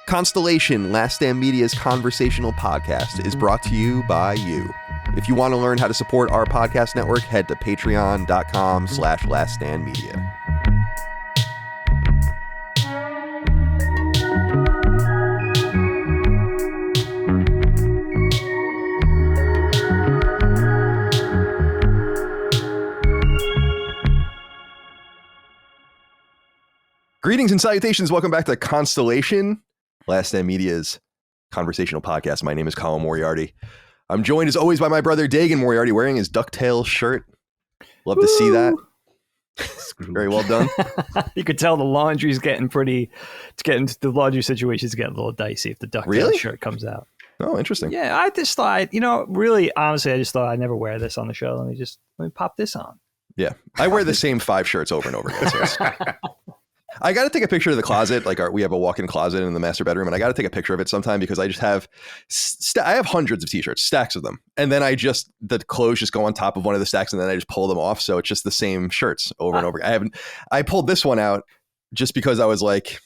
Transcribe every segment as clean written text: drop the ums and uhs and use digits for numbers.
Constellation, Last Stand Media's conversational podcast, is brought to you by you. If you want to learn how to support our podcast network, head to patreon.com/laststandmedia. Greetings and salutations. Welcome back to Constellation, Last Stand Media's conversational podcast. My name is Colin Moriarty. I'm joined as always by my brother Dagan Moriarty wearing his DuckTales shirt. Love to see that. Very well done. You could tell the laundry's getting pretty, the laundry situation's getting a little dicey if the DuckTales shirt comes out. Oh, interesting. Yeah, I just thought, really, honestly, I just thought I'd never wear this on the show. Let me pop this on. Yeah. I wear the same 5 shirts over and over again. So I got to take a picture of the closet. We have a walk-in closet in the master bedroom, and I got to take a picture of it sometime because I just have, I have hundreds of t-shirts, stacks of them. And then the clothes just go on top of one of the stacks and then I just pull them off. So it's just the same shirts over and over. I pulled this one out just because I was like,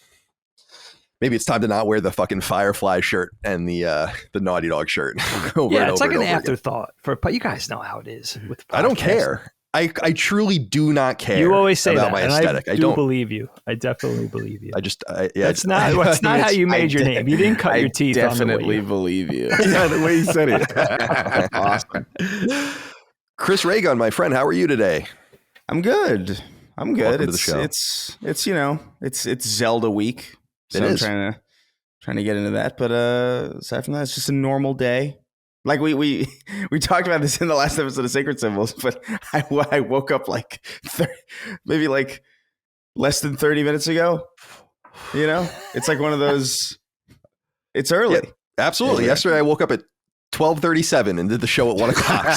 maybe it's time to not wear the fucking Firefly shirt and the Naughty Dog shirt. It's like an afterthought but you guys know how it is with podcasts. I don't care. I truly do not care. You always say about that, my aesthetic. I don't believe you. I definitely believe you. That's not how you made your name. You didn't cut your teeth. I definitely believe you. Yeah, the way you said it. Awesome. Chris Raygun, my friend, how are you today? I'm good. Welcome to the show. It's Zelda week, so I'm trying to get into that. But aside from that, it's just a normal day. Like we talked about this in the last episode of Sacred Symbols, but I woke up maybe less than 30 minutes ago. It's like one of those. It's early. Yeah, absolutely. Yesterday I woke up at 12:37 and did the show at 1 o'clock.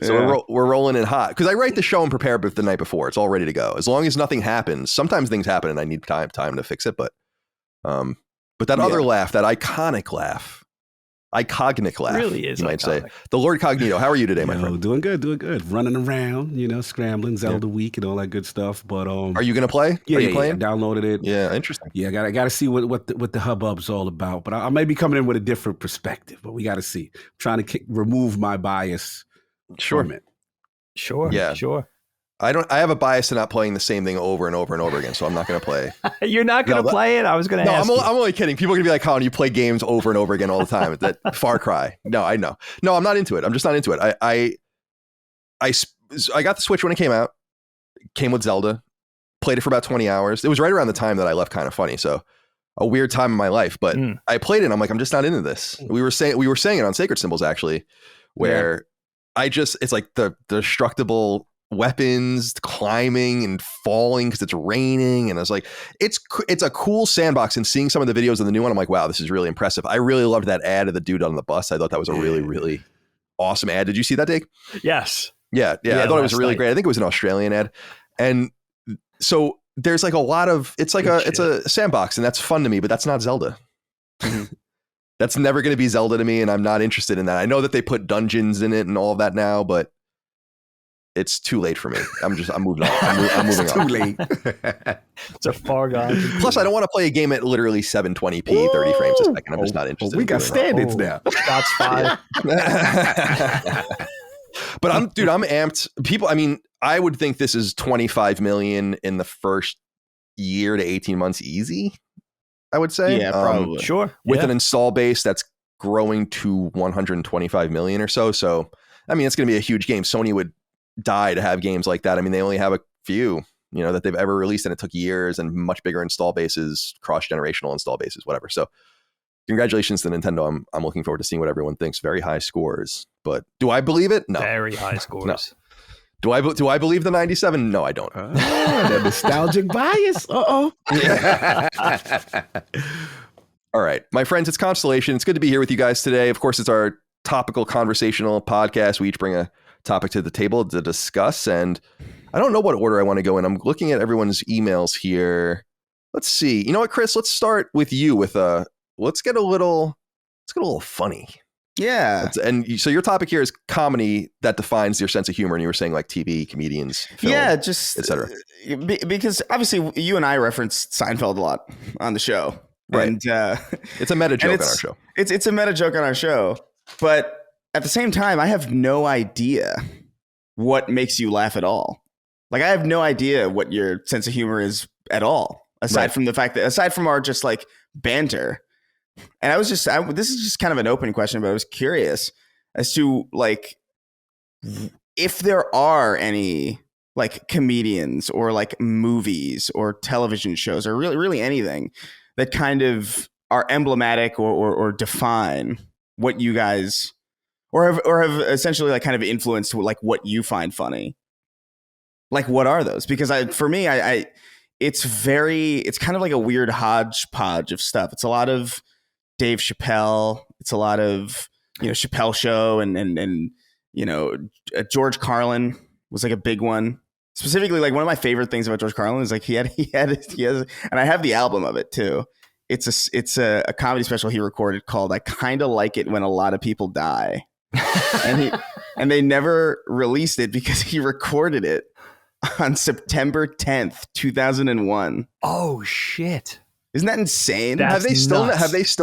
So we're rolling in hot because I write the show and prepare the night before. It's all ready to go. As long as nothing happens. Sometimes things happen and I need time to fix it, but that other laugh, that iconic laugh, really is, you might iconic. say. The Lord Cognito, how are you today, my friend? Doing good. Running around, scrambling, Zelda week and all that good stuff. But are you gonna play? Yeah, are you playing? Downloaded it. Yeah, interesting. Yeah, I got to see what the hubbub's all about. But I may be coming in with a different perspective. But we got to see. I'm trying to remove my bias from it. Sure. Yeah. Sure. I have a bias to not playing the same thing over and over and over again, so I'm not going to play. You're not going to play it? I was going to ask. I'm only kidding. People are going to be like, Colin, you play games over and over again all the time. That Far Cry. No, I know. No, I'm not into it. I'm just not into it. I got the Switch when it came out. Came with Zelda. Played it for about 20 hours. It was right around the time that I left Kind of Funny, so a weird time in my life. But I played it and I'm like, I'm just not into this. We were saying it on Sacred Symbols, actually, where it's like the destructible weapons, climbing and falling because it's raining, and I was like, it's a cool sandbox. And seeing some of the videos of the new one, I'm like, wow, this is really impressive. I really loved that ad of the dude on the bus. I thought that was a really, really awesome ad. Did you see that, Dave? Yes. Yeah. I thought it was really great. I think it was an Australian ad, and so there's like a lot of it's a sandbox, and that's fun to me, but that's not Zelda. That's never going to be Zelda to me, and I'm not interested in that. I know that they put dungeons in it and all of that now, but it's too late for me. I'm moving on. I'm moving on. Too late. It's a far gone. Plus, I don't want to play a game at literally 720p, 30 frames a second. I'm just not interested. We got standards now. Shots fired. But I'm amped. People, I would think this is 25 million in the first year to 18 months easy, I would say. Yeah, probably. Sure. With an install base that's growing to 125 million or so. So, it's going to be a huge game. Sony would die to have games like that. They only have a few, that they've ever released, and it took years and much bigger install bases, cross-generational install bases, whatever. So congratulations to Nintendo. I'm looking forward to seeing what everyone thinks. Very high scores, but do I believe it? No. Very high scores. No. Do I believe the 97? No, I don't. The nostalgic bias. Uh-oh. All right, my friends, it's Constellation. It's good to be here with you guys today. Of course, it's our topical conversational podcast. We each bring a topic to the table to discuss, and I don't know what order I want to go in. I'm looking at everyone's emails here. Let's see. You know what, Chris? Let's start with you with let's get a little funny. Yeah. So your topic here is comedy that defines your sense of humor. And you were saying like TV, comedians, film, just etc. Because obviously you and I referenced Seinfeld a lot on the show. Right. And it's a meta joke on our show. It's a meta joke on our show. But at the same time, I have no idea what makes you laugh at all. Like, I have no idea what your sense of humor is at all, aside from the fact that, aside from our just like banter. And this is just kind of an open question, but I was curious as to like, if there are any like comedians or like movies or television shows or really anything that kind of are emblematic or define what you guys or have essentially like kind of influenced like what you find funny. Like, what are those? Because for me, it's kind of like a weird hodgepodge of stuff. It's a lot of Dave Chappelle. It's a lot of, Chappelle Show and George Carlin was like a big one. Specifically, like one of my favorite things about George Carlin is like he has, and I have the album of it too. It's a comedy special he recorded called "I Kinda Like It When a Lot of People Die," and they never released it because he recorded it on September 10th, 2001. Oh shit! Isn't that insane? Have they still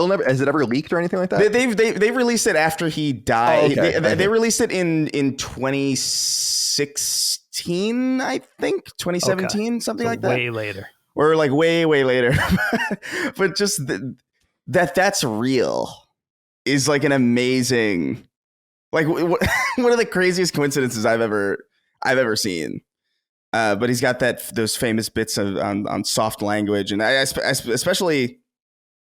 never? Has it ever leaked or anything like that? They released it after he died. Oh, okay. They released it in 2016, I think 2017, something like that. Way later, or like way later. But just that's real is like an amazing, like one of the craziest coincidences I've ever seen. But he's got those famous bits on soft language, and I especially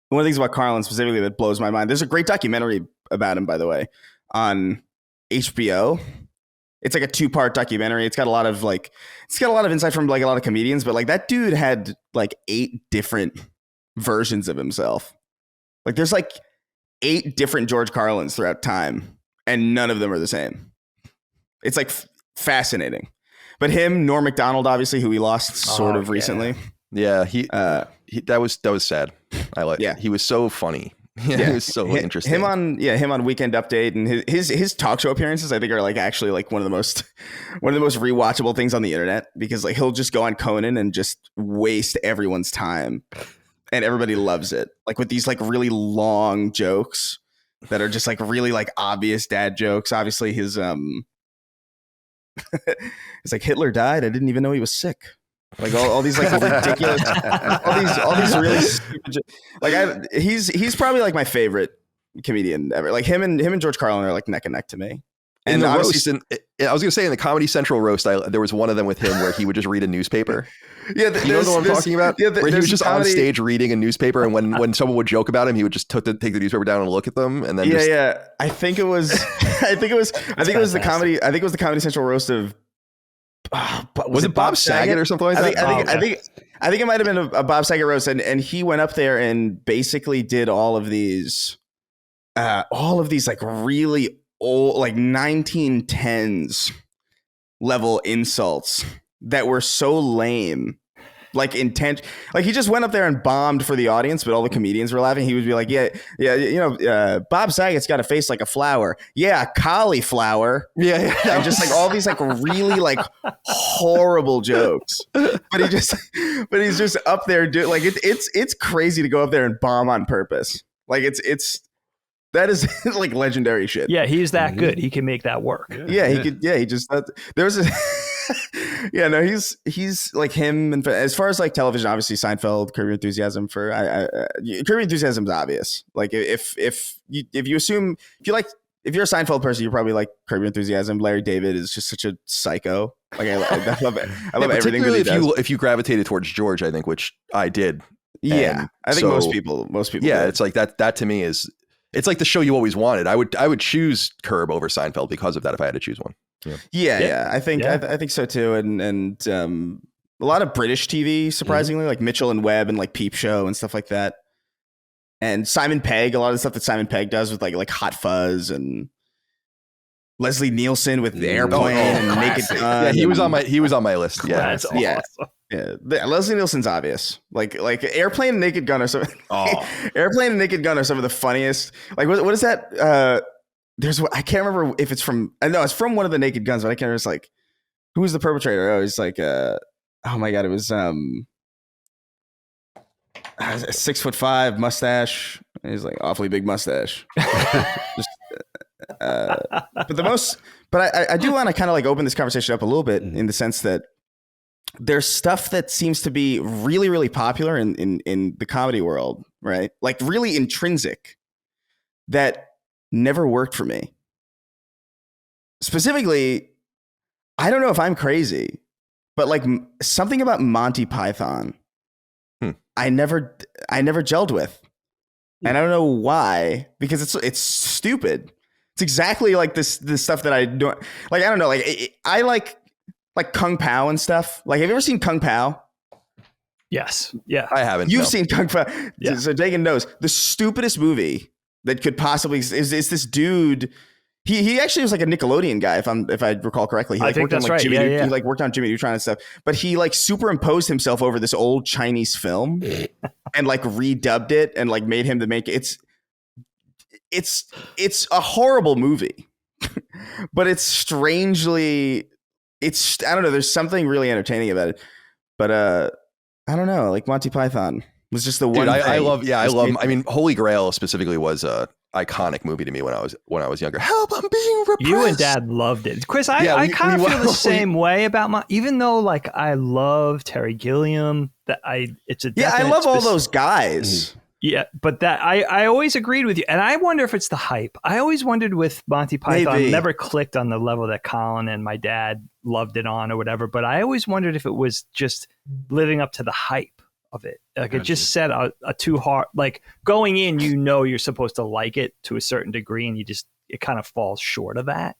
one of the things about Carlin specifically that blows my mind. There's a great documentary about him, by the way, on HBO. It's like a 2-part documentary. It's got a lot of insight from like a lot of comedians, but like that dude had like 8 different versions of himself. Like there's like 8 different George Carlins throughout time, and none of them are the same. It's like fascinating. But him, Norm Macdonald, obviously, who we lost sort of recently. Yeah, he that was sad. He was so funny. He was so interesting. Him on Weekend Update and his talk show appearances, I think, are like actually like one of the most rewatchable things on the internet, because like he'll just go on Conan and just waste everyone's time, and everybody loves it. Like with these like really long jokes that are just like really like obvious dad jokes. Obviously, his it's like Hitler died. I didn't even know he was sick. Like all these like ridiculous, all these really stupid. Like he's probably like my favorite comedian ever. Like him and George Carlin are like neck and neck to me. And the roast, I was gonna say in the Comedy Central roast, there was one of them with him where he would just read a newspaper. Yeah, you know the one I'm talking about? Yeah, where he was just on stage reading a newspaper, and when someone would joke about him, he would just take the newspaper down and look at them, and then I think it was the Comedy Central roast of. Was it Bob Saget or something like that? I think it might have been a Bob Saget roast, and he went up there and basically did all of these like really old, like 1910s level insults that were so lame. Like intent, like he just went up there and bombed for the audience, but all the comedians were laughing. He would be like, Bob Saget's got a face like a flower. Yeah, cauliflower. Yeah. And just like all these like really like horrible jokes. But he's just up there doing like it's crazy to go up there and bomb on purpose. Like that is like legendary shit. Yeah, he's that good. He can make that work. Yeah, he could. Yeah, he just there was a. Yeah, no, he's like him. And as far as like television, obviously Seinfeld, Curb Your Enthusiasm. Curb Your Enthusiasm is obvious. Like if you assume if you're a Seinfeld person, you probably like Curb Your Enthusiasm. Larry David is just such a psycho. Like I love everything that he does. If you gravitated towards George, I think, which I did. Yeah, I think most people. Yeah, did. It's like that to me is. It's like the show you always wanted. I would choose Curb over Seinfeld because of that if I had to choose one. Yeah. I think so too. And a lot of British TV, surprisingly, like Mitchell and Webb and like Peep Show and stuff like that. And Simon Pegg, a lot of the stuff that Simon Pegg does with like Hot Fuzz, and Leslie Nielsen with the Airplane and Naked Gun. Yeah, he was on my list. Yeah, that's awesome. Yeah, Leslie Nielsen's obvious. Like Airplane and Naked Gun are some. Airplane and Naked Gun are some of the funniest. Like what is that? I can't remember if it's from. I know it's from one of the Naked Guns, but I can't remember. It's like, who was the perpetrator? Oh, he's like, oh my god, it was 6'5" mustache. He's like awfully big mustache. Just, but I do want to kind of like open this conversation up a little bit in the sense that there's stuff that seems to be really, really popular in the comedy world, right? Like really intrinsic that never worked for me. Specifically, I don't know if I'm crazy, but like something about Monty Python, I never gelled with. And I don't know why, because it's stupid. It's exactly like this stuff that I don't like. I don't know. Like I like Kung Pao and stuff. Like, have you ever seen Kung Pao? Yes. Yeah. I haven't. You've seen Kung Pao. Yeah. So Dagan knows the stupidest movie that could possibly is this dude. He actually was like a Nickelodeon guy, if I recall correctly. He like I think worked on that's like right. Jimmy Yeah. He like worked on Jimmy Neutron and stuff. But he like superimposed himself over this old Chinese film and like redubbed it and like made him the make it's a horrible movie. But it's strangely I don't know, there's something really entertaining about it. But I don't know, like Monty Python was just the one. I love. I mean, Holy Grail specifically was a iconic movie to me when I was younger. Help! I'm being repressed. You and Dad loved it, Chris. I kind of feel the same way about even though like I love Terry Gilliam. It's a I love all those guys. Yeah, but that I always agreed with you, and I wonder if it's the hype. I always wondered with Monty Python, never clicked on the level that Colin and my dad loved it on or whatever. But I always wondered if it was just living up to the hype of it. Like it just set a too hard. Like going in, you're supposed to like it to a certain degree, and it kind of falls short of that.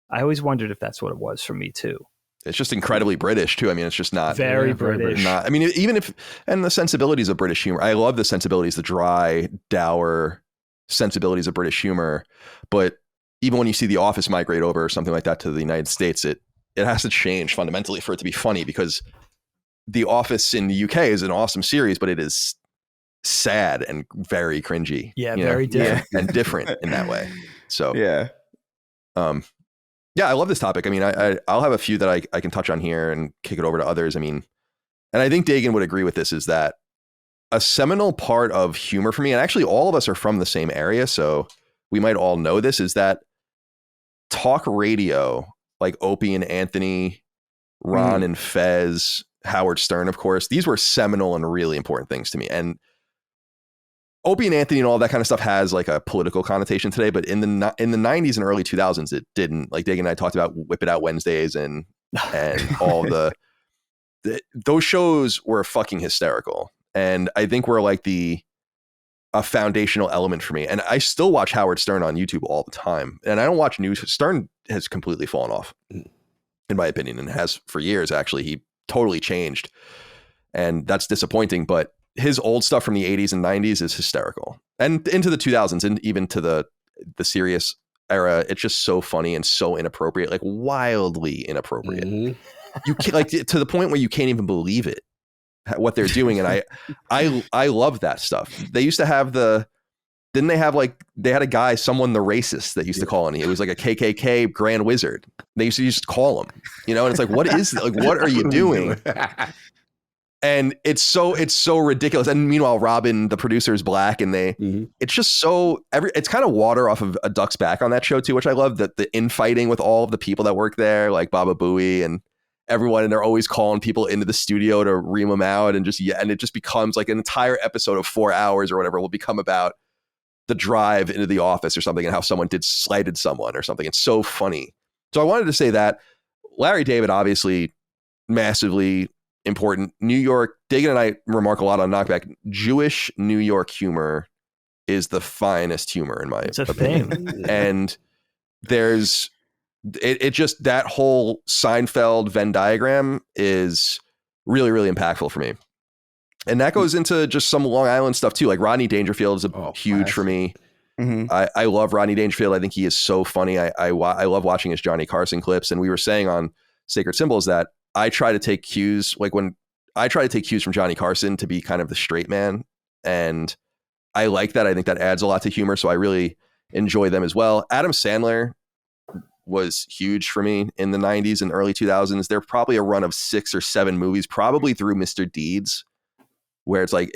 I always wondered if that's what it was for me too. It's just incredibly British too. I mean, it's just not very British. I mean, even if, and the sensibilities of British humor, I love the sensibilities, the dry, dour sensibilities of British humor. But even when you see The Office migrate over or something like that to the United States, it has to change fundamentally for it to be funny, because The Office in the UK is an awesome series, but it is sad and very cringy. Yeah, very different. And different in that way. So yeah. Yeah, I love this topic. I mean, I'll have a few that I can touch on here and kick it over to others. I mean, and I think Dagan would agree with this, is that a seminal part of humor for me, and actually all of us are from the same area, so we might all know this, is that talk radio, like Opie and Anthony, Ron and Fez, Howard Stern, of course, these were seminal and really important things to me. And Opie and Anthony and all that kind of stuff has like a political connotation today, but in the 90s and early 2000s, it didn't. Like Dagan and I talked about Whip It Out Wednesdays and all those shows were fucking hysterical. And I think were like a foundational element for me. And I still watch Howard Stern on YouTube all the time. And I don't watch news. Stern has completely fallen off, in my opinion, and has for years. Actually, he totally changed. And that's disappointing, but his old stuff from the 80s and 90s is hysterical, and into the 2000s and even to the serious era. It's just so funny and so inappropriate, like wildly inappropriate. You can't, like, to the point where you can't even believe it, what they're doing. And I love that stuff. They used to have they had a guy, someone the racist, that used to call him. It was like a KKK Grand Wizard. They used to just call him, and it's like, what are you doing? And it's so ridiculous. And meanwhile, Robin, the producer, is black, and it's just so it's kind of water off of A Duck's Back on that show too, which I love, that the infighting with all of the people that work there, like Baba Booey and everyone, and they're always calling people into the studio to ream them out, and it just becomes like an entire episode of 4 hours or whatever will become about the drive into the office or something, and how someone slighted someone or something. It's so funny. So I wanted to say that Larry David, obviously massively important. New York, Dagan and I remark a lot on Knockback. Jewish New York humor is the finest humor, in my opinion. And there's it just, that whole Seinfeld Venn diagram is really, really impactful for me. And that goes into just some Long Island stuff too. Like Rodney Dangerfield is huge for me. I love Rodney Dangerfield. I think he is so funny. I love watching his Johnny Carson clips. And we were saying on Sacred Symbols that I try to take cues, like when I try to take cues from Johnny Carson to be kind of the straight man. And I like that. I think that adds a lot to humor. So I really enjoy them as well. Adam Sandler was huge for me in the 90s and early 2000s. There probably a run of 6 or 7 movies, probably through Mr. Deeds, where it's like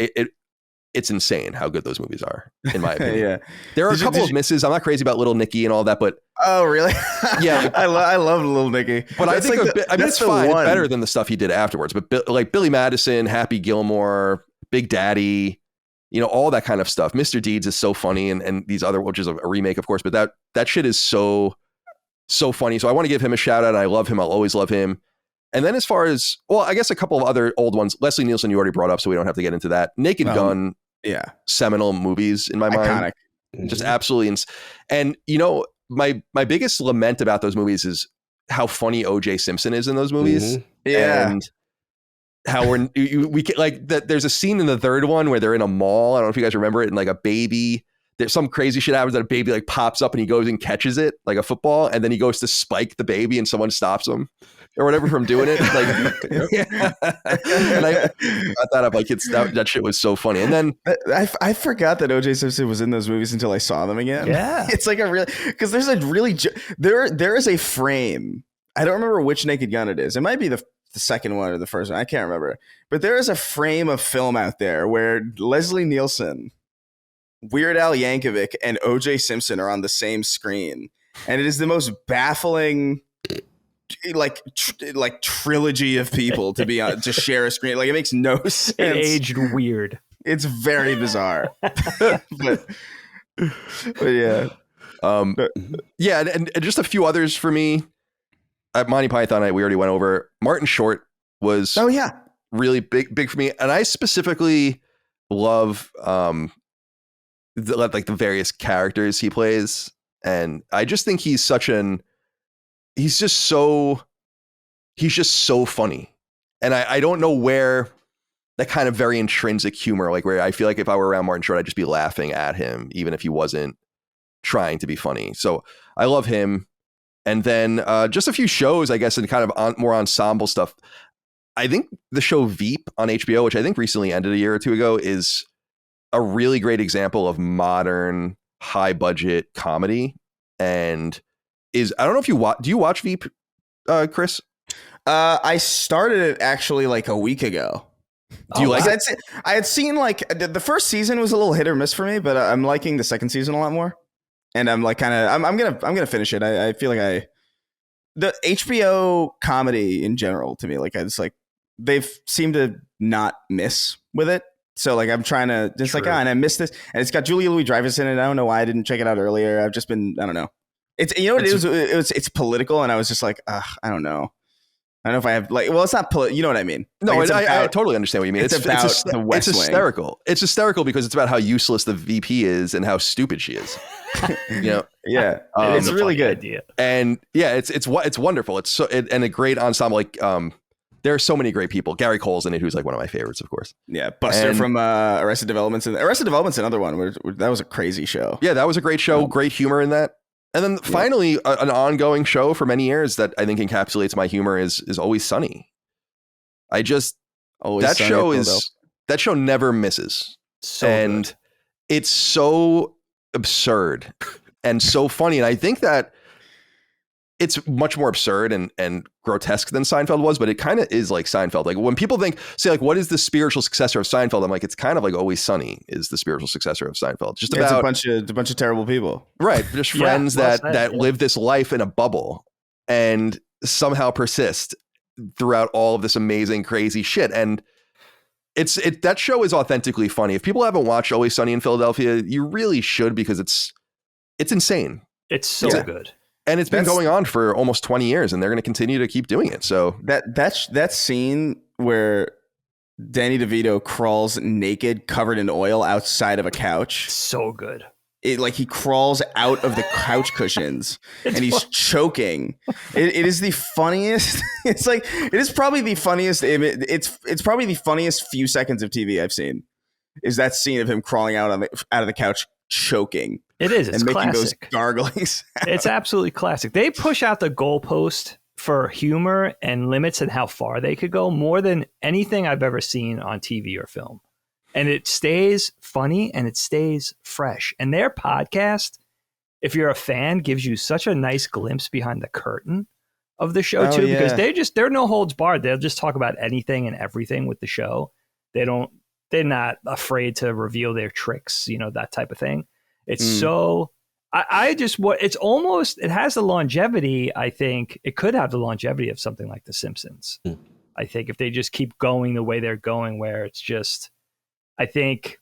it's insane how good those movies are, in my opinion. Yeah. There are a couple of misses. I'm not crazy about Little Nicky and all that, but oh really? Yeah, I love Little Nicky. But I think it's fine. It's better than the stuff he did afterwards. But like Billy Madison, Happy Gilmore, Big Daddy, all that kind of stuff. Mr. Deeds is so funny, and these other, which is a remake, of course, but that shit is so funny. So I want to give him a shout out. I love him. I'll always love him. And then as far as, well, I guess a couple of other old ones. Leslie Nielsen, you already brought up, so we don't have to get into that. Naked Gun, seminal movies in my mind. Iconic. Just absolutely. And my biggest lament about those movies is how funny O.J. Simpson is in those movies. Yeah. And how we like that. There's a scene in the third one where they're in a mall. I don't know if you guys remember it. And like a baby, there's some crazy shit happens that a baby like pops up and he goes and catches it like a football. And then he goes to spike the baby and someone stops him or whatever from doing it. Like, yeah. And I got that up. Like that shit was so funny. And then I forgot that O.J. Simpson was in those movies until I saw them again. Yeah. It's like because there's a really, there is a frame. I don't remember which Naked Gun it is. It might be the second one or the first one. I can't remember. But there is a frame of film out there where Leslie Nielsen, Weird Al Yankovic, and O.J. Simpson are on the same screen. And it is the most baffling like trilogy of people to be on to share a screen. Like it makes no sense. It aged weird. It's very bizarre. but yeah. Yeah, and just a few others for me. At Monty Python, we already went over. Martin Short was really big for me, and I specifically love the various characters he plays, and I just think he's just so funny, and I don't know where that kind of very intrinsic humor, like where I feel like if I were around Martin Short, I'd just be laughing at him, even if he wasn't trying to be funny. So I love him. And then just a few shows, I guess, and kind of more ensemble stuff. I think the show Veep on HBO, which I think recently ended a year or two ago, is a really great example of modern high budget comedy. And I don't know if do you watch Veep, Chris? I started it actually like a week ago. Do you like it? I had seen like the first season was a little hit or miss for me, but I'm liking the second season a lot more. And I'm like I'm gonna finish it. I feel like the HBO comedy in general to me, like it's like they've seemed to not miss with it. So like I'm trying to just and I missed this, and it's got Julia Louis-Dreyfus in it. I don't know why I didn't check it out earlier. I've just been I don't know. It's it's political, and I was just like I don't know. I don't know if I have it's not you know what I mean? No, like I totally understand what you mean. It's about the West Wing. Hysterical. It's hysterical because it's about how useless the VP is and how stupid she is. Yeah, it's really good. Idea. And yeah, it's wonderful. It's and a great ensemble. Like there are so many great people. Gary Cole's in it, who's like one of my favorites, of course. Yeah, Buster from Arrested Development's Arrested Development's another one. That was a crazy show. Yeah, that was a great show. Great humor in that. And then finally, an ongoing show for many years that I think encapsulates my humor is Always Sunny. That show never misses. And it's so absurd and so funny. And I think that it's much more absurd and grotesque than Seinfeld was, but it kind of is like Seinfeld. Like when people say like, what is the spiritual successor of Seinfeld? I'm like, it's kind of like Always Sunny is the spiritual successor of Seinfeld. Just about a bunch of terrible people, right? Just friends that live this life in a bubble and somehow persist throughout all of this amazing, crazy shit. And that show is authentically funny. If people haven't watched Always Sunny in Philadelphia, you really should, because it's insane. It's so good. And it's been going on for almost 20 years, and they're going to continue to keep doing it. So that scene where Danny DeVito crawls naked, covered in oil, outside of a couch, so good. He crawls out of the couch cushions and he's choking. It is the funniest. It's like it is probably the funniest image. It's probably the funniest few seconds of TV I've seen. Is that scene of him crawling out of the couch, choking. It is. It's and making classic. Those garglings. It's absolutely classic. They push out the goalpost for humor and limits and how far they could go more than anything I've ever seen on TV or film. And it stays funny and it stays fresh. And their podcast if you're a fan, gives you such a nice glimpse behind the curtain of the show too, because they're no holds barred. They'll just talk about anything and everything with the show. They're not afraid to reveal their tricks, that type of thing. It's so, it has the longevity. I think it could have the longevity of something like The Simpsons. I think if they just keep going the way they're going, where it's just, I think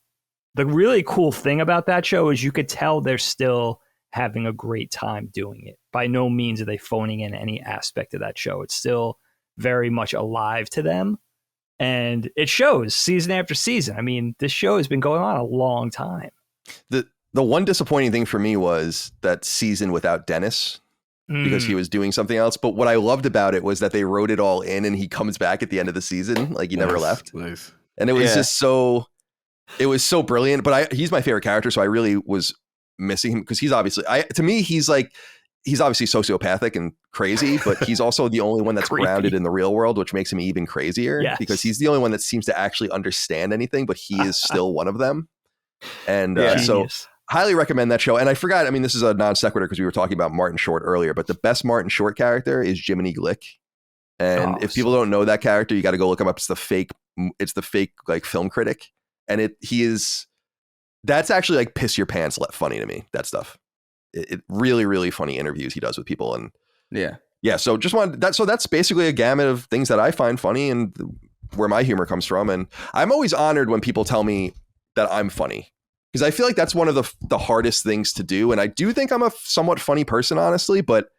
the really cool thing about that show is you could tell they're still having a great time doing it. By no means are they phoning in any aspect of that show. It's still very much alive to them. And it shows season after season. I mean, this show has been going on a long time. The one disappointing thing for me was that season without Dennis, because he was doing something else. But what I loved about it was that they wrote it all in and he comes back at the end of the season. Like he never left. Nice. And it was just it was so brilliant. But he's my favorite character. So I really was missing him because he's obviously, to me, he's obviously sociopathic and crazy, but he's also the only one that's grounded in the real world, which makes him even crazier because he's the only one that seems to actually understand anything, but he is still one of them. And so highly recommend that show. And I forgot, I mean, this is a non sequitur because we were talking about Martin Short earlier, but the best Martin Short character is Jiminy Glick. And if people don't know that character, you got to go look him up. It's the fake like film critic. And that's actually like piss your pants funny to me, that stuff. It really, really funny interviews he does with people. And so just wanted that. So that's basically a gamut of things that I find funny and where my humor comes from. And I'm always honored when people tell me that I'm funny, because I feel like that's one of the hardest things to do. And I do think I'm a somewhat funny person, honestly, but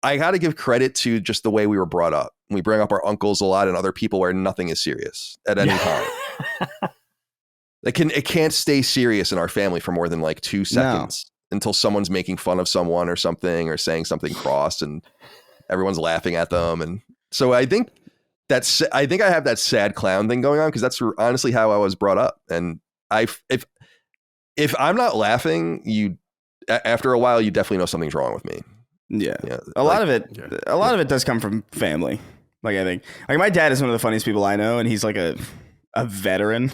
I got to give credit to just the way we were brought up. We bring up our uncles a lot and other people where nothing is serious at any time. It can't stay serious in our family for more than like 2 seconds. Until someone's making fun of someone or something or saying something cross and everyone's laughing at them. And so I think I have that sad clown thing going on because that's honestly how I was brought up. And if I'm not laughing, after a while, you definitely know something's wrong with me. Yeah. A lot of it does come from family. Like I think like my dad is one of the funniest people I know. And he's like a veteran.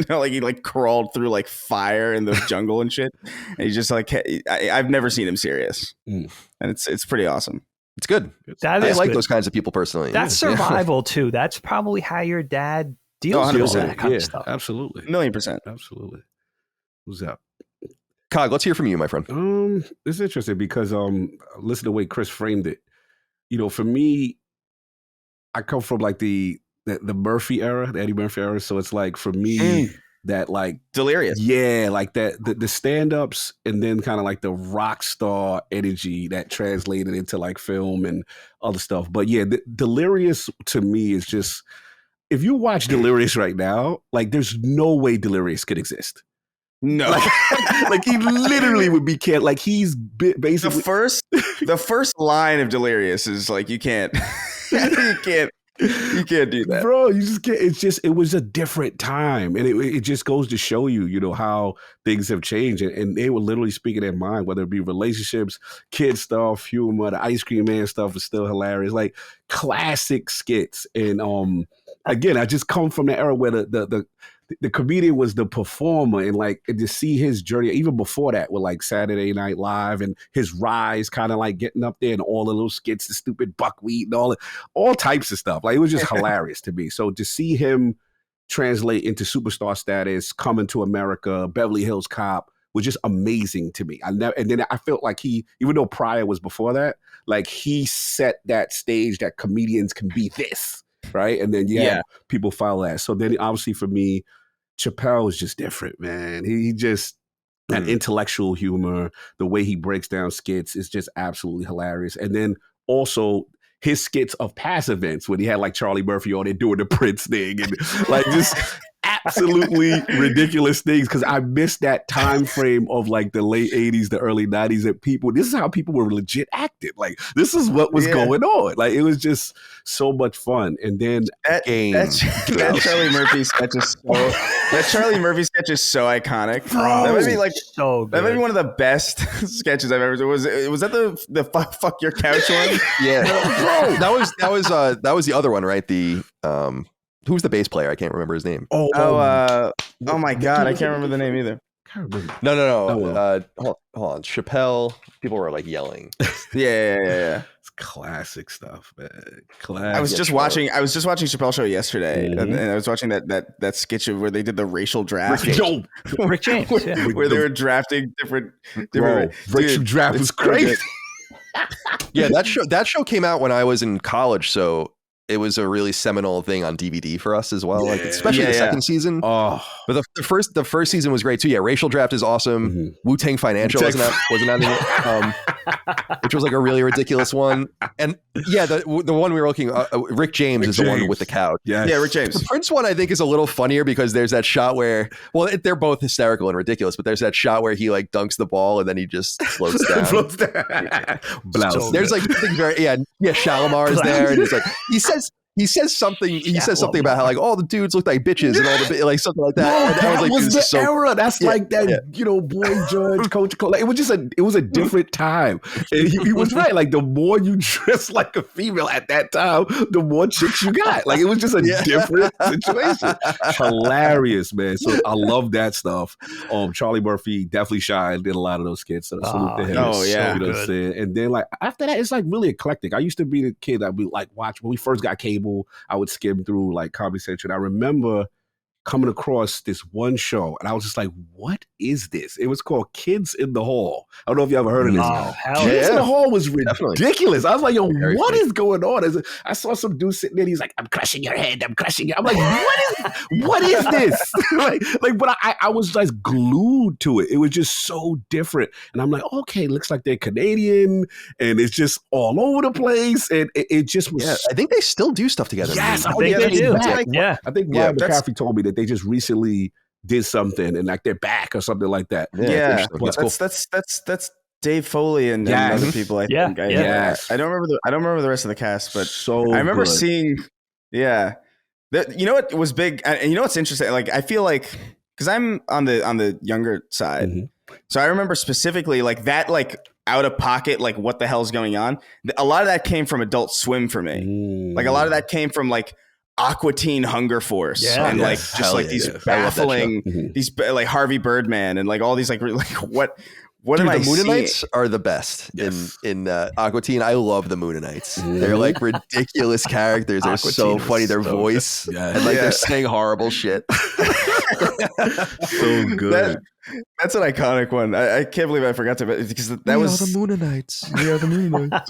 Like he crawled through like fire in the jungle and shit. And he's just like, I've never seen him serious. And it's pretty awesome. It's good. I like those kinds of people personally. That's survival too. That's probably how your dad deals with that kind of stuff. Absolutely. 1,000,000%. Absolutely. Who's up? Cog, let's hear from you, my friend. It's interesting because listen to the way Chris framed it. For me, I come from like the Murphy era, the Eddie Murphy era. So it's like for me that like delirious. Yeah, like that the stand-ups and then kind of like the rock star energy that translated into like film and other stuff. But yeah, Delirious to me is just, if you watch Delirious right now, like there's no way Delirious could exist. No, like he literally would be can't. Like he's basically the first line of Delirious is like you can't you can't do that, bro. You just can't. It was a different time, and it just goes to show you, how things have changed, and they were literally speaking their mind, whether it be relationships, kid stuff, humor, the ice cream man stuff is still hilarious, like classic skits. And again, I just come from the era where the comedian was the performer, and to see his journey even before that with like Saturday Night Live and his rise, kind of like getting up there and all the little skits, the stupid buckwheat and all types of stuff. Like it was just hilarious to me. So to see him translate into superstar status, Coming to America, Beverly Hills Cop was just amazing to me. And then I felt like even though Pryor was before that, like he set that stage that comedians can be this. Right. And then, people follow that. So then obviously for me, Chappelle is just different, man. He just, that intellectual humor, the way he breaks down skits is just absolutely hilarious. And then also his skits of past events when he had like Charlie Murphy on there doing the Prince thing and like just absolutely ridiculous things, because I missed that time frame of like the late 80s, the early 90s that this is how people were legit acting. Like this is what was going on. Like it was just so much fun. And then that Charlie Murphy sketch is so iconic. Bro, that might be like so good. That might be one of the best sketches I've ever done. Was that the fuck your couch one? Yeah. That was the other one, right? The who's the bass player? I can't remember his name. Oh my God, I can't remember the name either. can't remember. No. Hold on. Chappelle. People were like yelling. Yeah. It's classic stuff, man. I was just watching Chappelle Show yesterday, and I was watching that sketch of where they did the racial draft. Rick James, where they were drafting different. Racial draft was crazy. Yeah, that show came out when I was in college, so it was a really seminal thing on DVD for us as well, like especially the second season. Oh, but the first season was great too. Yeah, Racial Draft is awesome. Mm-hmm. Wu-Tang Financial wasn't that which was like a really ridiculous one. And yeah, the one we were looking, Rick James is the one with the couch. Yeah, Rick James. The Prince one I think is a little funnier because there's that shot where, well, they're both hysterical and ridiculous, but there's that shot where he like dunks the ball and then he just floats down. Blouse. There's like something very Shalimar is there, and it's like he says something about how like all the dudes look like bitches and all the like something like that. No, and I was like, was the era. That's like that, Boy George, Coach Cole. Like, it was a different time. And he was right. Like the more you dress like a female at that time, the more chicks you got. Like it was just a different situation. Hilarious, man. So I love that stuff. Charlie Murphy definitely shined in a lot of those skits. So salute to him. Oh yeah, you know what I'm saying? And then like after that, it's like really eclectic. I used to be the kid that we like watch when we first got cable. I would skim through like Comedy Central. I remember coming across this one show and I was just like, what is this? It was called Kids in the Hall. I don't know if you ever heard of this. Oh, hell Kids in the Hall was ridiculous. I was like, yo, Very what funny. is going on? I saw some dude sitting there. He's like, I'm crushing your head. I'm crushing it. I'm like, what is this? But I was like glued to it. It was just so different. And I'm like, okay, looks like they're Canadian and it's just all over the place. And it just was. Yeah, I think they still do stuff together. Yes, I think they do. Yeah. I think Ryan McCaffrey told me that they just recently did something and like they're back or something like that. Yeah. That's cool. That's Dave Foley and other people. I think. I don't remember the rest of the cast, but so I remember good. seeing. Yeah, you know what was big, and you know what's interesting. Like I feel like because I'm on the younger side, so I remember specifically like that like out of pocket like what the hell's going on. A lot of that came from Adult Swim for me. Like a lot of that came from like Aqua Teen Hunger Force and like just like these baffling these like Harvey Birdman and like all these like what Dude, am I the seeing? Moonanites are the best in Aqua Teen. I love the Moonanites. They're like ridiculous characters. They're so funny. Their voice and like they're saying horrible shit. So good. That's an iconic one. I can't believe I forgot to because that was the Moonanites. We are the Moonanites.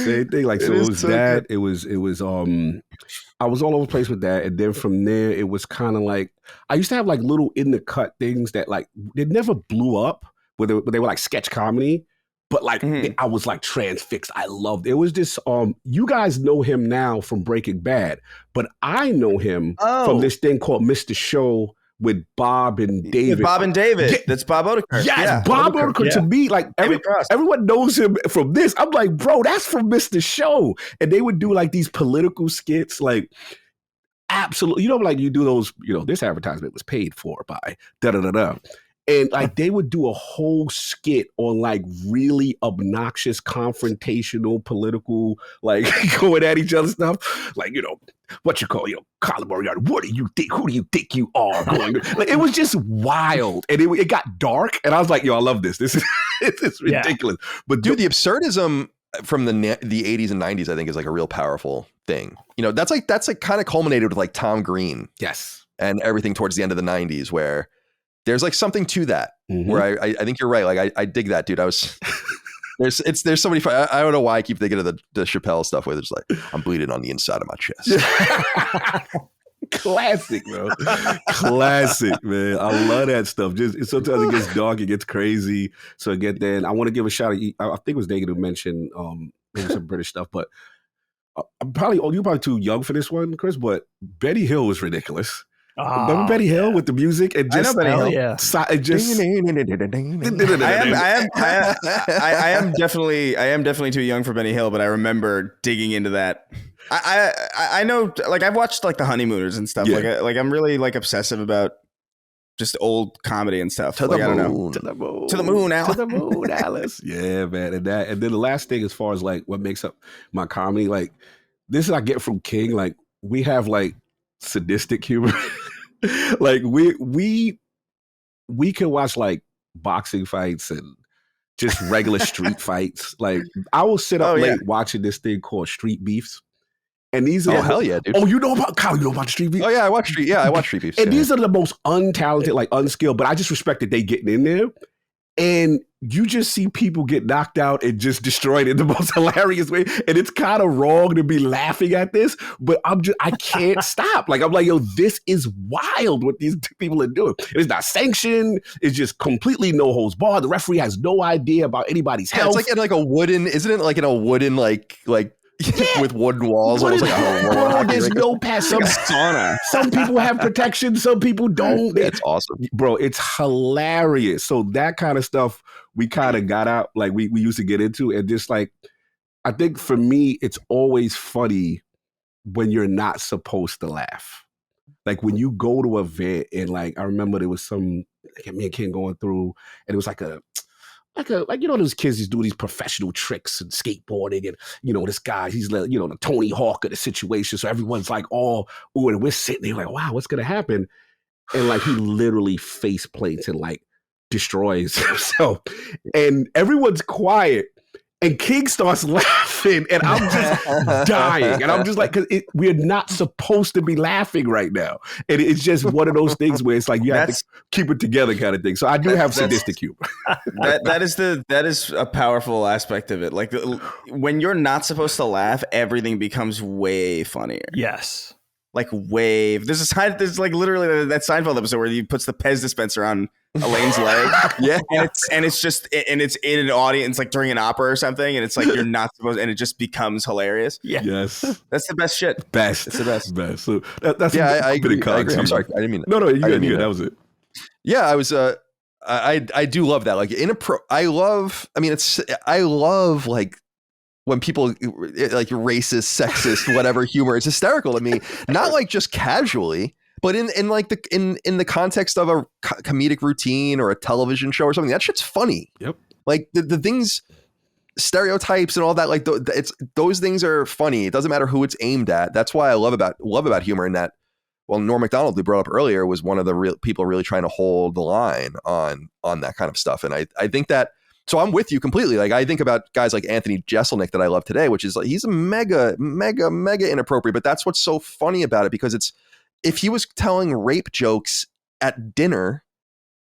Same thing. Like so, it was so that. Good. It was. I was all over the place with that, and then from there, it was kind of like I used to have like little in the cut things that like they never blew up, but they were like sketch comedy. But like I was like transfixed. I loved it. It was this. You guys know him now from Breaking Bad, but I know him from this thing called Mr. Show. With Bob and David. That's Bob Odenkirk. Yes, Bob Odenkirk. To me, like everyone knows him from this. I'm like, bro, that's from Mr. Show. And they would do like these political skits, like absolutely, like you do those, this advertisement was paid for by da-da-da-da. And like they would do a whole skit on like really obnoxious, confrontational, political, like going at each other stuff. Like, what you call, Colin Moriarty, what do you think? Who do you think you are? Going like, it was just wild. And it got dark. And I was like, I love this. This is ridiculous. Yeah. But dude, the absurdism from the 80s and 90s, I think is like a real powerful thing. That's like kind of culminated with like Tom Green. Yes. And everything towards the end of the 90s where there's like something to that where I think you're right. Like I dig that, dude. There's so many. I don't know why I keep thinking of the Chappelle stuff where there's like I'm bleeding on the inside of my chest. Classic, bro. Classic, man. I love that stuff. Just sometimes it gets dark, it gets crazy. So again, then I want to give a shout out. I think it was Dagan who mentioned maybe some British stuff, but you're probably too young for this one, Chris. But Benny Hill was ridiculous. Remember Benny Hill with the music and just I know Benny Hill. I am definitely too young for Benny Hill, but I remember digging into that. I know, like I've watched like the Honeymooners and stuff. Yeah. Like I'm really like obsessive about just old comedy and stuff. To the moon, Alice. Yeah, man, and then the last thing, as far as like what makes up my comedy, like this is I get from King. Like we have like sadistic humor. Like we can watch like boxing fights and just regular street fights. Like I will sit up late watching this thing called Street Beefs. And these are hell yeah, dude. Oh, you know about Kyle, you know about Street Beefs? Oh yeah, I watch Street Beefs. And these are the most untalented, like unskilled, but I just respect that they getting in there. And you just see people get knocked out and just destroyed in the most hilarious way. And it's kind of wrong to be laughing at this, but I can't stop. Like, I'm like, yo, this is wild what these people are doing. It's not sanctioned. It's just completely no holds barred. The referee has no idea about anybody's health. It's like in like a wooden, isn't it like in a wooden, like with wooden walls? Almost like there's no pass. Some sauna. Some people have protection. Some people don't. That's awesome. Bro, it's hilarious. So that kind of stuff we kind of got out, like we used to get into. And just like, I think for me, it's always funny when you're not supposed to laugh. Like when you go to an event and like, I remember there was some, like me and Ken going through, and it was like those kids just do these professional tricks and skateboarding, and this guy, he's like, the Tony Hawk of the situation. So everyone's like, ooh, and we're sitting there like, wow, what's gonna happen? And like he literally face plants and like destroys himself, and everyone's quiet. And King starts laughing, and I'm just dying. And I'm just like, because we're not supposed to be laughing right now. And it's just one of those things where it's like you have to keep it together kind of thing. So I do have sadistic humor. that is a powerful aspect of it. Like when you're not supposed to laugh, everything becomes way funnier. Yes. Like wave. There's like literally that Seinfeld episode where he puts the Pez dispenser on Elaine's leg. Yeah. And it's in an audience like during an opera or something, and it's like you're not supposed, and it just becomes hilarious. Yeah. Yes. That's the best shit. Best. It's the best. Best. So that's I agree. I'm sorry. I didn't mean that. No, you good. That was it. Yeah, I was I do love that. Like I love like when people like racist, sexist, whatever humor is hysterical to me. Not like just casually, but in like in the context of a comedic routine or a television show or something. That shit's funny. Yep. Like the things, stereotypes and all that. Like those things are funny. It doesn't matter who it's aimed at. That's why I love about humor in that. Well, Norm Macdonald, who brought up earlier, was one of the real people really trying to hold the line on that kind of stuff. And I think that. So I'm with you completely. Like I think about guys like Anthony Jeselnik that I love today, which is like he's a mega inappropriate, but that's what's so funny about it, because it's if he was telling rape jokes at dinner,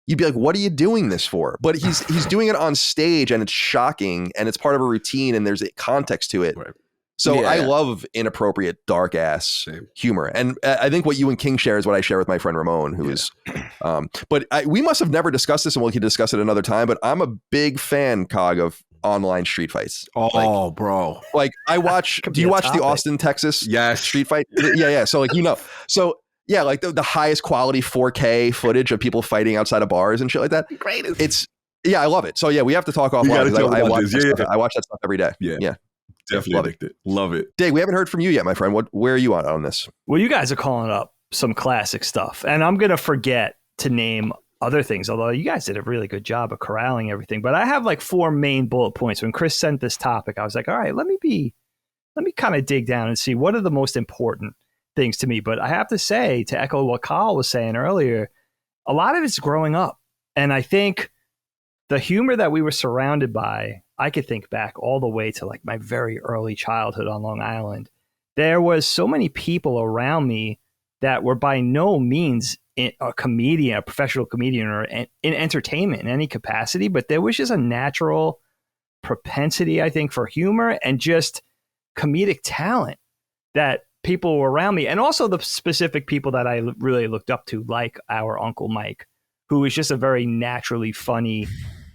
you'd be like, what are you doing this for? But he's doing it on stage, and it's shocking, and it's part of a routine, and there's a context to it. Right. So I love inappropriate, dark ass humor. And I think what you and King share is what I share with my friend Ramon, who is, but we must have never discussed this, and we can discuss it another time, but I'm a big fan, Cog, of online street fights. Oh, bro. Like I watch, do you watch the Austin, Texas street fight? Yeah. So like, like the highest quality 4K footage of people fighting outside of bars and shit like that. Greatest. I love it. So yeah, we have to talk offline. I watch that stuff every day. Yeah. Definitely addicted. Love it. Dave, we haven't heard from you yet, my friend. Where are you on this? Well, you guys are calling up some classic stuff, and I'm going to forget to name other things, although you guys did a really good job of corralling everything. But I have like 4 main bullet points. When Chris sent this topic, I was like, all right, let me kind of dig down and see what are the most important things to me. But I have to say, to echo what Kyle was saying earlier, a lot of it's growing up. And I think the humor that we were surrounded by, I could think back all the way to like my very early childhood on Long Island. There was so many people around me that were by no means a comedian, a professional comedian, or in entertainment in any capacity, but there was just a natural propensity, I think, for humor and just comedic talent that people were around me. And also the specific people that I really looked up to, like our Uncle Mike, who was just a very naturally funny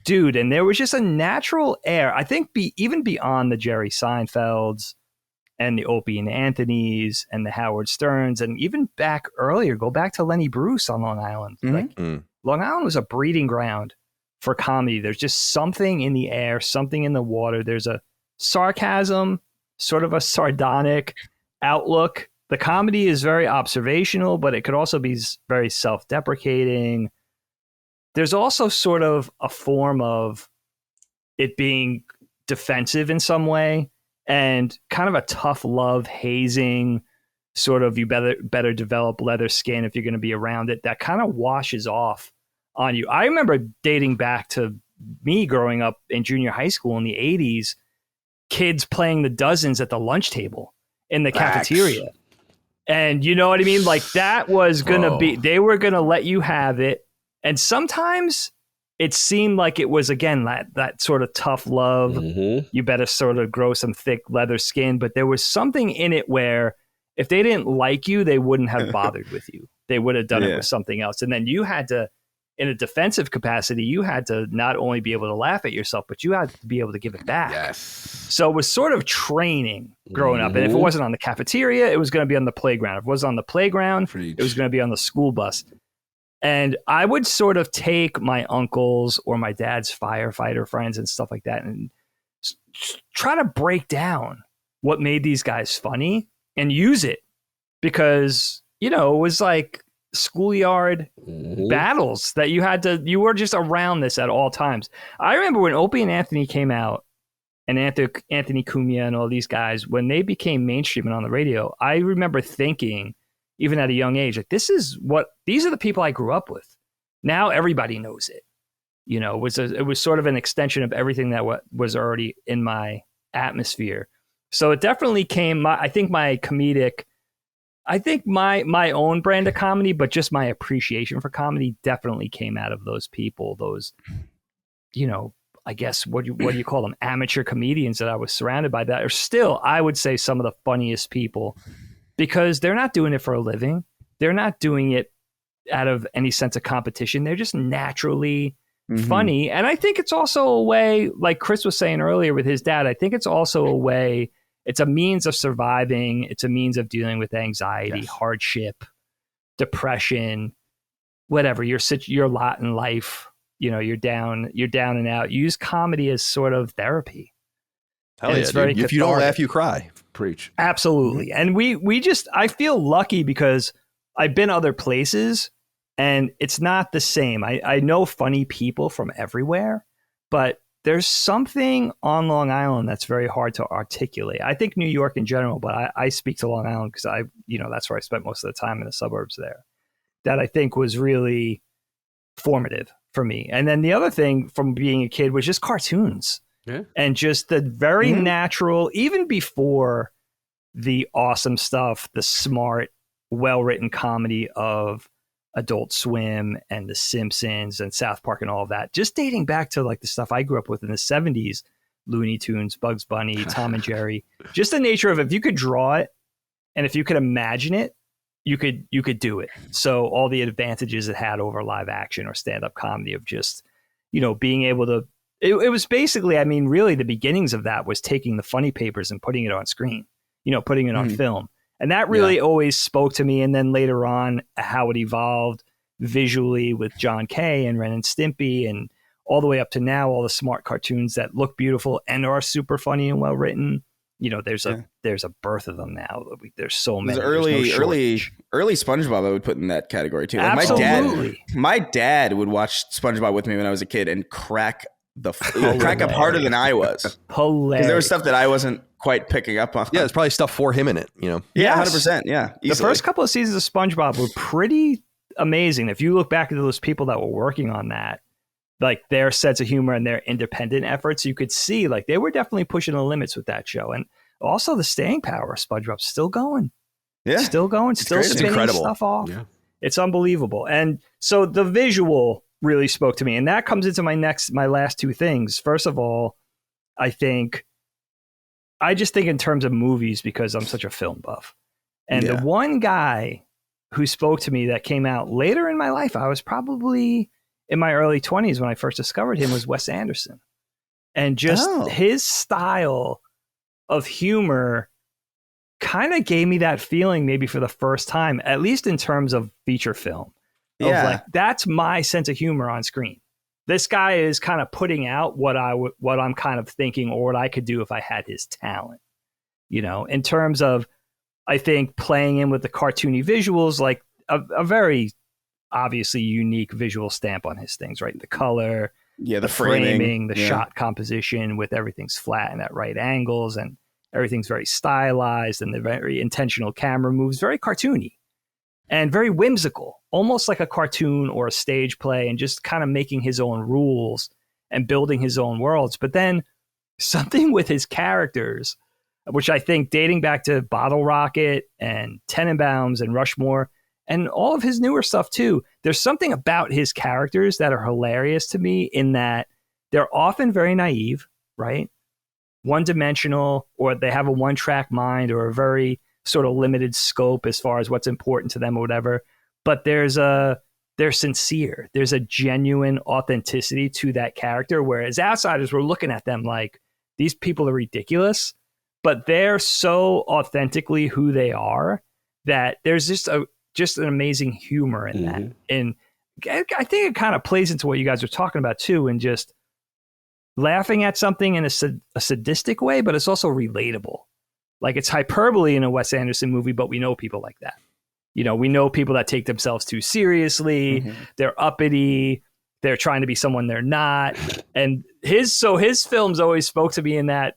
dude. And there was just a natural air, I think, even beyond the Jerry Seinfelds and the Opie and Anthonys and the Howard Sterns, and even back earlier, go back to Lenny Bruce on Long Island. Long Island was a breeding ground for comedy. There's just something in the air, something in the water. There's a sarcasm, sort of a sardonic outlook. The comedy is very observational, but it could also be very self-deprecating. There's also sort of a form of it being defensive in some way, and kind of a tough love, hazing, sort of you better develop leather skin if you're going to be around it, that kind of washes off on you. I remember dating back to me growing up in junior high school in the 80s, kids playing the dozens at the lunch table in the cafeteria. And you know what I mean? Like that was going to be, they were going to let you have it. And sometimes it seemed like it was, again, that sort of tough love. Mm-hmm. You better sort of grow some thick leather skin. But there was something in it where if they didn't like you, they wouldn't have bothered with you. They would have done it with something else. And then you had to, in a defensive capacity, you had to not only be able to laugh at yourself, but you had to be able to give it back. Yes. So it was sort of training growing up. And if it wasn't on the cafeteria, it was going to be on the playground. If it was on the playground, it was going to be on the school bus. And I would sort of take my uncles or my dad's firefighter friends and stuff like that and try to break down what made these guys funny and use it. Because, you know, it was like schoolyard battles that you were just around this at all times. I remember when Opie and Anthony came out, and Anthony Cumia and all these guys, when they became mainstream and on the radio, I remember thinking, even at a young age, like these are the people I grew up with. Now everybody knows it. You know, it was sort of an extension of everything that was already in my atmosphere. So it definitely came. I think my own brand of comedy, but just my appreciation for comedy definitely came out of those people, those, you know, I guess, what do you call them? Amateur comedians that I was surrounded by that are still, I would say, some of the funniest people, because they're not doing it for a living. They're not doing it out of any sense of competition. They're just naturally funny. And I think it's also a way, like Chris was saying earlier with his dad, I think it's also a way, it's a means of surviving. It's a means of dealing with anxiety, hardship, depression, whatever your lot in life. You know, you're down and out. Use comedy as sort of therapy. Hell yeah, it's very if you don't laugh, you cry. Preach. Absolutely. And I feel lucky because I've been other places and it's not the same. I know funny people from everywhere, but there's something on Long Island that's very hard to articulate. I think New York in general, but I speak to Long Island because that's where I spent most of the time in the suburbs there. That I think was really formative for me. And then the other thing from being a kid was just cartoons. Yeah. And just the very natural, even before the awesome stuff, the smart, well-written comedy of Adult Swim and The Simpsons and South Park and all of that, just dating back to like the stuff I grew up with in the 70s, Looney Tunes, Bugs Bunny, Tom and Jerry, just the nature of if you could draw it and if you could imagine it, you could do it. So all the advantages it had over live action or stand-up comedy of just, you know, being able to, it was basically, I mean, really the beginnings of that was taking the funny papers and putting it on screen, you know, putting it on film. And that really always spoke to me. And then later on, how it evolved visually with John Kay and Ren and Stimpy, and all the way up to now, all the smart cartoons that look beautiful and are super funny and well written. You know, there's a birth of them now. There's so many. Early SpongeBob I would put in that category too. Like Absolutely. My dad would watch SpongeBob with me when I was a kid and crack up harder than I was. Hilarious. Because there was stuff that I wasn't quite picking up on. Yeah, there's probably stuff for him in it, you know? Yeah, 100%. Yeah. Easily. The first couple of seasons of SpongeBob were pretty amazing. If you look back at those people that were working on that, like their sense of humor and their independent efforts, you could see like they were definitely pushing the limits with that show. And also the staying power of SpongeBob's still going. Yeah. Still going, still spinning stuff off. Yeah. It's unbelievable. And so the visual really spoke to me. And that comes into my last two things. First of all, I just think in terms of movies because I'm such a film buff. And the one guy who spoke to me that came out later in my life, I was probably in my early 20s when I first discovered him, was Wes Anderson. And just his style of humor kind of gave me that feeling maybe for the first time, at least in terms of feature film. Yeah. Of like, that's my sense of humor on screen. This guy is kind of putting out what I'm kind of thinking or what I could do if I had his talent, you know, in terms of, I think playing in with the cartoony visuals, like a very obviously unique visual stamp on his things, right? The color, the framing, the shot composition with everything's flat and at right angles and Everything's very stylized and the very intentional camera moves, very cartoony and very whimsical, almost like a cartoon or a stage play, and just kind of making his own rules and building his own worlds. But then something with his characters, which I think dating back to Bottle Rocket and Tenenbaums and Rushmore and all of his newer stuff too, there's something about his characters that are hilarious to me in that they're often very naive, right? One-dimensional, or they have a one-track mind or a very sort of limited scope as far as what's important to them or whatever. But they're sincere. There's a genuine authenticity to that character, whereas outsiders, we're looking at them like these people are ridiculous, but they're so authentically who they are that there's just an amazing humor in that. And I think it kind of plays into what you guys are talking about too, and just laughing at something in a sadistic way, but it's also relatable. Like it's hyperbole in a Wes Anderson movie, but we know people like that. You know, we know people that take themselves too seriously. They're uppity. They're trying to be someone they're not. And his films always spoke to me in that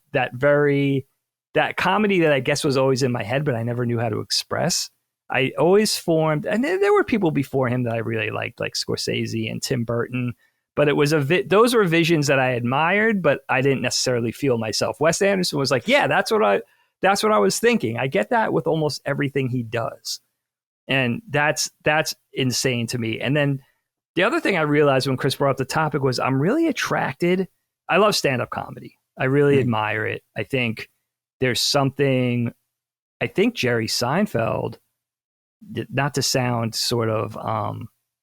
comedy that I guess was always in my head, but I never knew how to express. I always formed, and there were people before him that I really liked, like Scorsese and Tim Burton, but it was those were visions that I admired, but I didn't necessarily feel myself. Wes Anderson was like, yeah, that's what I was thinking. I get that with almost everything he does. And that's insane to me. And then the other thing I realized when Chris brought up the topic was I'm really attracted. I love stand-up comedy. I really admire it. I think there's something, I think Jerry Seinfeld, not to sound sort of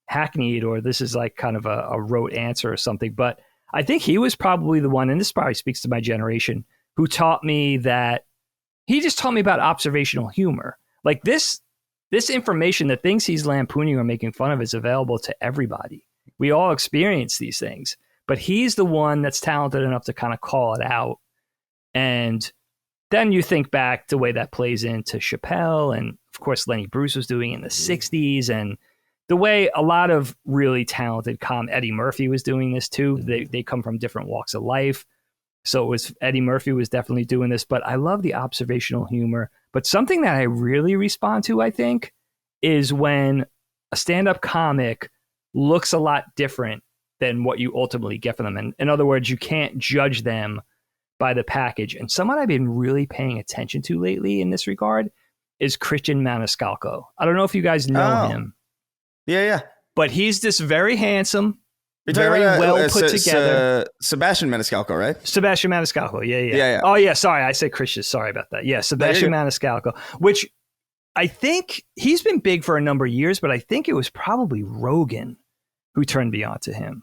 hackneyed or this is like kind of a rote answer or something, but I think he was probably the one, and this probably speaks to my generation, who taught me that he just taught me about observational humor. Like this information, the things he's lampooning or making fun of is available to everybody. We all experience these things, but he's the one that's talented enough to kind of call it out. And then you think back the way that plays into Chappelle, and of course Lenny Bruce was doing it in the 60s, and the way a lot of really talented Eddie Murphy was doing this too. They come from different walks of life. So Eddie Murphy was definitely doing this, but I love the observational humor. But something that I really respond to, I think, is when a stand-up comic looks a lot different than what you ultimately get from them. And in other words, you can't judge them by the package. And someone I've been really paying attention to lately in this regard is Christian Maniscalco. I don't know if you guys know him. Yeah. But he's this very handsome, very well put together. Sebastian Maniscalco, right? Sebastian Maniscalco, yeah. Oh, yeah, sorry, I said Christian. Sorry about that. Yeah, Sebastian Maniscalco, which I think he's been big for a number of years, but I think it was probably Rogan who turned me on to him.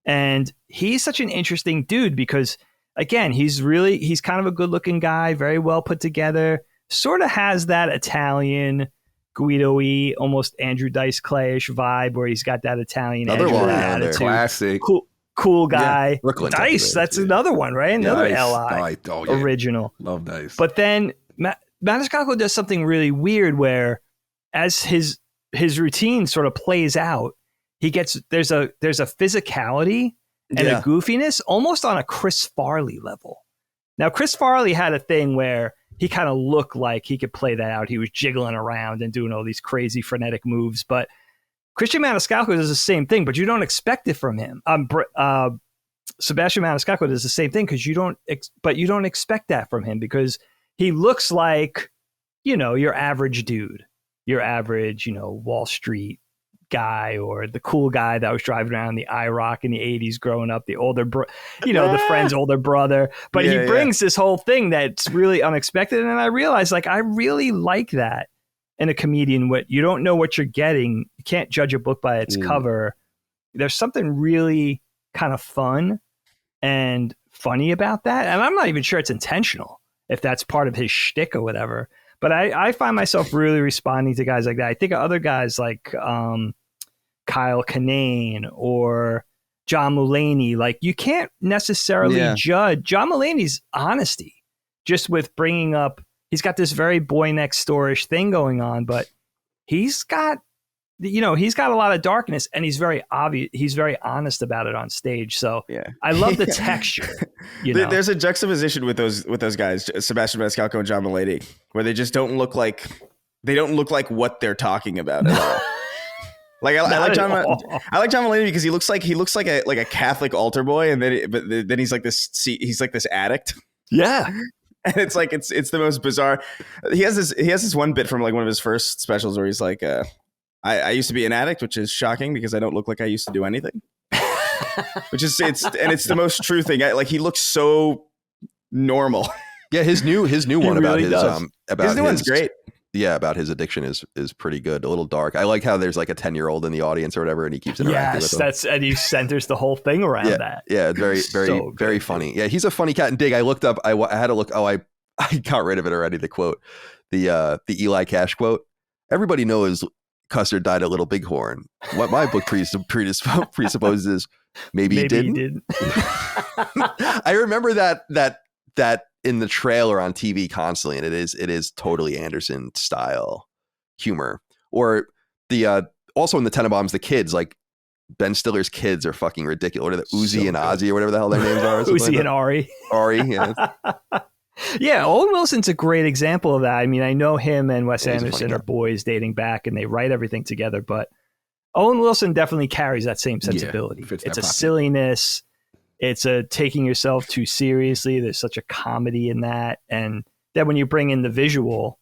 And he's such an interesting dude because, again, he's kind of a good-looking guy, very well put together, sort of has that Italian Guido-y, almost Andrew Dice Clay-ish vibe where he's got that Italian attitude. Classic. Cool guy. Yeah, Brooklyn Dice, that's another one, right? Another Dice. LI original. Love Dice. But then Maniscalco does something really weird where as his routine sort of plays out, there's a physicality and a goofiness almost on a Chris Farley level. Now, Chris Farley had a thing where he kind of looked like he could play that out. He was jiggling around and doing all these crazy frenetic moves. But Christian Maniscalco does the same thing, but you don't expect it from him. Sebastian Maniscalco does the same thing because you don't expect that from him because he looks like, your average dude, your average, Wall Street guy or the cool guy that was driving around the IROC in the 80s growing up, the older the friend's older brother, but he brings this whole thing that's really unexpected. And I realized I really like that in a comedian. What you don't know what you're getting, you can't judge a book by its cover. There's something really kind of fun and funny about that, and I'm not even sure it's intentional if that's part of his shtick or whatever. But I find myself really responding to guys like that. I think of other guys like Kyle Kinane or John Mulaney. Like, you can't necessarily judge John Mulaney's honesty just with bringing up, he's got this very boy next door-ish thing going on, but he's got he's got a lot of darkness, and he's very obvious. He's very honest about it on stage. So yeah. I love the texture. There's a juxtaposition with those guys, Sebastian Maniscalco and John Mulaney, where they just don't look like what they're talking about at all. Like I like John Mulaney because he looks like a Catholic altar boy, and then he's like this addict. Yeah. And it's like it's the most bizarre. He has this one bit from like one of his first specials where he's like, I used to be an addict, which is shocking because I don't look like I used to do anything. Which is it's the most true thing. Like he looks so normal. Yeah, his new one about his his new one's great. Yeah, about his addiction is pretty good. A little dark. I like how there's like a 10-year-old in the audience or whatever, and he keeps interacting with them. And he centers the whole thing around that. Yeah, very, very, very funny. Yeah, he's a funny cat. And Dig, I looked up. I had to look. Oh, I got rid of it already. The quote, the Eli Cash quote. Everybody knows Custer died at Little Bighorn. What my book presupposes is maybe he didn't. I remember that in the trailer on TV constantly, and it is totally Anderson style humor. Or the also in the Tenenbaums, the kids, like Ben Stiller's kids are fucking ridiculous. What are the Uzi and Ozzy or whatever the hell their names are? Uzi and Ari. Ari, yeah. Yeah, Owen Wilson's a great example of that. I mean, I know him and Wes Anderson are boys dating back, and they write everything together, but Owen Wilson definitely carries that same sensibility. It's a silliness. It's a taking yourself too seriously. There's such a comedy in that. And then when you bring in the visual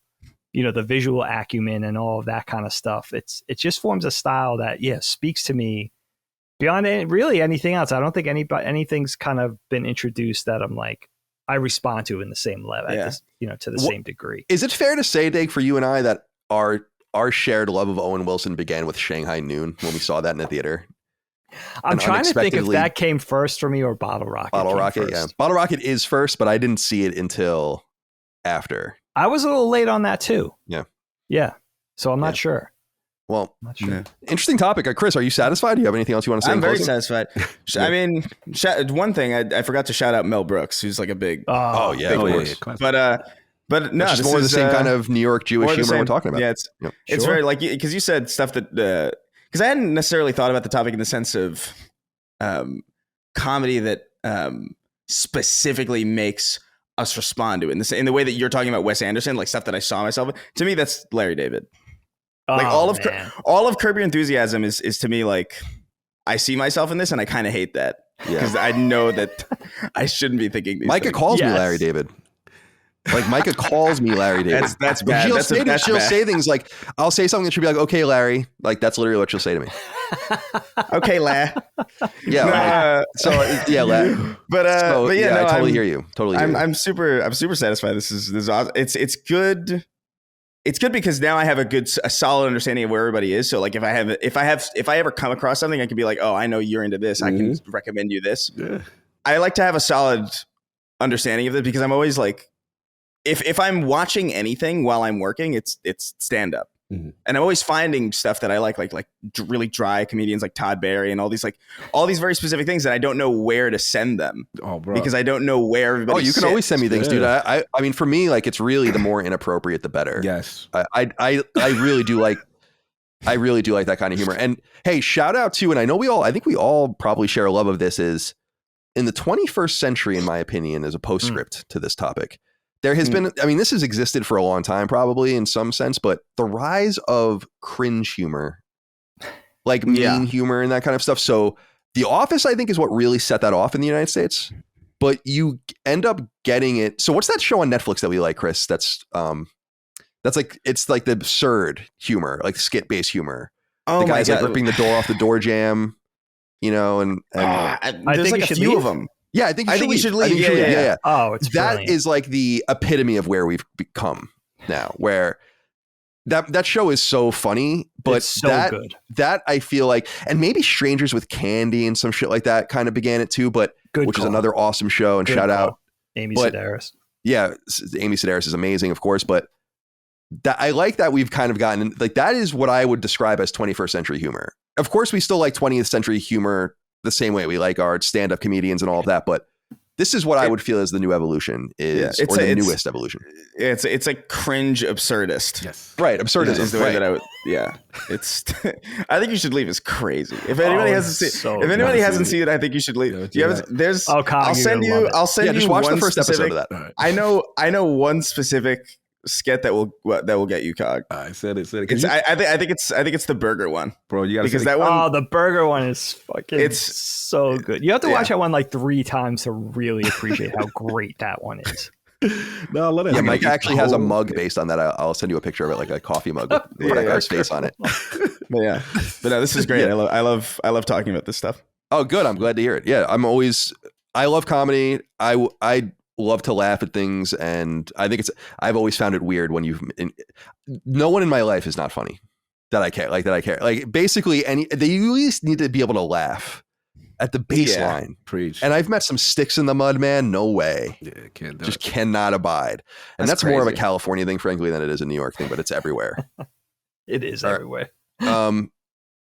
acumen and all of that kind of stuff, it just forms a style that, speaks to me beyond really anything else. I don't think anything's kind of been introduced that I'm like, I respond to in the same level, to the same degree. Is it fair to say, Dave, for you and I, that our shared love of Owen Wilson began with Shanghai Noon when we saw that in the theater? I'm trying to think if that came first for me or Bottle Rocket. Bottle Rocket, yeah. Bottle Rocket is first, but I didn't see it until after. I was a little late on that too. Yeah. Yeah. So I'm not sure. Well, not sure. Interesting topic. Chris, are you satisfied? Do you have anything else you want to say? I'm very satisfied. I mean, one thing I forgot to shout out Mel Brooks, who's like a big. Big horse. But no, it's more the same kind of New York Jewish humor we're talking about. Yeah, it's very like, because you said stuff that because I hadn't necessarily thought about the topic in the sense of comedy that specifically makes us respond to it in the way that you're talking about Wes Anderson, like stuff that I saw myself in. To me, that's Larry David. Like all of Curb Your Enthusiasm is to me like, I see myself in this and I kind of hate that because I know that I shouldn't be thinking these Micah things. calls me Larry David. Like Micah calls me Larry David. That's bad. She'll say things like, I'll say something and she'll be like, okay, Larry. Like that's literally what she'll say to me. Okay, La. Yeah. La. But I totally hear you. I'm super satisfied. This is awesome. It's good. It's good because now I have a solid understanding of where everybody is. So like if I ever come across something, I can be like, oh, I know you're into this. I can recommend you this. Yeah. I like to have a solid understanding of it because I'm always like, if I'm watching anything while I'm working, it's stand up. Mm-hmm. And I'm always finding stuff that I like really dry comedians like Todd Barry and all these very specific things that I don't know where to send them. Oh, bro. Because I don't know where everybody you can always send me things, dude. I mean, for me, like it's really the more inappropriate, the better. Yes. I really do like that kind of humor. And hey, shout out to, and I think we all probably share a love of this, is in the 21st century, in my opinion, as a postscript to this topic. There has been, I mean, this has existed for a long time, probably in some sense, but the rise of cringe humor, like mean humor and that kind of stuff. So The Office, I think, is what really set that off in the United States, but you end up getting it. So what's that show on Netflix that we like, Chris? That's like, it's like the absurd humor, like skit based humur. Oh, the guy's like ripping the door off the door jam, and I think like a few of them. Yeah, I think you should leave. Yeah. Oh, it's that brilliant. Is like the epitome of where we've become now, where that show is so funny, but it's so good. That I feel like, and maybe Strangers with Candy and some shit like that kind of began it too, but which is another awesome show, and shout out Amy Sedaris. Yeah, Amy Sedaris is amazing, of course, but that I like that we've kind of gotten like, that is what I would describe as 21st century humor. Of course, we still like 20th century humor the same way we like our stand-up comedians and all of that, but This is what I would feel is the new evolution newest evolution. It's a cringe absurdist. Yes. Right. Absurdism is the way that I would. Yeah. It's. I think you should leave. It's crazy. If anybody hasn't seen it, I think you should leave. There's. I'll send you. Just watch the first episode of that. Right. I know one specific skit that will get you, Cog. I said it. I think it's the burger one, bro. You got because that one. Oh, the burger one is fucking. It's so good. You have to watch that one like 3 times to really appreciate how great that one is. No, let it. Yeah, Mike actually has a mug based on that. I'll send you a picture of it, like a coffee mug with that guy's face on it. But no, this is great. I love talking about this stuff. Oh, good. I'm glad to hear it. Yeah, I love comedy. I love to laugh at things, and I think I've always found it weird when no one in my life is not funny that I care. Like basically they at least need to be able to laugh at the baseline. Preach. And I've met some sticks in the mud, man. No way. Yeah, can't do Just it. cannot abide. And that's more of a California thing, frankly, than it is a New York thing, but it's everywhere. It is everywhere. All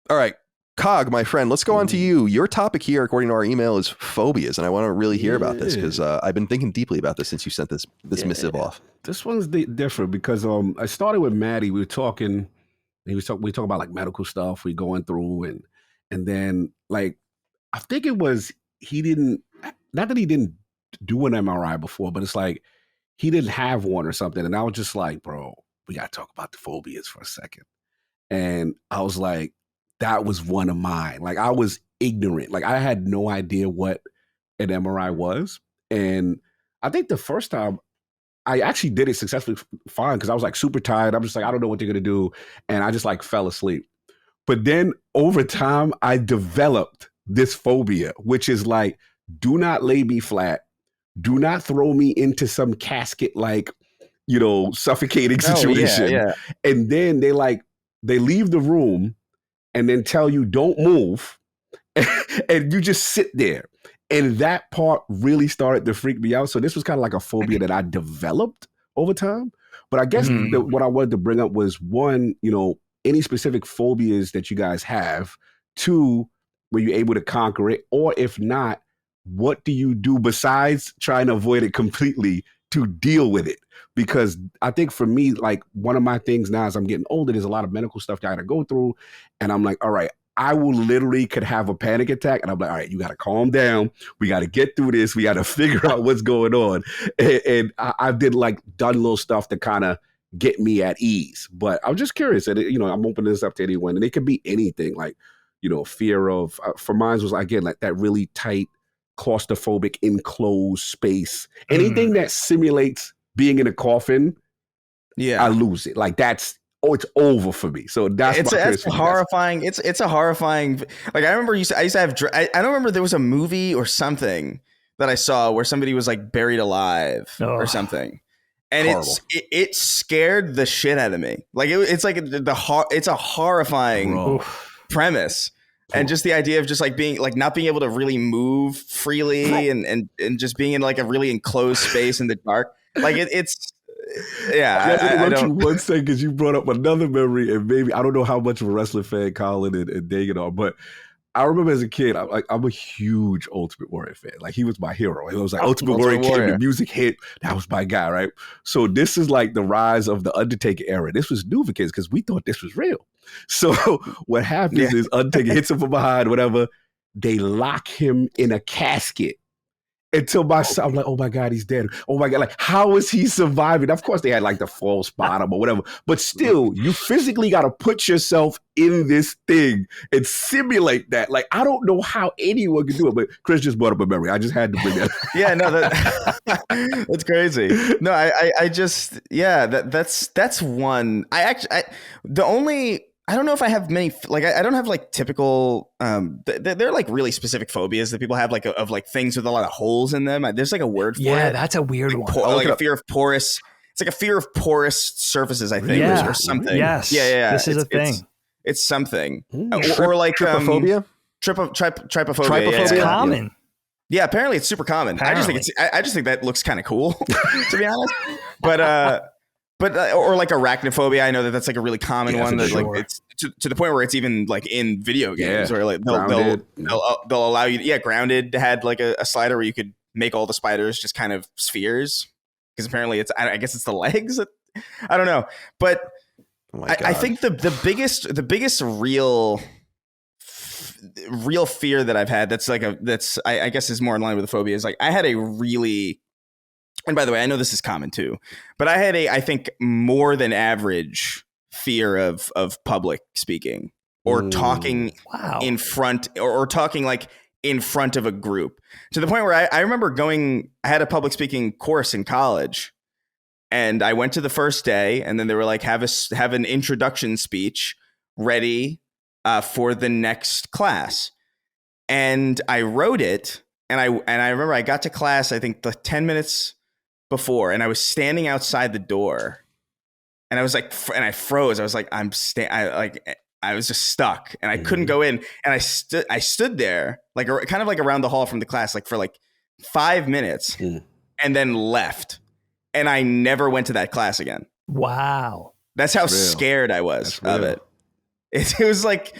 right. Cog, my friend, let's go on to you. Your topic here, according to our email, is phobias. And I want to really hear about this because I've been thinking deeply about this since you sent this missive off. This one's different because I started with Maddie. We were talking, we talk about like medical stuff we going through. And then like, I think it was, not that he didn't do an MRI before, but it's like he didn't have one or something. And I was just like, bro, we got to talk about the phobias for a second. And I was like, that was one of mine. Like I was ignorant. Like I had no idea what an MRI was. And I think the first time I actually did it successfully fine because I was like super tired. I'm just like, I don't know what they're going to do. And I just like fell asleep. But then over time, I developed this phobia, which is like, do not lay me flat. Do not throw me into some casket, like, suffocating situation. Yeah. And then they leave the room and then tell you don't move. And you just sit there. And that part really started to freak me out. So this was kind of like a phobia that I developed over time. But I guess what I wanted to bring up was one, any specific phobias that you guys have. 2, were you able to conquer it? Or if not, what do you do besides trying to avoid it completely to deal with it? Because I think for me, like one of my things now as I'm getting older, there's a lot of medical stuff that I got to go through. And I'm like, all right, I will literally could have a panic attack. And I'm like, all right, you got to calm down. We got to get through this. We got to figure out what's going on. And I done little stuff to kind of get me at ease. But I'm just curious. And, I'm opening this up to anyone. And it could be anything like, fear of, for mine was, again, like that really tight, claustrophobic, enclosed space. Anything that simulates being in a coffin, I lose it. Like it's over for me. So that's horrifying. It's a horrifying. Like I remember I used to have. I don't remember, there was a movie or something that I saw where somebody was like buried alive or something, and it scared the shit out of me. Like it's like it's a horrifying premise. And just the idea of just like being like not being able to really move freely and just being in like a really enclosed space in the dark. Like it's I don't. One second, because you brought up another memory, and maybe I don't know how much of a wrestling fan Colin and Dagan are, but I remember as a kid, I'm a huge Ultimate Warrior fan. Like he was my hero. It was like Ultimate Warrior came, the music hit, that was my guy, right? So this is like the rise of the Undertaker era. This was new for kids because we thought this was real. So what happens is Undertaker hits him from behind, whatever. They lock him in a casket. Until I'm like, oh my God, he's dead. Oh my God, like, how is he surviving? Of course, they had like the false bottom or whatever, but still, you physically got to put yourself in this thing and simulate that. Like, I don't know how anyone can do it, but Chris just brought up a memory. I just had to bring that. Yeah, no, that's crazy. No, I just, that's one. I don't know if I have many, like, I don't have like typical, they're like really specific phobias that people have, like of like things with a lot of holes in them. There's like a word for it. Yeah, that's a weird one. Like a fear of porous. It's like a fear of porous surfaces, I think, or something. Yes. Yeah. This is a thing. It's something. Or like trypophobia. Trypophobia. It's common. Yeah, apparently it's super common. I just think that looks kind of cool, to be honest. But or like arachnophobia, I know that's like a really common one. That like it's to the point where it's even like in video games, where like they'll allow you. Yeah, Grounded had like a slider where you could make all the spiders just kind of spheres, because apparently I guess it's the legs. I don't know, but I think the biggest real fear that I've had I guess is more in line with the phobia is like I had a really, and by the way, I know this is common too, but I had I think more than average fear of public speaking or talking in front or talking like in front of a group, to the point where I remember I had a public speaking course in college, and I went to the first day, and then they were like, have an introduction speech ready for the next class. And I wrote it, and I remember I got to class, I think 10 minutes before, and I was standing outside the door, and I was like, and I froze. I was like, I was just stuck, and I couldn't go in. And I stood there, like kind of like around the hall from the class, like for like 5 minutes, and then left. And I never went to that class again. Wow. That's how scared I was of it. It was like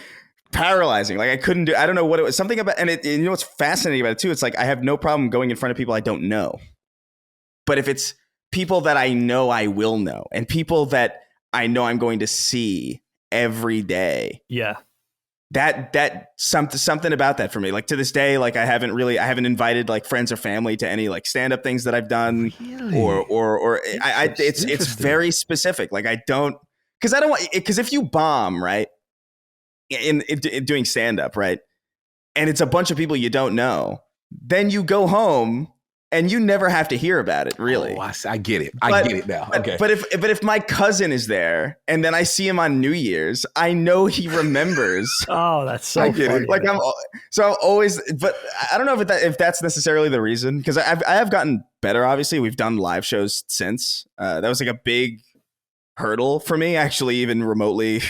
paralyzing. Like I couldn't I don't know what it was. Something about, and you know what's fascinating about it too? It's like I have no problem going in front of people I don't know. But if it's people that I know I will know, and people that I know I'm going to see every day. Yeah. That something about that for me. Like to this day, like I haven't invited like friends or family to any like stand-up things that I've done. Really? Or it's very specific. Like I don't want, because if you bomb, right, in doing stand-up, right, and it's a bunch of people you don't know, then you go home and you never have to hear about it, really. Oh, I get it. I get it now. Okay. But if my cousin is there and then I see him on New Year's, I know he remembers. Oh, that's so funny. Like I'm always, but I don't know if that's necessarily the reason, because I have gotten better. Obviously, we've done live shows since. That was like a big hurdle for me, actually, even remotely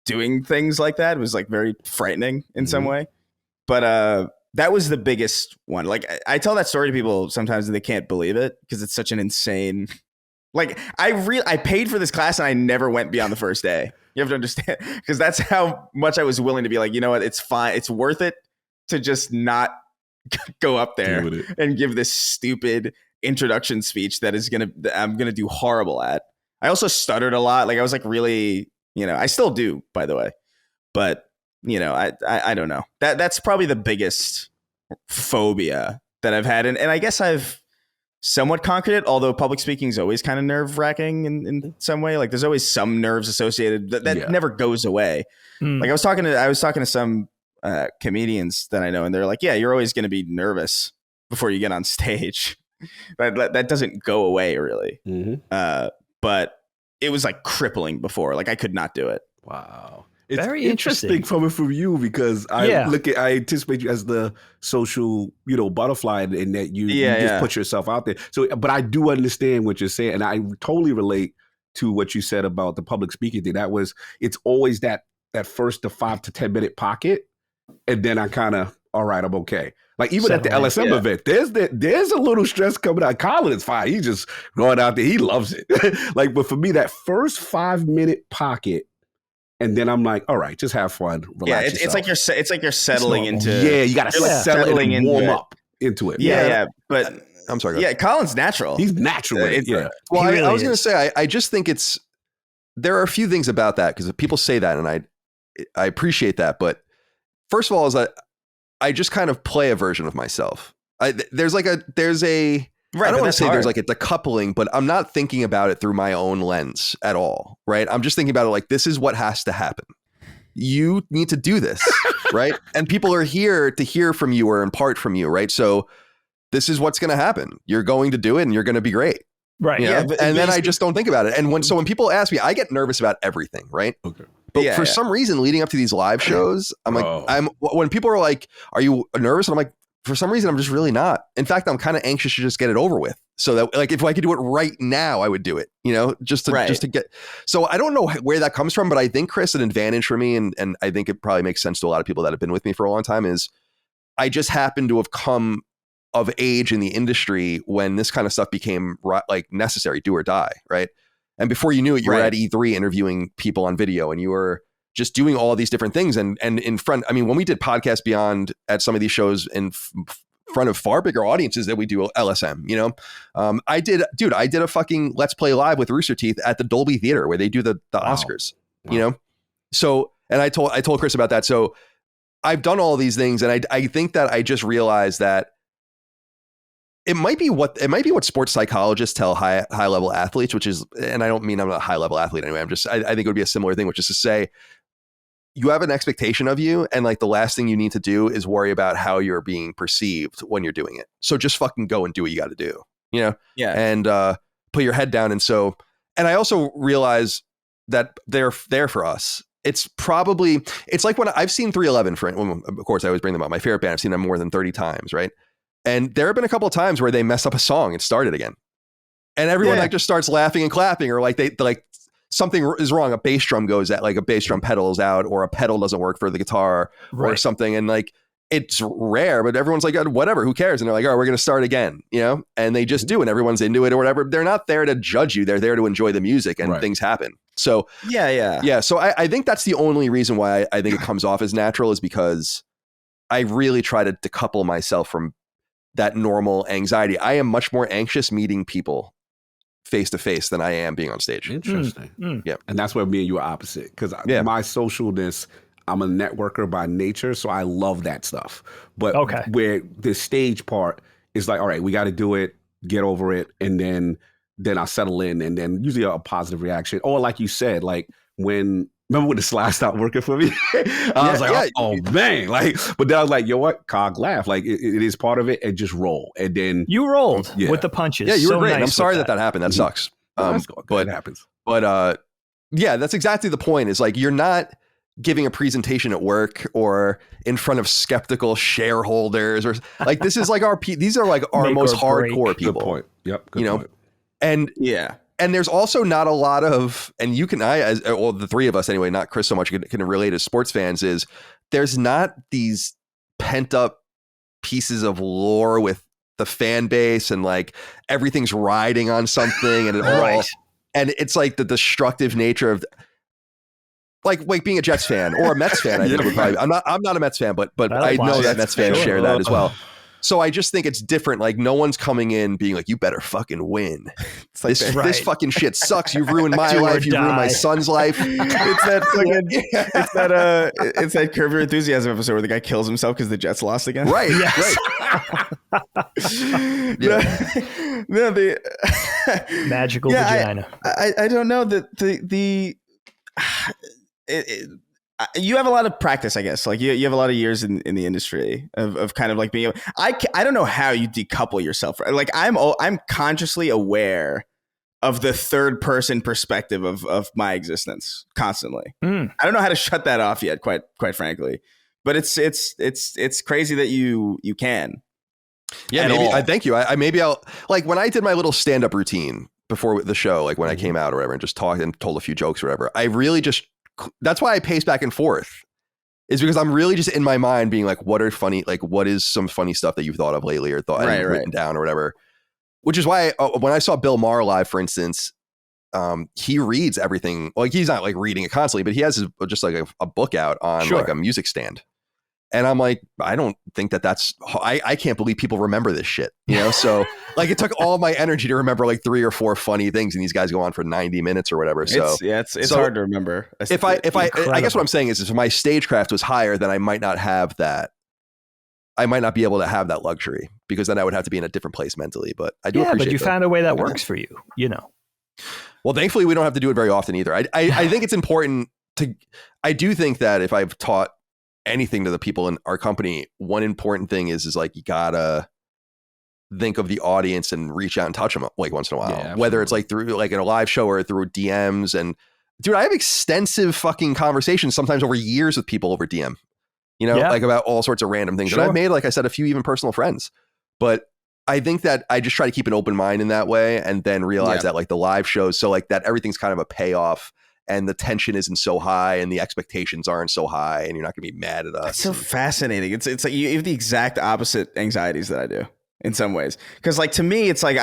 doing things like that. It was like very frightening in some way. But that was the biggest one. Like I tell that story to people sometimes and they can't believe it, because it's such an insane, like I paid for this class and I never went beyond the first day. You have to understand, because that's how much I was willing to be like, you know what, it's fine. It's worth it to just not go up there and give this stupid introduction speech that I'm going to do horrible at. I also stuttered a lot. Like I was like really, I still do, by the way, but I don't know. That's probably the biggest phobia that I've had. And I guess I've somewhat conquered it, although public speaking is always kind of nerve wracking in some way. Like there's always some nerves associated that never goes away. Like I was talking to some comedians that I know, and they're like, yeah, you're always going to be nervous before you get on stage. That doesn't go away really. But it was like crippling before. Like I could not do it. Wow. It's very interesting coming from you, because I anticipate you as the social, butterfly, and that you just put yourself out there. So, but I do understand what you're saying, and I totally relate to what you said about the public speaking thing. It's always that first to 5 to 10 minute pocket, and then I kind of, all right, I'm okay. Like even at the LSM event, there's a little stress coming out. Colin is fine; he's just going out there. He loves it. Like, but for me, that first 5 minute pocket. And then I'm like, all right, just have fun, relax. Yeah, it's like you're settling into. Yeah, you got to settle and warm up into it. Yeah. But I'm sorry. Yeah, Colin's natural. He's natural. Well, I was going to say, I just think there are a few things about that, because people say that, and I appreciate that. But first of all, is I just kind of play a version of myself. There's a. Right, I don't want to say there's like a decoupling, but I'm not thinking about it through my own lens at all, right? I'm just thinking about it like, this is what has to happen. You need to do this, right? And people are here to hear from you or impart from you, right? So this is what's going to happen. You're going to do it, and you're going to be great. Right. Yeah. And then I just don't think about it. And when people ask me, I get nervous about everything, right? Okay. But for some reason, leading up to these live shows, I'm like, when people are like, are you nervous? And I'm like, for some reason, I'm just really not. In fact, I'm kind of anxious to just get it over with, so that like if I could do it right now, I would do it. Just to get. So I don't know where that comes from, but I think, Chris, an advantage for me, and I think it probably makes sense to a lot of people that have been with me for a long time, is I just happen to have come of age in the industry when this kind of stuff became like necessary, do or die, right? And before you knew it, you were at E3 interviewing people on video, and you were just doing all these different things. And in front, I mean, when we did Podcast Beyond at some of these shows in front of far bigger audiences than we do LSM, you know? I did a fucking Let's Play Live with Rooster Teeth at the Dolby Theater where they do the Oscars, you know? So, and I told Chris about that. So I've done all these things, and I think that I just realized that it might be what sports psychologists tell high level athletes, which is, and I don't mean I'm a high level athlete anyway. I think it would be a similar thing, which is to say, you have an expectation of you, and like the last thing you need to do is worry about how you're being perceived when you're doing it. So just fucking go and do what you got to do, you know? Yeah. And put your head down. And I also realize that they're there for us. It's like when I've seen 311, of course I always bring them up. My favorite band, I've seen them more than 30 times, right? And there have been a couple of times where they mess up a song and start it again. And everyone like just starts laughing and clapping, or like they like something is wrong. A bass drum goes out, like a bass drum pedal is out, or a pedal doesn't work for the guitar or something. And like, it's rare, but everyone's like, whatever, who cares? And they're like, all right, we're going to start again, you know? And they just do, and everyone's into it or whatever. They're not there to judge you. They're there to enjoy the music, and things happen. So yeah. So I think that's the only reason why I think it comes off as natural, is because I really try to decouple myself from that normal anxiety. I am much more anxious meeting people face to face than I am being on stage. Interesting. Yeah. And that's where me and you are opposite, because my socialness, I'm a networker by nature, so I love that stuff. But where the stage part is like, all right, we got to do it, get over it, and then I'll settle in, and then usually a positive reaction. Or like you said, like remember when the slide stopped working for me? I was like, oh man, like, but then I was like, yo, what? Cog laugh, like it is part of it, and just roll. And then you rolled with the punches. Yeah, you were great. Nice. I'm sorry that happened. That sucks. But it happens. But yeah, that's exactly the point. Is like, you're not giving a presentation at work or in front of skeptical shareholders, or like, this is like these are like our most hardcore people. Good point. Yep. Good point. And and there's also not a lot of, and you can, the three of us anyway, not Chris so much, can relate as sports fans, is there's not these pent up pieces of lore with the fan base, and like everything's riding on something, and it all, and it's like the destructive nature of like being a Jets fan or a Mets fan. I think would probably, I'm not a Mets fan, but I know that Mets fans share that as well. So I just think it's different. Like, no one's coming in being like, you better fucking win. It's like, this fucking shit sucks. You've ruined my life. You've ruined my son's life. It's that Curb Your Enthusiasm episode where the guy kills himself because the Jets lost again. Right. Yes. Right. No, the magical vagina. I don't know that you have a lot of practice, I guess. Like you have a lot of years in the industry of kind of like being able, I don't know how you decouple yourself. Like I'm consciously aware of the third person perspective of my existence constantly. I don't know how to shut that off yet, quite frankly. But it's crazy that you can. Yeah, maybe. I thank you. Maybe I'll, like, when I did my little stand-up routine before the show, like when I came out or whatever, and just talked and told a few jokes or whatever, I really just, that's why I pace back and forth, is because I'm really just in my mind being like, what is some funny stuff that you've thought of lately or thought written down or whatever. Which is why when I saw Bill Maher live, for instance, he reads everything. Like, he's not like reading it constantly, but he has just like a book out on like a music stand. And I'm like, I don't think I can't believe people remember this shit, you know? So like, it took all my energy to remember like 3 or 4 funny things, and these guys go on for 90 minutes or whatever. So it's hard to remember. I guess what I'm saying is if my stagecraft was higher, then I might not have that. I might not be able to have that luxury, because then I would have to be in a different place mentally. But I do appreciate but you found a way that works for you, you know? Well, thankfully we don't have to do it very often either. I think it's important I do think that if I've taught anything to the people in our company, one important thing is like, you gotta think of the audience and reach out and touch them like once in a while, whether it's like through like in a live show or through DMs. And dude, I have extensive fucking conversations sometimes over years with people over DM, you know, like about all sorts of random things. And I've made, like I said, a few even personal friends. But I think that I just try to keep an open mind in that way, and then realize that like the live shows, so like that everything's kind of a payoff, and the tension isn't so high, and the expectations aren't so high, and you're not going to be mad at us. It's so fascinating. It's like you have the exact opposite anxieties that I do in some ways. Because like, to me, it's like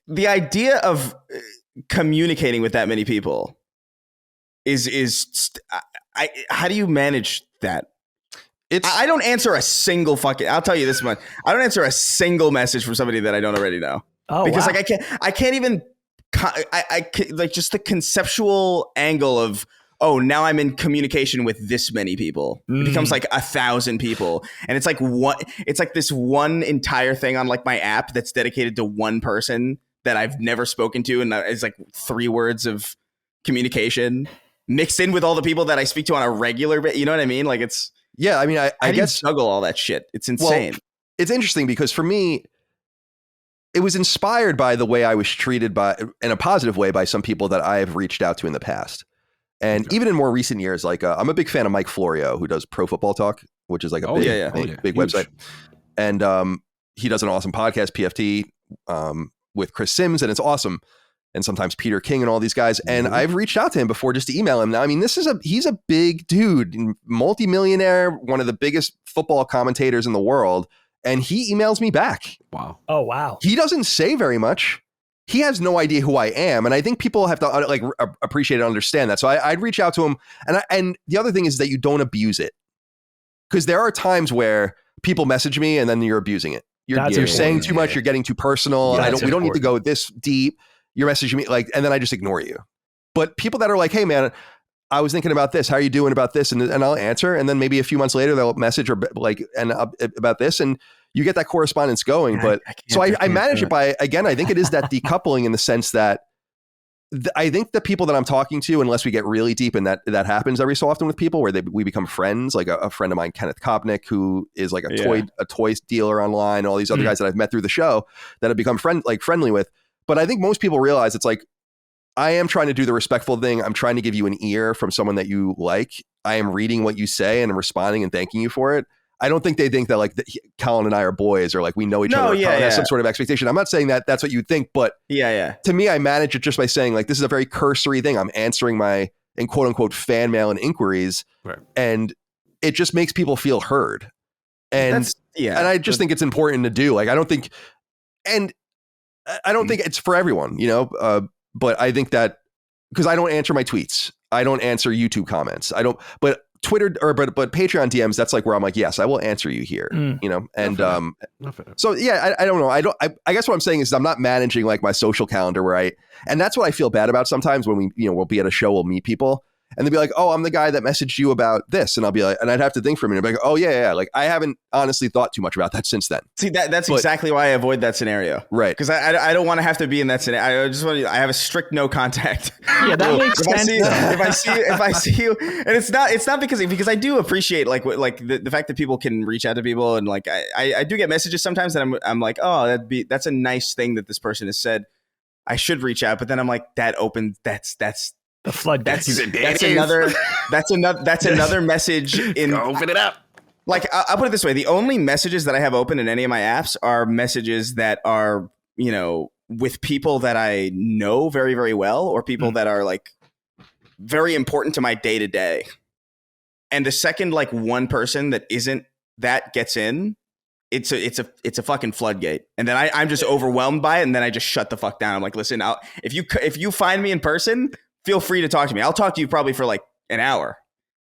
the idea of communicating with that many people is how do you manage that? I don't answer a single I'll tell you this much. I don't answer a single message from somebody that I don't already know. Oh, because wow. like I can't even like just the conceptual angle of, oh, now I'm in communication with this many people. It becomes like 1,000 people. And it's like this one entire thing on like my app that's dedicated to one person that I've never spoken to. And it's like 3 words of communication mixed in with all the people that I speak to on a regular bit. You know what I mean? Like yeah, I mean, I guess juggle all that shit. It's insane. Well, it's interesting because for me, it was inspired by the way I was treated in a positive way by some people that I have reached out to in the past. And even in more recent years, like I'm a big fan of Mike Florio, who does Pro Football Talk, which is like a big website. And he does an awesome podcast, PFT, with Chris Sims, and it's awesome. And sometimes Peter King and all these guys. And I've reached out to him before just to email him. Now, I mean, he's a big dude, multimillionaire, one of the biggest football commentators in the world. And he emails me back. Wow. Oh, wow. He doesn't say very much. He has no idea who I am. And I think people have to like appreciate and understand that. So I'd reach out to him. And the other thing is that you don't abuse it. Because there are times where people message me and then you're abusing it. You're saying too much. You're getting too personal. Yeah, we don't need to go this deep. You're messaging me and then I just ignore you. But people that are like, hey man, I was thinking about this. How are you doing about this? And I'll answer. And then maybe a few months later, they'll message or about this. And you get that correspondence going. But I manage it by, again, I think it is that decoupling in the sense that I think the people that I'm talking to, unless we get really deep, and that happens every so often with people where we become friends, like a friend of mine, Kenneth Kopnick, who is like a toy dealer online, all these other guys that I've met through the show that have become friendly with. But I think most people realize it's like, I am trying to do the respectful thing. I'm trying to give you an ear from someone that you like. I am reading what you say and responding and thanking you for it. I don't think they think that like Colin and I are boys or like we know each other. Colin has some sort of expectation. I'm not saying that that's what you think, but to me, I manage it just by saying like, this is a very cursory thing. I'm answering my in quote unquote fan mail and inquiries, and it just makes people feel heard. And I just think it's important to do. Like, I don't think it's for everyone, you know, but I think that because I don't answer my tweets, I don't answer YouTube comments. But Twitter but Patreon DMs, that's like where I'm like, yes, I will answer you here, you know? And so, yeah, I don't know. I guess what I'm saying is I'm not managing like my social calendar and that's what I feel bad about sometimes when we'll be at a show, we'll meet people and they'll be like, oh, I'm the guy that messaged you about this. And I'll be like, and I'd have to think for a minute, like, oh yeah. Like I haven't honestly thought too much about that since then. See, that's exactly why I avoid that scenario. Right. Because I don't want to have to be in that scenario. I have a strict no contact. Yeah, that makes sense. If I see you, and it's not because I do appreciate like the fact that people can reach out to people and like I do get messages sometimes that I'm like, oh, that's a nice thing that this person has said. I should reach out, but then I'm like, that's the floodgates. That's another message in open it up. Like I'll put it this way. The only messages that I have open in any of my apps are messages that are, you know, with people that I know very, very well or people that are like very important to my day to day. And the second like one person that isn't that gets in, it's a fucking floodgate. And then I'm just overwhelmed by it. And then I just shut the fuck down. I'm like, listen, if you find me in person, feel free to talk to me. I'll talk to you probably for like an hour,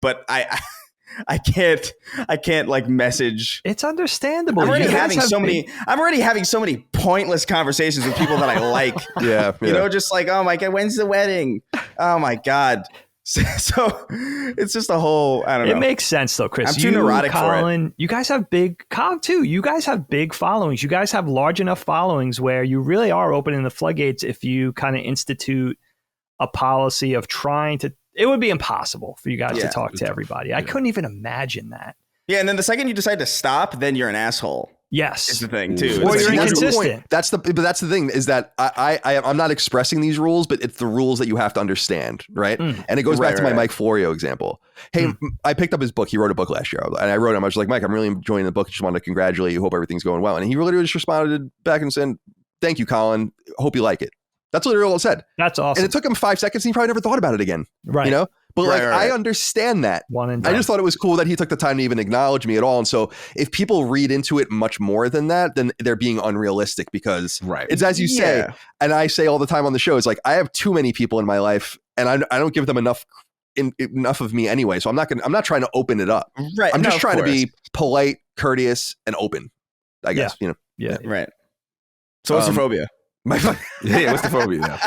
but I can't like message. It's understandable. I'm already having so many pointless conversations with people that I like. Yeah. You know, just like, oh my God, when's the wedding? Oh my God. So it's just a whole, I don't know. It makes sense though, Chris. I'm too neurotic Colin, for it. You guys have Colin too. You guys have big followings. You guys have large enough followings where you really are opening the floodgates if you kind of institute a policy of trying to. It would be impossible for you guys to talk to everybody. I couldn't even imagine that. Yeah, and then the second you decide to stop, then you're an asshole. Yes, is the thing too. Or you're inconsistent. That's the thing is that I'm not expressing these rules, but it's the rules that you have to understand, right? And it goes back to my Mike Florio example. Hey, I picked up his book. He wrote a book last year, and I wrote him. I was like, Mike, I'm really enjoying the book. I just wanted to congratulate you. Hope everything's going well. And he really just responded back and said, "Thank you, Colin. Hope you like it." That's literally all it said. That's awesome. And it took him 5 seconds. And he probably never thought about it again. Right. You know? But I understand that. I just thought it was cool that he took the time to even acknowledge me at all. And so if people read into it much more than that, then they're being unrealistic because it's as you say, and I say all the time on the show, it's like I have too many people in my life and I don't give them enough enough of me anyway. So I'm not trying to open it up. Right. I'm just trying to be polite, courteous, and open, I guess, Yeah. Right. So what's your phobia? What's the phobia?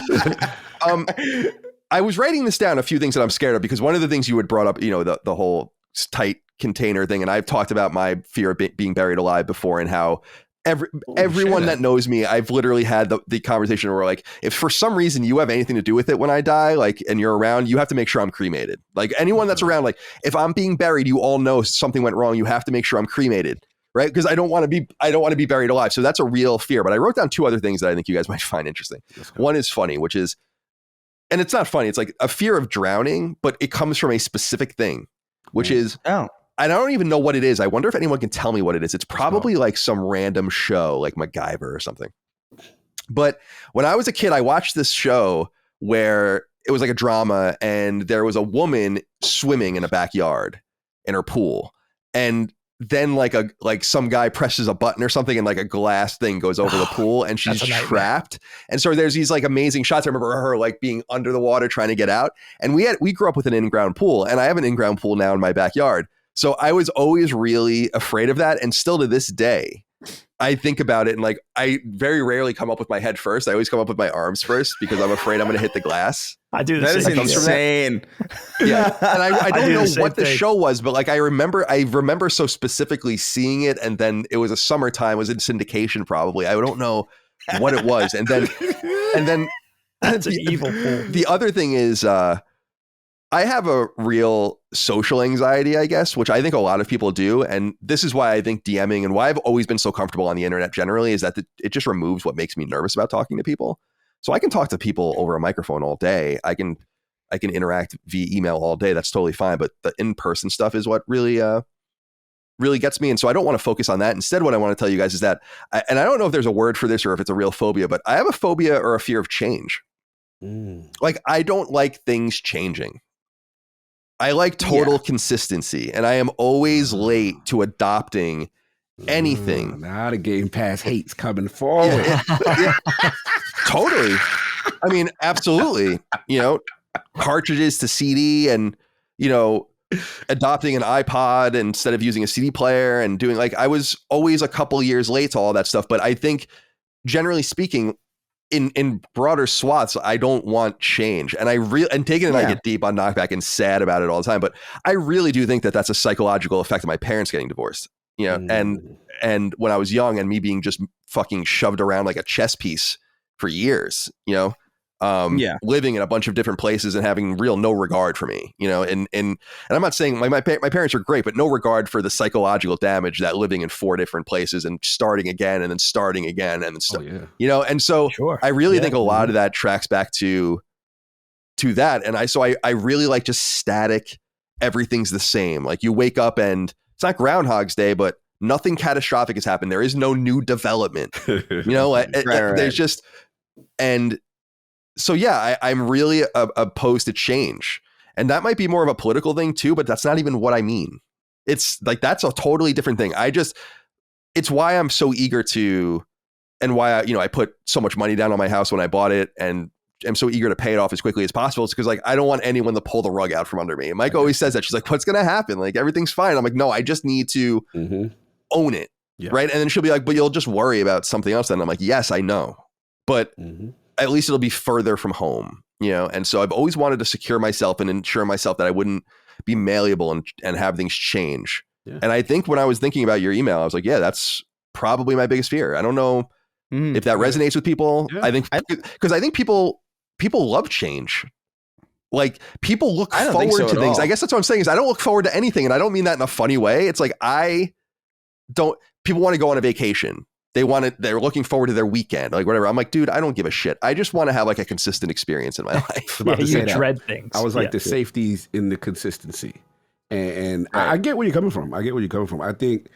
I was writing this down, a few things that I'm scared of, because one of the things you had brought up, the whole tight container thing. And I've talked about my fear of being buried alive before, and how everyone that knows me, I've literally had the conversation where, like, if for some reason you have anything to do with it when I die, like, and you're around, you have to make sure I'm cremated. Like, anyone that's around, like, if I'm being buried, you all know something went wrong. You have to make sure I'm cremated, right? Because I don't want to be buried alive. So that's a real fear. But I wrote down 2 other things that I think you guys might find interesting. One is funny, which is, and it's not funny, it's like a fear of drowning, but it comes from a specific thing, which is, I don't even know what it is. I wonder if anyone can tell me what it is. It's probably like some random show, like MacGyver or something. But when I was a kid, I watched this show where it was like a drama, and there was a woman swimming in a backyard in her pool. And then like some guy presses a button or something, and like a glass thing goes over the pool, and she's trapped. And so there's these like amazing shots. I remember her like being under the water trying to get out. And we grew up with an in-ground pool, and I have an in-ground pool now in my backyard. So I was always really afraid of that. And still to this day, I think about it, and like, I very rarely come up with my head first. I always come up with my arms first, because I'm afraid I'm going to hit the glass. I do the same. That is insane. Yeah. And I don't know what the thing. show was, but like, I remember so specifically seeing it. And then it was a summertime, it was in syndication probably. I don't know what it was. And then that's an evil pool. The other thing is, I have a real social anxiety, I guess, which I think a lot of people do. And this is why I think DMing, and why I've always been so comfortable on the internet generally, is that it just removes what makes me nervous about talking to people. So I can talk to people over a microphone all day. I can interact via email all day. That's totally fine. But the in-person stuff is what really gets me. And so I don't want to focus on that. Instead, what I want to tell you guys is that, and I don't know if there's a word for this or if it's a real phobia, but I have a phobia or a fear of change. Like, I don't like things changing. I like total consistency, and I am always late to adopting anything. Now the Game Pass hate's coming forward. Totally. I mean, absolutely. Cartridges to CD, and, adopting an iPod instead of using a CD player, and doing, like, I was always a couple years late to all that stuff. But I think, generally speaking, in broader swaths, I don't want change. And Taken and I get deep on Knockback and sad about it all the time. But I really do think that that's a psychological effect of my parents getting divorced, and when I was young, and me being just fucking shoved around like a chess piece for years, living in a bunch of different places and having no regard for me, and I'm not saying my parents are great, but no regard for the psychological damage that living in 4 different places and starting again and then starting again and then and so I really think a lot of that tracks back to that. And I really like just static, everything's the same. Like, you wake up and it's not Groundhog's Day, but nothing catastrophic has happened. There is no new development, there's just, and so, I'm really opposed to change. And that might be more of a political thing too, but that's not even what I mean. It's like, that's a totally different thing. It's why I'm so eager to, and why I put so much money down on my house when I bought it, and I'm so eager to pay it off as quickly as possible. It's because, like, I don't want anyone to pull the rug out from under me. And Mike always says that. She's like, what's going to happen? Like, everything's fine. I'm like, no, I just need to own it. Yeah. Right. And then she'll be like, but you'll just worry about something else. And I'm like, yes, I know. But at least it'll be further from home, And so I've always wanted to secure myself and ensure myself that I wouldn't be malleable and have things change. Yeah. And I think when I was thinking about your email, I was like, that's probably my biggest fear. I don't know if that resonates with people. Yeah. I think people love change. Like, people look forward to things. I guess that's what I'm saying, is I don't look forward to anything. And I don't mean that in a funny way. It's like, people want to go on a vacation. They're looking forward to their weekend, like whatever. I'm like, dude, I don't give a shit. I just want to have like a consistent experience in my life. You dread things. I was like, the safeties in the consistency. And right. I get where you're coming from. I think,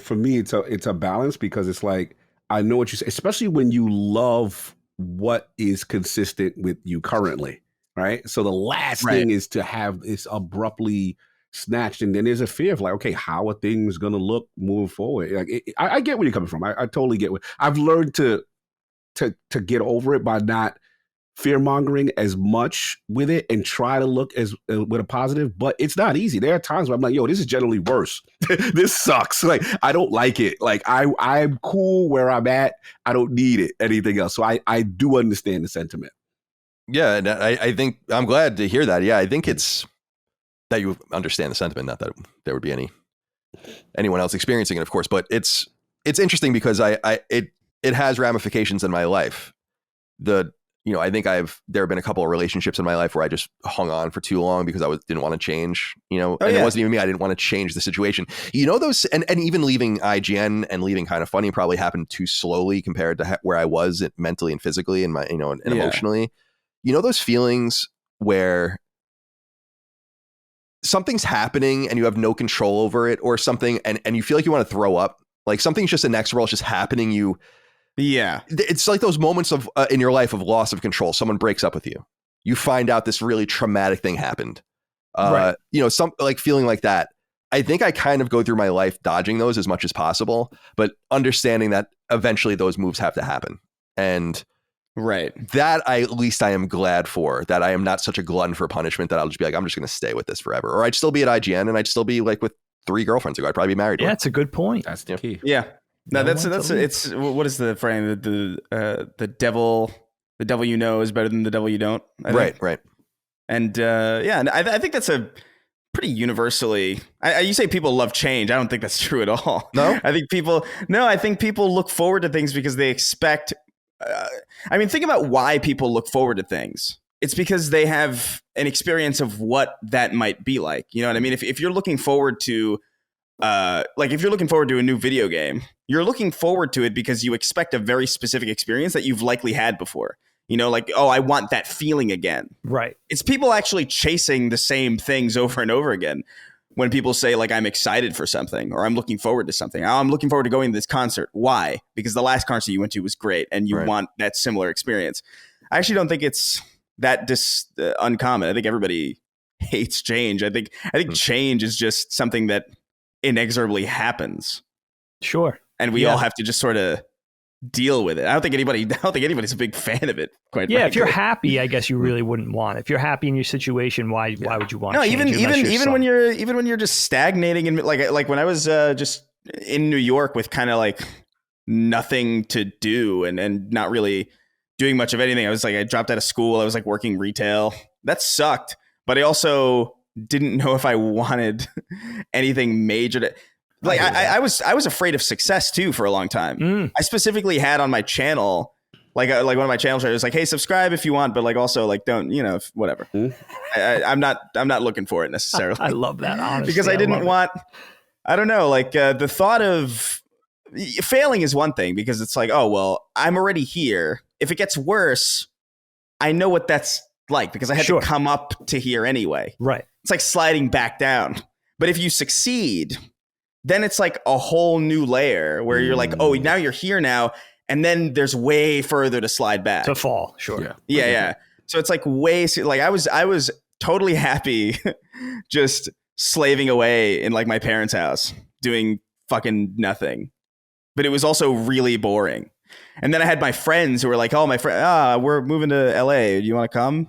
for me, it's a balance, because it's like, I know what you say, especially when you love what is consistent with you currently. Right. So the last thing is to have this abruptly snatched, and then there's a fear of like, okay, how are things going to look moving forward? Like, I get where you're coming from. I totally get what I've learned to get over it by not fear mongering as much with it and try to look as with a positive, but it's not easy. There are times where I'm like, yo, this is generally worse. This sucks. Like, I don't like it. Like, I'm cool where I'm at. I don't need it, anything else. So I do understand the sentiment. Yeah, and I think I'm glad to hear that. Yeah, I think it's that you understand the sentiment, not that there would be anyone else experiencing it, of course. But it's interesting because it has ramifications in my life. I think there have been a couple of relationships in my life where I just hung on for too long because I didn't want to change, It wasn't even me. I didn't want to change the situation. Those, and even leaving IGN and leaving Kind of Funny probably happened too slowly compared to where I was mentally and physically and and emotionally. Those feelings where something's happening and you have no control over it or something, and you feel like you want to throw up, like something's just inexorable, it's just happening. It's like those moments of in your life of loss of control. Someone breaks up with you. You find out this really traumatic thing happened. Right. Some like feeling like that. I think I kind of go through my life dodging those as much as possible, but understanding that eventually those moves have to happen. And that at least I am glad for, that I am not such a glutton for punishment that I'll just be like, I'm just going to stay with this forever. Or I'd still be at IGN and I'd still be like with 3 girlfriends ago. I'd probably be married. Yeah, it's a good point. That's the key. Yeah. No, that's it's what is the frame? The devil you know is better than the devil you don't. Right. And and I think that's a pretty universally. You say people love change. I don't think that's true at all. No, I think people look forward to things because they expect. Think about why people look forward to things. It's because they have an experience of what that might be like. You know what I mean? If you're looking forward to if you're looking forward to a new video game, you're looking forward to it because you expect a very specific experience that you've likely had before. I want that feeling again. Right. It's people actually chasing the same things over and over again. When people say like, I'm excited for something or I'm looking forward to something. Oh, I'm looking forward to going to this concert. Why? Because the last concert you went to was great and you want that similar experience. I actually don't think it's that uncommon. I think everybody hates change. I think change is just something that inexorably happens. Sure. And we all have to just sort of deal with it. I don't think anybody's a big fan of it. Quite frankly. If you're happy, I guess you really wouldn't want it. If you're happy in your situation, why would you want? No, change even when you're just stagnating and like when I was just in New York with kind of like nothing to do and not really doing much of anything. I dropped out of school. I was like working retail. That sucked. But I also didn't know if I wanted anything major. I was afraid of success too for a long time. I specifically had on my channel, like one of my channels, it was like, hey, subscribe if you want, but like also like don't, whatever. I'm not looking for it necessarily. I love that, honestly. Because I didn't want, I don't know, like the thought of failing is one thing because it's like, oh, well, I'm already here. If it gets worse, I know what that's like because I had to come up to here anyway. Right. It's like sliding back down. But if you succeed, then it's like a whole new layer where you're like, oh, now you're here now. And then there's way further to slide back. To fall. Sure. Yeah. So it's like I was totally happy just slaving away in like my parents' house doing fucking nothing. But it was also really boring. And then I had my friends who were like, oh, my friend, we're moving to LA. Do you want to come?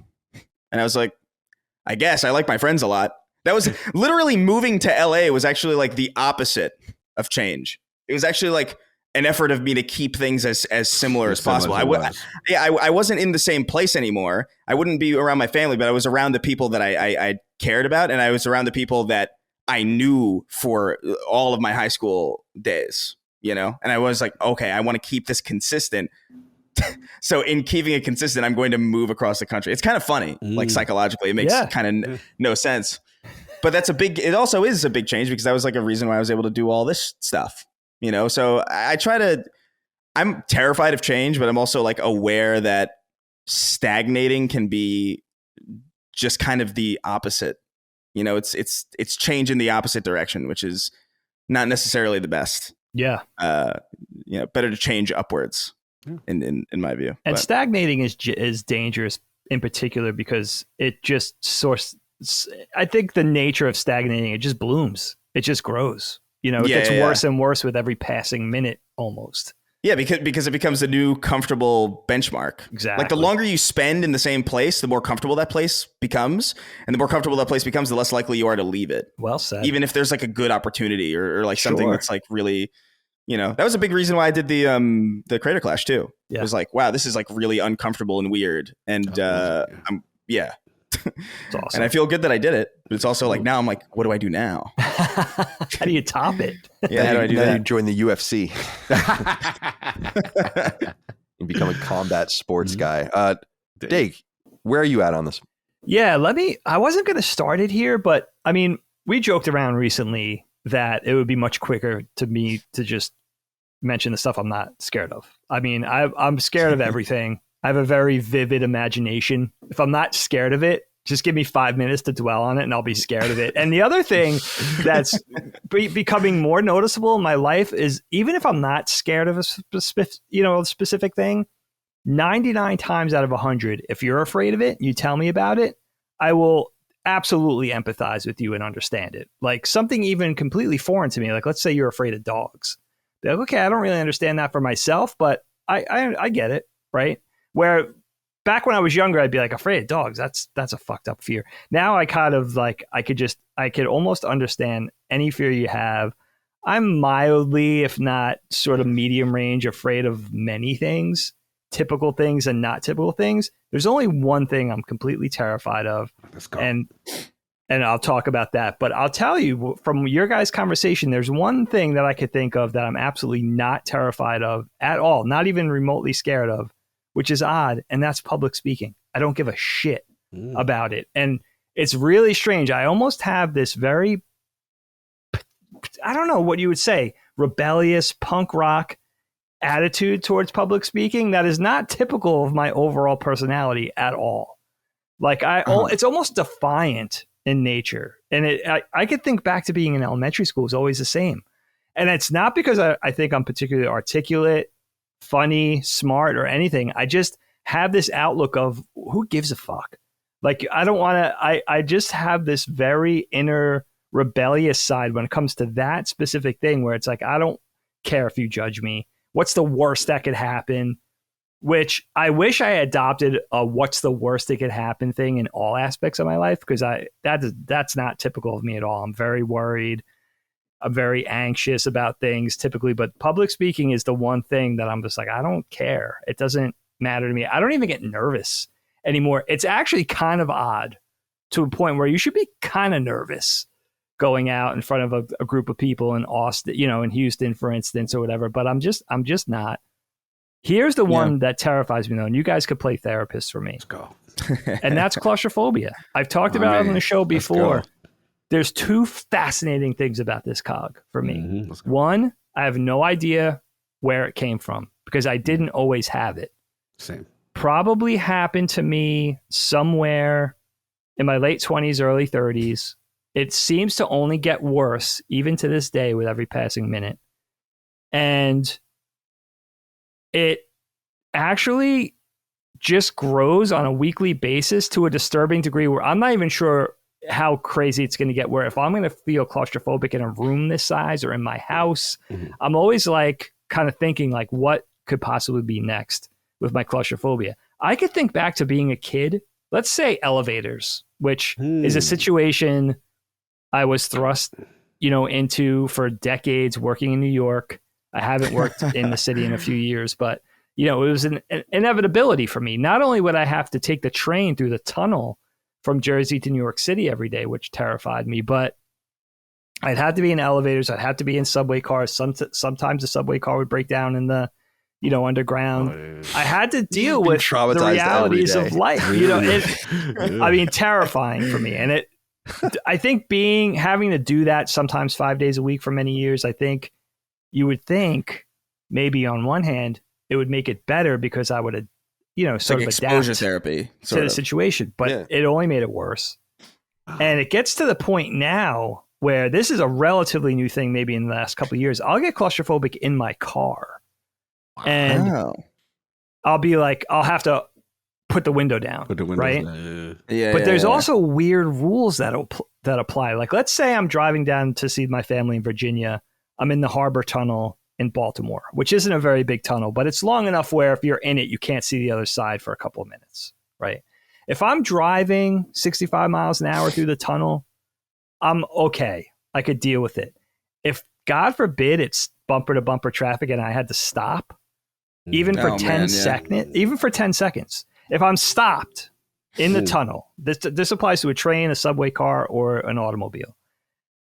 And I was like, I guess. I like my friends a lot. That was literally moving to LA was actually like the opposite of change. It was actually like an effort of me to keep things as similar as possible. I wasn't in the same place anymore. I wouldn't be around my family, but I was around the people that I cared about. And I was around the people that I knew for all of my high school days, and I was like, okay, I want to keep this consistent. So in keeping it consistent, I'm going to move across the country. It's kind of funny, like psychologically, it makes kind of no sense. But it also is a big change because that was like a reason why I was able to do all this stuff, So I'm terrified of change, but I'm also like aware that stagnating can be just kind of the opposite. It's change in the opposite direction, which is not necessarily the best. Yeah. Better to change upwards in my view. And stagnating is dangerous in particular because it just I think the nature of stagnating, it just blooms. It just grows. It gets worse and worse with every passing minute almost. Yeah, because it becomes a new comfortable benchmark. Exactly. Like the longer you spend in the same place, the more comfortable that place becomes. And the more comfortable that place becomes, the less likely you are to leave it. Well said. Even if there's like a good opportunity or like something that's like really, that was a big reason why I did the Crater Clash too. Yeah. It was like, wow, this is like really uncomfortable and weird. And It's awesome. And I feel good that I did it, but it's also like, now I'm like, what do I do now? How do you top it? Yeah, how do I do that? You join the UFC. You become a combat sports guy. Dave, where are you at on this? Yeah, I wasn't going to start it here, but I mean, we joked around recently that it would be much quicker to me to just mention the stuff I'm not scared of. I mean, I'm scared of everything. I have a very vivid imagination. If I'm not scared of it, just give me 5 minutes to dwell on it and I'll be scared of it. And the other thing that's becoming more noticeable in my life is even if I'm not scared of a specific thing, 99 times out of 100, if you're afraid of it, you tell me about it, I will absolutely empathize with you and understand it. Like something even completely foreign to me. Like let's say you're afraid of dogs. Like, okay, I don't really understand that for myself, but I get it, right? Where back when I was younger, I'd be like, afraid of dogs. That's a fucked up fear. Now I kind of like, I could almost understand any fear you have. I'm mildly, if not sort of medium range, afraid of many things, typical things and not typical things. There's only one thing I'm completely terrified of. Let's go. And I'll talk about that. But I'll tell you from your guys' conversation, there's one thing that I could think of that I'm absolutely not terrified of at all, not even remotely scared of, which is odd, and that's public speaking. I don't give a shit about it. And it's really strange. I almost have this very, I don't know what you would say, rebellious punk rock attitude towards public speaking that is not typical of my overall personality at all. Like it's almost defiant in nature. And I could think back to being in elementary school is always the same. And it's not because I think I'm particularly articulate, funny, smart, or anything. I just have this outlook of who gives a fuck? Like, I don't want to, I just have this very inner rebellious side when it comes to that specific thing where it's like, I don't care if you judge me. What's the worst that could happen? Which I wish I adopted a what's the worst that could happen thing in all aspects of my life, because that's not typical of me at all. I'm very worried. I'm very anxious about things typically, but public speaking is the one thing that I'm just like, I don't care. It doesn't matter to me. I don't even get nervous anymore. It's actually kind of odd to a point where you should be kind of nervous going out in front of a group of people in Austin, in Houston, for instance, or whatever. But I'm just not. Here's the one that terrifies me though, and you guys could play therapists for me. Let's go. And that's claustrophobia. I've talked about it on the show before. There's two fascinating things about this cog for me. Mm-hmm. One, I have no idea where it came from because I didn't always have it. Same. Probably happened to me somewhere in my late 20s, early 30s. It seems to only get worse, even to this day, with every passing minute. And it actually just grows on a weekly basis to a disturbing degree where I'm not even sure how crazy it's going to get, where if I'm going to feel claustrophobic in a room this size or in my house, I'm always like kind of thinking like what could possibly be next with my claustrophobia. I could think back to being a kid, let's say elevators, which is a situation I was thrust, into for decades working in New York. I haven't worked in the city in a few years, but it was an inevitability for me. Not only would I have to take the train through the tunnel from Jersey to New York City every day, which terrified me, but I'd have to be in elevators. I'd have to be in subway cars. Sometimes the subway car would break down in the, underground. I had to deal with the realities of life. Terrifying for me. And I think having to do that sometimes 5 days a week for many years, I think you would think maybe on one hand, it would make it better because I would have, sort of exposure adapt therapy to the situation, but it only made it worse. And it gets to the point now where this is a relatively new thing, maybe in the last couple of years. I'll get claustrophobic in my car. And I'll be like, I'll have to put the window down, right? But there's also weird rules that apply. Like, let's say I'm driving down to see my family in Virginia. I'm in the Harbor Tunnel in Baltimore, which isn't a very big tunnel, but it's long enough where if you're in it, you can't see the other side for a couple of minutes, right? If I'm driving 65 miles an hour through the tunnel, I'm okay. I could deal with it. If, God forbid, it's bumper to bumper traffic and I had to stop, even for 10 seconds, if I'm stopped in the tunnel, this applies to a train, a subway car, or an automobile,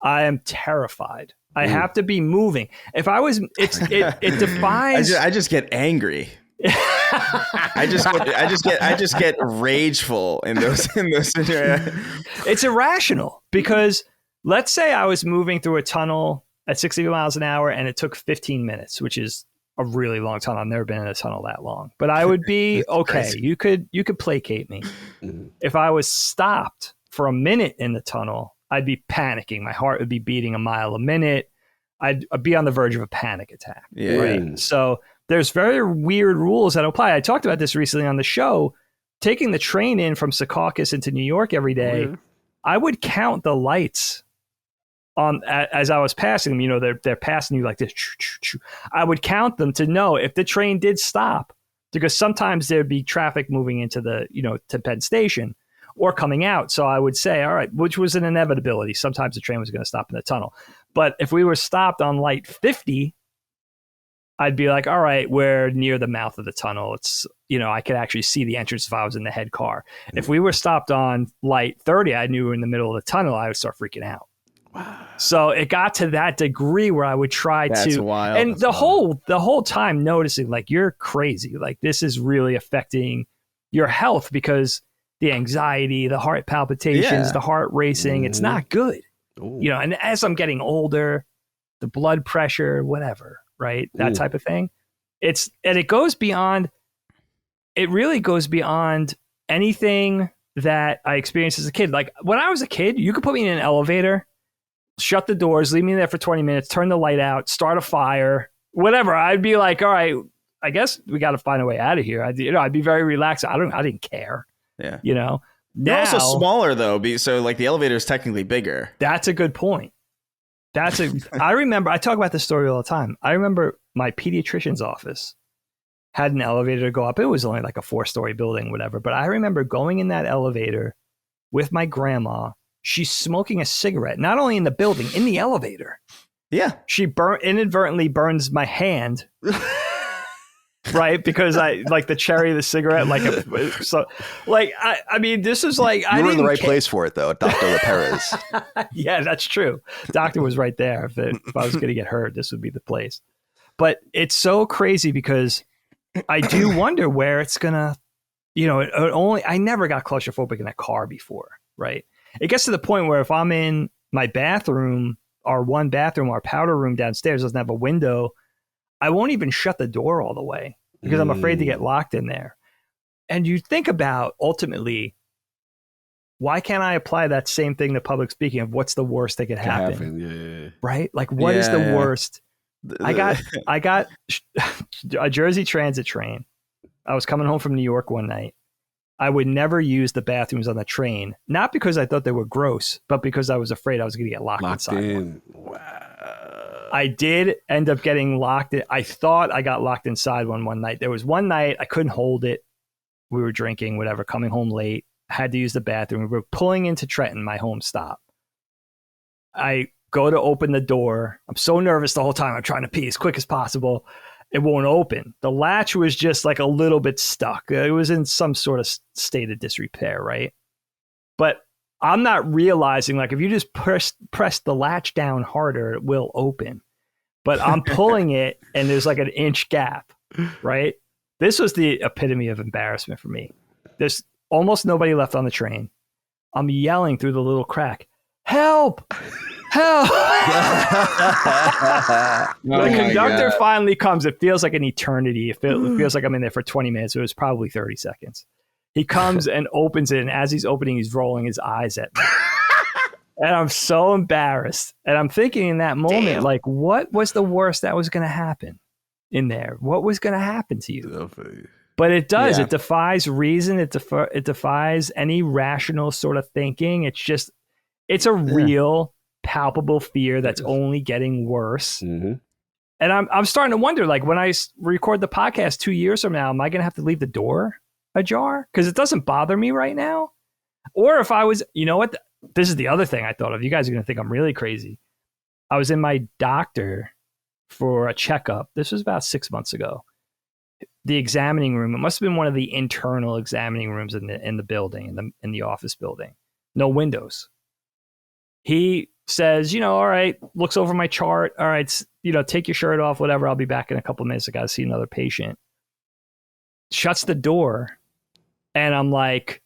I am terrified. I have to be moving. If I was, it defies. I just get angry. I just get rageful in those It's irrational because let's say I was moving through a tunnel at 60 miles an hour and it took 15 minutes, which is a really long tunnel. I've never been in a tunnel that long, but I would be okay. You could placate me. If I was stopped for a minute in the tunnel, I'd be panicking. My heart would be beating a mile a minute. I'd be on the verge of a panic attack. Yeah. Right. So there's very weird rules that apply. I talked about this recently on the show. Taking the train in from Secaucus into New York every day, I would count the lights on as I was passing them. You know, they're passing you like this. I would count them to know if the train did stop, because sometimes there'd be traffic moving into the, to Penn Station or coming out. So I would say, all right, which was an inevitability. Sometimes the train was going to stop in the tunnel. But if we were stopped on light 50, I'd be like, all right, we're near the mouth of the tunnel. It's, I could actually see the entrance if I was in the head car. If we were stopped on light 30, I knew we were in the middle of the tunnel, I would start freaking out. Wow. So it got to that degree where I would try That's to, wild. and the whole time noticing like, you're crazy. Like this is really affecting your health because the anxiety, the heart palpitations, the heart racing, it's not good. And as I'm getting older, the blood pressure, whatever, right? That type of thing. It really goes beyond anything that I experienced as a kid. Like when I was a kid, you could put me in an elevator, shut the doors, leave me there for 20 minutes, turn the light out, start a fire, whatever. I'd be like, all right, I guess we got to find a way out of here. I'd be very relaxed. I didn't care. Yeah. Now, you're also smaller though. So like the elevator is technically bigger. That's a good point. I remember, I talk about this story all the time. I remember my pediatrician's office had an elevator to go up. It was only like a 4-story building, whatever. But I remember going in that elevator with my grandma. She's smoking a cigarette, not only in the building, in the elevator. Yeah. She inadvertently burns my hand. Right, because I like the cherry of the cigarette, I mean, this is like you were in the right place for it, though, Dr. LaPerez. Yeah, that's true. Doctor was right there. If I was going to get hurt, this would be the place. But it's so crazy because I do wonder where it's gonna, I never got claustrophobic in a car before, right? It gets to the point where if I'm in my bathroom, our powder room downstairs doesn't have a window, I won't even shut the door all the way because I'm afraid to get locked in there. And you think about ultimately, why can't I apply that same thing to public speaking of what's the worst that could happen? Yeah. Right? Like what is the worst? I got a Jersey Transit train. I was coming home from New York one night. I would never use the bathrooms on the train, not because I thought they were gross, but because I was afraid I was going to get locked inside one. Wow. I did end up getting locked. I thought I got locked inside one night. There was one night I couldn't hold it. We were drinking, whatever, coming home late. Had to use the bathroom. We were pulling into Trenton, my home stop. I go to open the door. I'm so nervous the whole time. I'm trying to pee as quick as possible. It won't open. The latch was just like a little bit stuck. It was in some sort of state of disrepair, right? But I'm not realizing, like, if you just press the latch down harder, it will open. But I'm pulling it, and there's like an inch gap, right? This was the epitome of embarrassment for me. There's almost nobody left on the train. I'm yelling through the little crack, help! Help! The conductor finally comes. It feels like an eternity. It feels like I'm in there for 20 minutes. It was probably 30 seconds. He comes and opens it, and as he's opening, he's rolling his eyes at me. And I'm so embarrassed. And I'm thinking in that moment, like, what was the worst that was going to happen in there? What was going to happen to you? But it does. Yeah. It defies reason. It defies any rational sort of thinking. It's a real, palpable fear that's only getting worse. Mm-hmm. And I'm starting to wonder, like, when I record the podcast 2 years from now, am I going to have to leave the door ajar? Because it doesn't bother me right now. Or if I was, you know what? This is the other thing I thought of. You guys are going to think I'm really crazy. I was in my doctor for a checkup. This was about 6 months ago. The examining room, it must have been one of the internal examining rooms in the building, in the office building. No windows. He says, all right, looks over my chart. All right, take your shirt off, whatever. I'll be back in a couple of minutes. I got to see another patient. Shuts the door. And I'm like,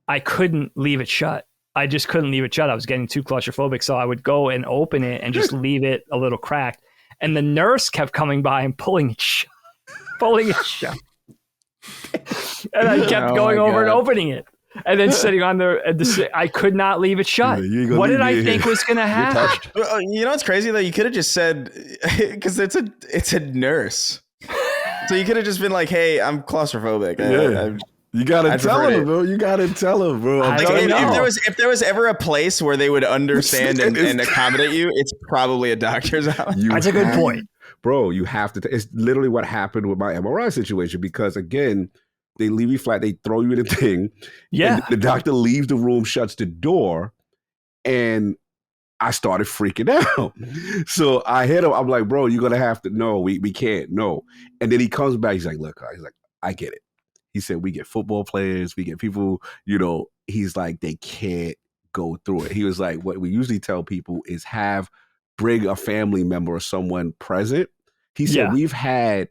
I couldn't leave it shut. I just couldn't leave it shut. I was getting too claustrophobic. So I would go and open it and just leave it a little cracked. And the nurse kept coming by and pulling it shut. And I kept going over and opening it. And then sitting on I could not leave it shut. What did I think was going to happen? You know what's crazy though? You could have just said, because it's a nurse. So you could have just been like, "Hey, I'm claustrophobic." You gotta tell him, bro. You gotta tell him, bro. If there was ever a place where they would understand and accommodate you, it's probably a doctor's office. That's a good point, bro. You have to. It's literally what happened with my MRI situation because again, they leave you flat. They throw you in a thing. Yeah. The doctor leaves the room, shuts the door, and I started freaking out. So I hit him. I'm like, bro, you're gonna have to. No, we can't. No. And then he comes back. He's like, look, I get it. He said, we get football players, we get people, he's like, they can't go through it. He was like, what we usually tell people is bring a family member or someone present. He said, we've had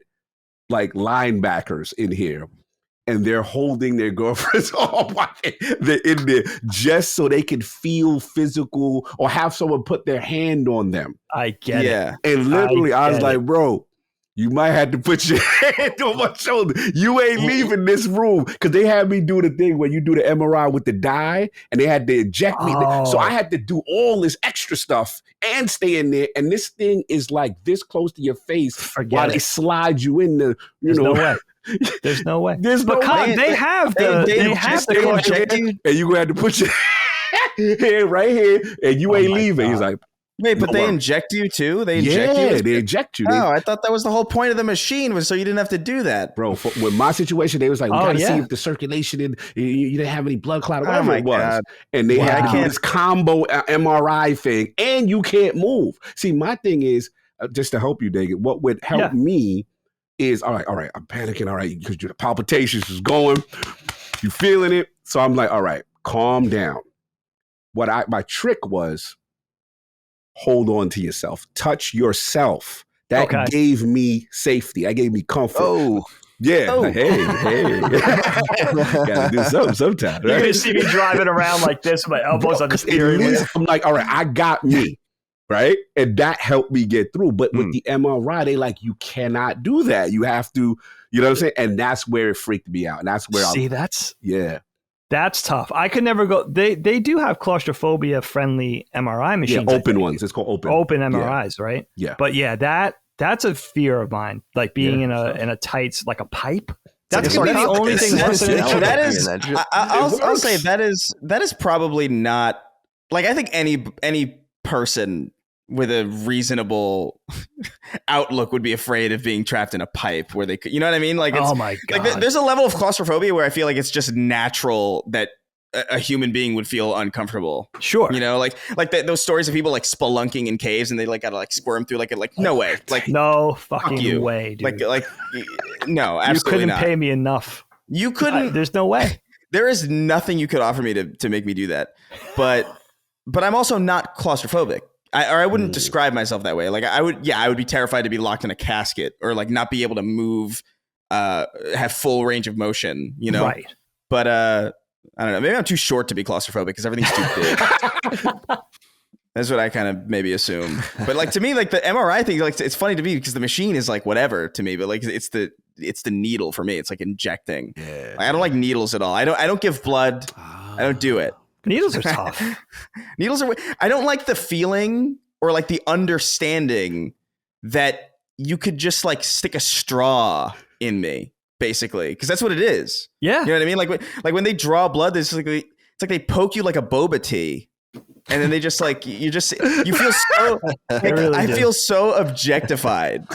like linebackers in here and they're holding their girlfriends they're in there just so they can feel physical or have someone put their hand on them. I get it. And literally, I was like, bro, you might have to put your hand on my shoulder. You ain't leaving this room. Because they had me do the thing where you do the MRI with the dye and they had to inject me. So I had to do all this extra stuff and stay in there. And this thing is like this close to your face while they slide you in the, There's no way. There's no way. There's no way. They have the injecting. And you're going to have to put your hand right here and you ain't leaving. God. He's like, wait, but they inject you too? They inject you? Yeah, they inject you. I thought that was the whole point of the machine was so you didn't have to do that. Bro, with my situation, they was like, we got to see if the circulation, you didn't have any blood clot or whatever it was. God. And they had to do this combo MRI thing, and you can't move. See, my thing is, just to help you, David, what would help me is, all right, I'm panicking, all right, because the palpitations is going, you feeling it. So I'm like, all right, calm down. My trick was, hold on to yourself. Touch yourself. That gave me safety. That gave me comfort. Oh. Yeah. Oh. Hey. Gotta do something sometimes. Right? You're going to see me driving around like this with my elbows on the steering wheel. I'm like, all right, I got me. Right? And that helped me get through. But with the MRI, they like, you cannot do that. You have to, you know what I'm saying? And that's where it freaked me out. And that's where That's tough. I could never go. They do have claustrophobia friendly MRI machines. Yeah, open ones. It's called open MRIs, right? Yeah. But yeah, that's a fear of mine. Like being in a tight, like a pipe. That's gonna be the only thing worse than that is. I'll say that is probably not like I think any person with a reasonable outlook would be afraid of being trapped in a pipe where they could, you know what I mean? Like, oh my God. Like there's a level of claustrophobia where I feel like it's just natural that a human being would feel uncomfortable. Sure. You know, like those stories of people like spelunking in caves and they like gotta like squirm through like no way. Like no fucking way, dude. Like no, absolutely not. You couldn't pay me enough. You couldn't. There's no way. There is nothing you could offer me to make me do that. But I'm also not claustrophobic. I wouldn't describe myself that way. Like I would be terrified to be locked in a casket or like not be able to move, have full range of motion, you know? Right. But I don't know. Maybe I'm too short to be claustrophobic because everything's too big. That's what I kind of maybe assume. But like to me, like the MRI thing, like it's funny to me because the machine is like whatever to me, but like it's the needle for me. It's like injecting. Yeah. Like, I don't like needles at all. I don't give blood. I don't do it. Needles are tough. I don't like the feeling or like the understanding that you could just like stick a straw in me, basically, because that's what it is. Yeah, you know what I mean. Like when they draw blood, it's like they poke you like a boba tea, And then they just like you feel so like, really I feel so objectified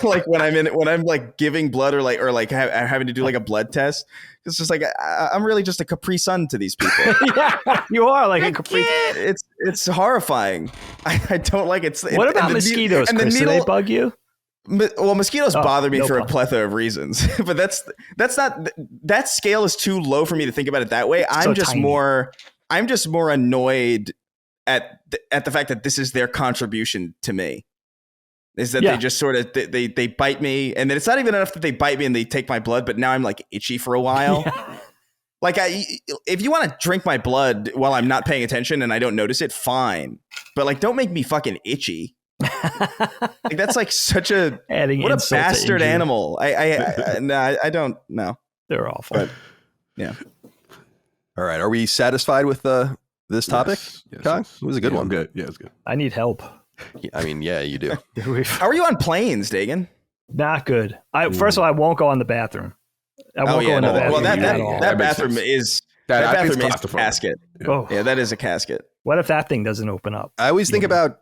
like when I'm like giving blood or having to do like a blood test. It's just like I'm really just a Capri Sun to these people. Yeah, you are like a Capri. It's horrifying. I don't like it. What about mosquitoes, Chris? Do they bug you? Well, mosquitoes bother me for a plethora of reasons, but that's not that scale is too low for me to think about it that way. I'm just more annoyed at the fact that this is their contribution to me. Is that they just sort of they bite me, and then it's not even enough that they bite me and they take my blood, but now I'm like itchy for a while. Yeah. Like if you want to drink my blood while I'm not paying attention and I don't notice it, fine. But like, don't make me fucking itchy. Like that's like such a bastard animal. I don't know. They're awful. But, yeah. All right. Are we satisfied with this topic? Yes. It was a good one. Good. Yeah, it's good. I need help. I mean, yeah, you do. How are you on planes, Dagan? Not good. First of all, I won't go on the bathroom. I won't go in the bathroom. Well, that bathroom is a casket. Yeah. Oh. Yeah, that is a casket. What if that thing doesn't open up? I always think about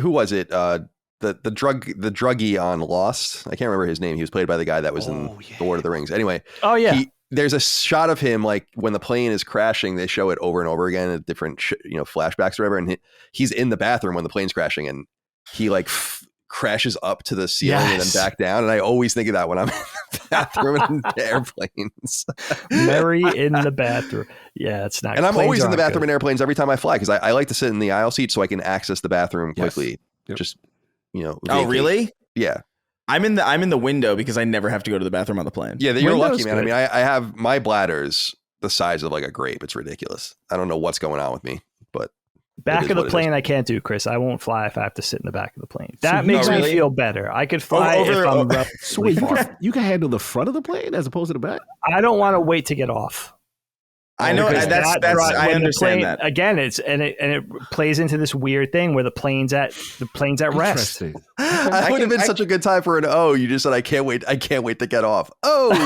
who was it? The druggie on Lost. I can't remember his name. He was played by the guy that was in The Lord of the Rings. Anyway. Oh yeah. There's a shot of him like when the plane is crashing. They show it over and over again at different flashbacks or whatever. And he's in the bathroom when the plane's crashing, and he like crashes up to the ceiling and then back down. And I always think of that when I'm in the bathroom in airplanes. Mary in the bathroom. Yeah, it's not. And I'm always in the bathroom in airplanes every time I fly because I like to sit in the aisle seat so I can access the bathroom quickly. Yep. Just Oh, really? Yeah. I'm in the window because I never have to go to the bathroom on the plane. Yeah, you're lucky, man. Good. I mean, I have my bladder's the size of like a grape. It's ridiculous. I don't know what's going on with me, but back of the plane I can't do, Chris. I won't fly if I have to sit in the back of the plane. That makes me feel better. I could fly if I'm sweet. You can handle the front of the plane as opposed to the back. I don't want to wait to get off. I know I understand that. Again, it plays into this weird thing where the plane's at rest. That would have been such a good time for an you just said I can't wait to get off. I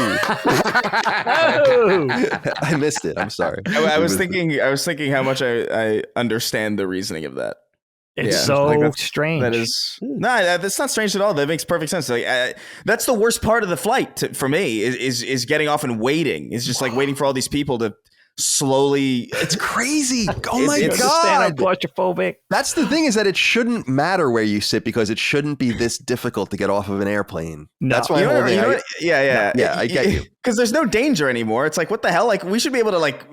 missed it. I'm sorry. I was thinking how much I understand the reasoning of that. It's strange. That is that's not strange at all. That makes perfect sense. Like that's the worst part of the flight for me is getting off and waiting. It's just like waiting for all these people to slowly. It's crazy. Oh my God. I'm claustrophobic. That's the thing, is that it shouldn't matter where you sit because it shouldn't be this difficult to get off of an airplane. No. That's why I get you. Because there's no danger anymore. It's like, what the hell? Like, we should be able to like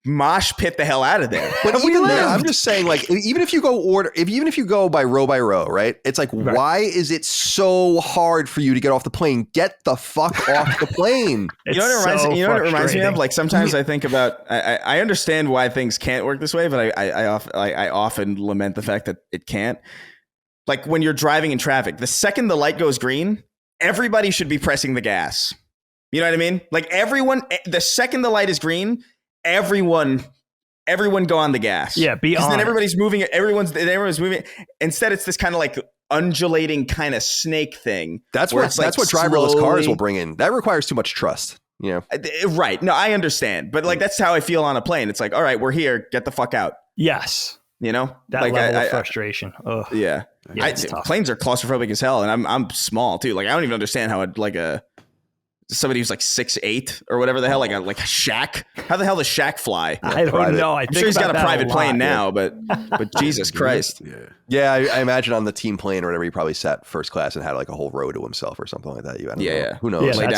mosh pit the hell out of there. But even then, I'm just saying, like, even if you go by row, right? It's like, why is it so hard for you to get off the plane? Get the fuck off the plane. You know what it reminds me of? Like, sometimes I think about, I understand why things can't work this way, but I often lament the fact that it can't. Like when you're driving in traffic, the second the light goes green, everybody should be pressing the gas. You know what I mean? Like the second the light is green, everyone go on the gas. Yeah, because then everybody's moving. Everyone's moving. Instead, it's this kind of like undulating kind of snake thing. That's what driverless cars will bring in. That requires too much trust. You know, right? No, I understand, but like that's how I feel on a plane. It's like, all right, we're here. Get the fuck out. Yes. You know, that like level of frustration. Ugh. Yeah, planes are claustrophobic as hell, and I'm small too. Like I don't even understand how somebody who's like 6'8" or whatever the hell, like a shack. How the hell does Shaq fly? I don't know. I'm sure he's got a private plane now, but Jesus Christ. Yeah. I imagine on the team plane or whatever, he probably sat first class and had like a whole row to himself or something like that. I don't know. Who knows? Yeah, lay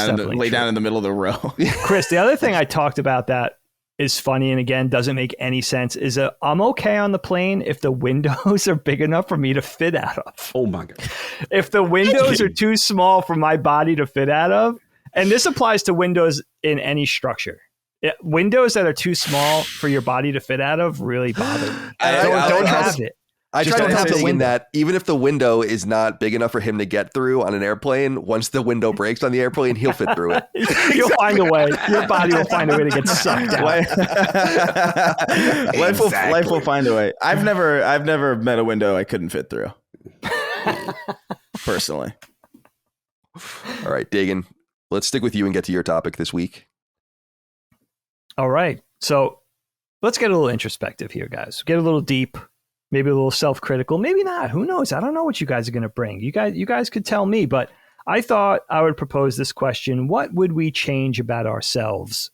down in the middle of the row. Chris, the other thing I talked about that is funny and again doesn't make any sense is I'm okay on the plane if the windows are big enough for me to fit out of. Oh my God. If the windows are too small for my body to fit out of. And this applies to windows in any structure. Windows that are too small for your body to fit out of really bother me. Don't have it. I try to tell Dagan that even if the window is not big enough for him to get through on an airplane, once the window breaks on the airplane, he'll fit through it. You'll find a way. Your body will find a way to get sucked out. Life will find a way. I've never met a window I couldn't fit through. Personally. All right, Dagan. Let's stick with you and get to your topic this week. All right. So let's get a little introspective here, guys. Get a little deep, maybe a little self-critical, maybe not. Who knows? I don't know what you guys are going to bring. You guys could tell me, but I thought I would propose this question. What would we change about ourselves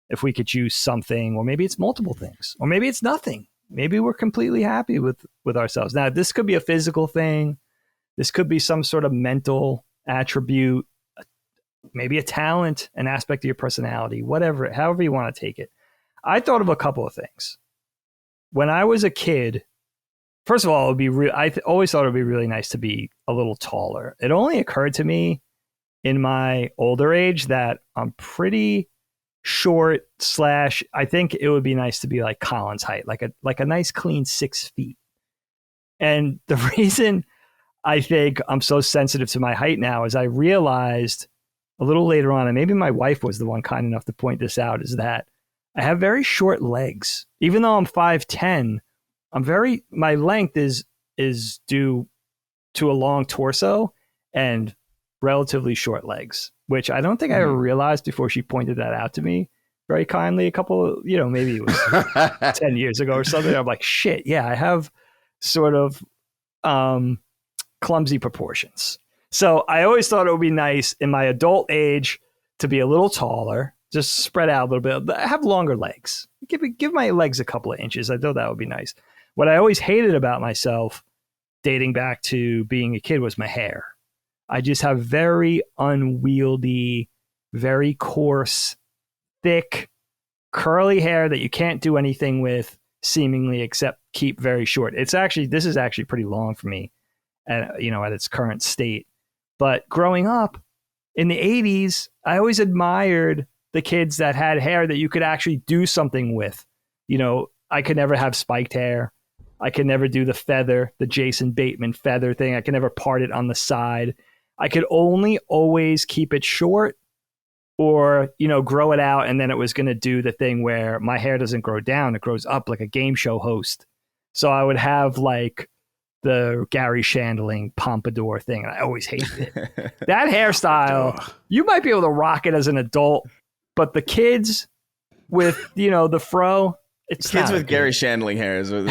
if we could choose something? Or maybe it's multiple things, or maybe it's nothing. Maybe we're completely happy with ourselves. Now, this could be a physical thing. This could be some sort of mental attribute, maybe a talent, an aspect of your personality, whatever, however you want to take it. I thought of a couple of things. When I was a kid, first of all, I always thought it would be really nice to be a little taller. It only occurred to me in my older age that I'm pretty short / I think it would be nice to be like Colin's height, like a nice clean 6 feet. And the reason I think I'm so sensitive to my height now is I realized a little later on, and maybe my wife was the one kind enough to point this out, is that I have very short legs. Even though I'm 5'10", my length is due to a long torso and relatively short legs, which I don't think I ever realized before she pointed that out to me very kindly a couple, maybe it was 10 years ago or something. I'm like, shit, yeah, I have sort of clumsy proportions. So I always thought it would be nice in my adult age to be a little taller, just spread out a little bit, have longer legs. Give my legs a couple of inches. I thought that would be nice. What I always hated about myself, dating back to being a kid, was my hair. I just have very unwieldy, very coarse, thick, curly hair that you can't do anything with, seemingly, except keep very short. This is actually pretty long for me at its current state. But growing up in the 80s, I always admired the kids that had hair that you could actually do something with. I could never have spiked hair. I could never do the Jason Bateman feather thing. I could never part it on the side. I could only always keep it short or, grow it out. And then it was going to do the thing where my hair doesn't grow down. It grows up like a game show host. So I would have like the Gary Shandling pompadour thing, and I always hated it. That hairstyle, you might be able to rock it as an adult, but the kids with, the fro, it's kids with Gary Shandling hair it's a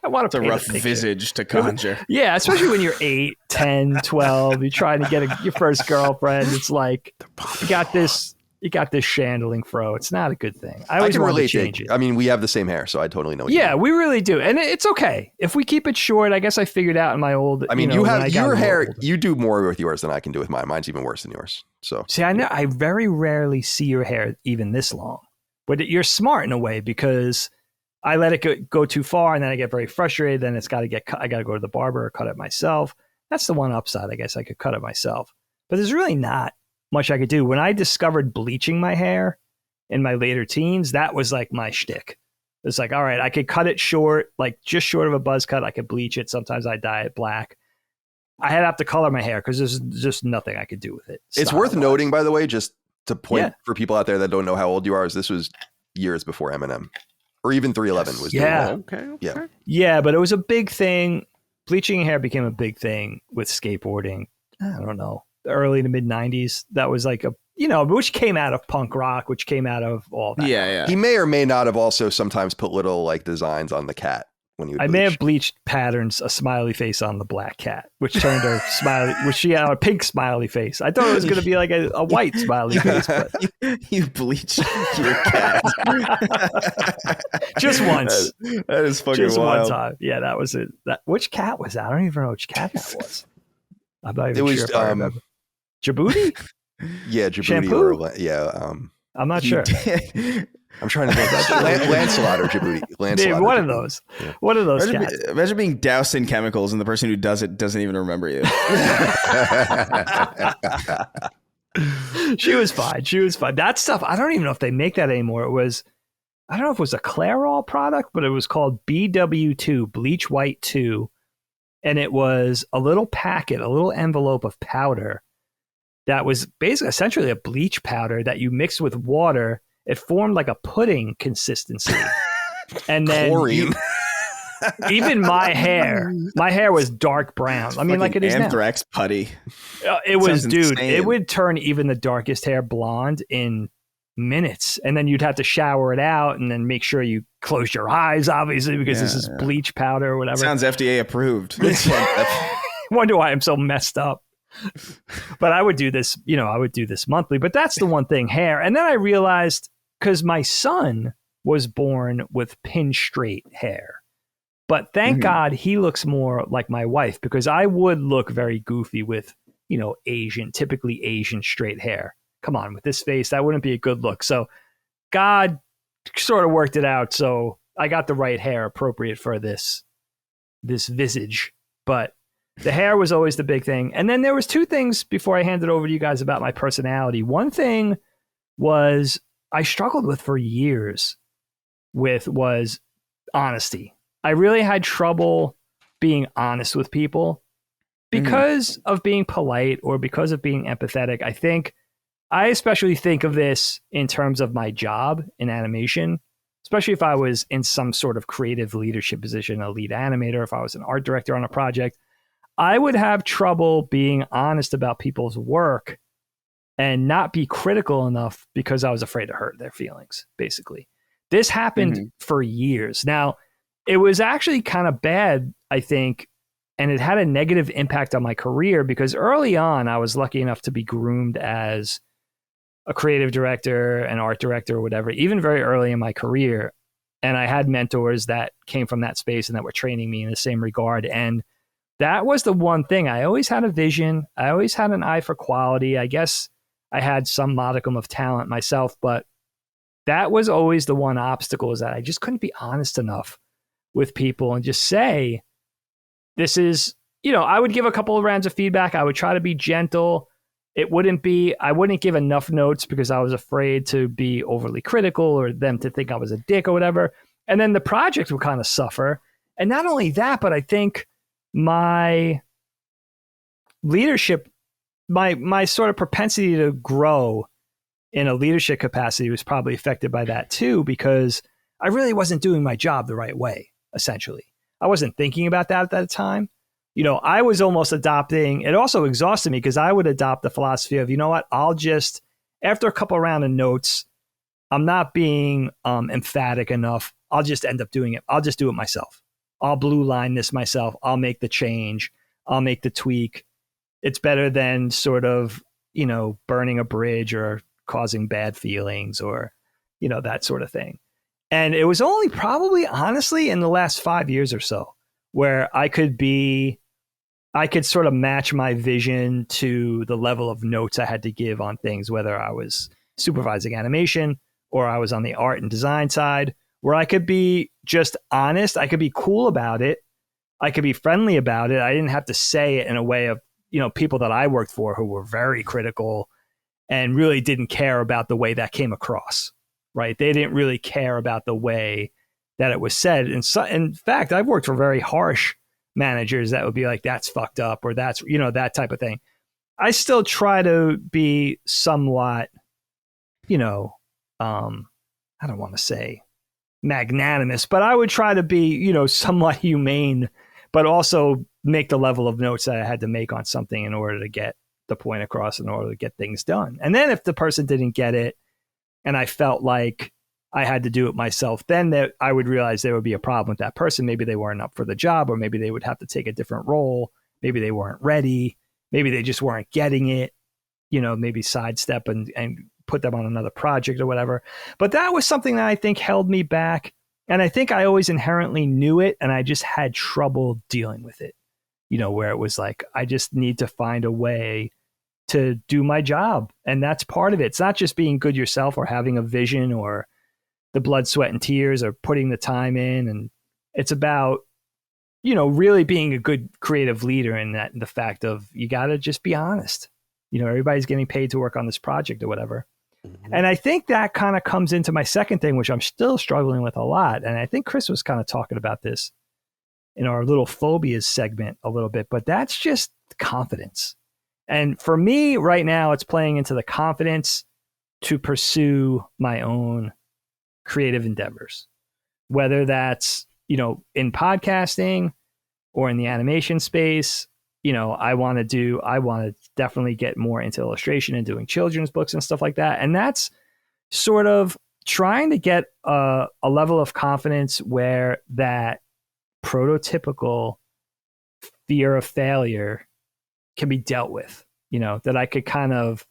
rough, rough visage to conjure. Yeah, especially when you're 8, 10, 12, you're trying to get your first girlfriend. It's like you got this Shandling fro. It's not a good thing. I always want to change it. I mean, we have the same hair, so I totally know what you mean. We really do. And it's okay. If we keep it short, I guess I figured out in my old... I mean, you have your hair, you do more with yours than I can do with mine. Mine's even worse than yours. So see, I very rarely see your hair even this long. But you're smart in a way, because I let it go too far and then I get very frustrated. Then it's got to get cut. I got to go to the barber or cut it myself. That's the one upside. I guess I could cut it myself. But there's really not much I could do. When I discovered bleaching my hair in my later teens, that was like my shtick. It's like, all right, I could cut it short, like just short of a buzz cut. I could bleach it. Sometimes I dye it black. I had to have to color my hair because there's just nothing I could do with it. It's worth noting, by the way, just to point for people out there that don't know how old you are, is this was years before Eminem or even 311 was doing that. Okay. But it was a big thing. Bleaching hair became a big thing with skateboarding. I don't know, the early to mid 90s. That was like which came out of punk rock, which came out of all that. Yeah. He may or may not have also sometimes put little like designs on the cat. I may have bleached patterns, a smiley face on the black cat, which turned her she had a pink smiley face. I thought it was going to be like a white smiley face. But you bleached your cat. Just once. That is fucking just wild. One time. Yeah, that was it. Which cat was that? I don't even know which cat that was. I'm not even sure if I remember. Djibouti? Yeah, Djibouti. Shampoo? I'm not sure. I'm trying to think. Lancelot or Djibouti. Dude, one of those. Yeah. One of those cats. Imagine being doused in chemicals and the person who does it doesn't even remember you. She was fine. That stuff, I don't even know if they make that anymore. I don't know if it was a Clairol product, but it was called BW2, Bleach White 2. And it was a little packet, a little envelope of powder that was basically essentially a bleach powder that you mixed with water. It formed like a pudding consistency. And then chlorine. Even my hair was dark brown. I mean, like it is anthrax putty. It was, dude, insane. it would turn even the darkest hair blonde in minutes, and then you'd have to shower it out and then make sure you close your eyes, obviously, because this is bleach powder or whatever. Sounds FDA approved. Wonder why I'm so messed up. But I would do this, monthly. But that's the one thing, hair. And then I realized, because my son was born with pin straight hair, but thank God he looks more like my wife, because I would look very goofy with, typically Asian straight hair. Come on, with this face, that wouldn't be a good look. So God sort of worked it out. So I got the right hair appropriate for this visage. But the hair was always the big thing. And then there was two things before I hand it over to you guys about my personality. One thing was I struggled with for years was honesty. I really had trouble being honest with people because of being polite or because of being empathetic. I especially think of this in terms of my job in animation, especially if I was in some sort of creative leadership position, a lead animator, if I was an art director on a project. I would have trouble being honest about people's work and not be critical enough because I was afraid to hurt their feelings, basically. This happened for years. Now, it was actually kind of bad, I think, and it had a negative impact on my career because early on, I was lucky enough to be groomed as a creative director, an art director, or whatever, even very early in my career. And I had mentors that came from that space and that were training me in the same regard. And that was the one thing. I always had a vision. I always had an eye for quality. I guess I had some modicum of talent myself, but that was always the one obstacle, is that I just couldn't be honest enough with people and just say, this is, I would give a couple of rounds of feedback. I would try to be gentle. I wouldn't give enough notes because I was afraid to be overly critical or them to think I was a dick or whatever. And then the project would kind of suffer. And not only that, but I think my leadership, my sort of propensity to grow in a leadership capacity was probably affected by that too, because I really wasn't doing my job the right way, essentially. I wasn't thinking about that at that time. I was almost adopting, it also exhausted me because I would adopt the philosophy of, I'll just, after a couple of rounds of notes, I'm not being emphatic enough. I'll just end up doing it. I'll just do it myself. I'll blue line this myself. I'll make the change. I'll make the tweak. It's better than sort of, burning a bridge or causing bad feelings or, that sort of thing. And it was only probably, honestly, in the last 5 years or so where I could sort of match my vision to the level of notes I had to give on things, whether I was supervising animation or I was on the art and design side, where I could be just honest. I could be cool about it. I could be friendly about it. I didn't have to say it in a way of, people that I worked for who were very critical and really didn't care about the way that came across, right? They didn't really care about the way that it was said. And so, in fact, I've worked for very harsh managers that would be like, that's fucked up, or that's, that type of thing. I still try to be somewhat, I don't want to say magnanimous, but I would try to be, somewhat humane, but also make the level of notes that I had to make on something in order to get the point across, in order to get things done. And then if the person didn't get it and I felt like I had to do it myself, then that I would realize there would be a problem with that person. Maybe they weren't up for the job, or maybe they would have to take a different role. Maybe they weren't ready. Maybe they just weren't getting it, maybe sidestep and put them on another project or whatever. But that was something that I think held me back. And I think I always inherently knew it, and I just had trouble dealing with it, where it was like, I just need to find a way to do my job. And that's part of it. It's not just being good yourself or having a vision or the blood, sweat, and tears or putting the time in. And it's about, really being a good creative leader, in that, the fact of, you got to just be honest. Everybody's getting paid to work on this project or whatever. Mm-hmm. And I think that kind of comes into my second thing, which I'm still struggling with a lot. And I think Chris was kind of talking about this in our little Phobias segment a little bit, but that's just confidence. And for me right now, it's playing into the confidence to pursue my own creative endeavors, whether that's, in podcasting or in the animation space. I want to definitely get more into illustration and doing children's books and stuff like that. And that's sort of trying to get a level of confidence where that prototypical fear of failure can be dealt with, that I could kind of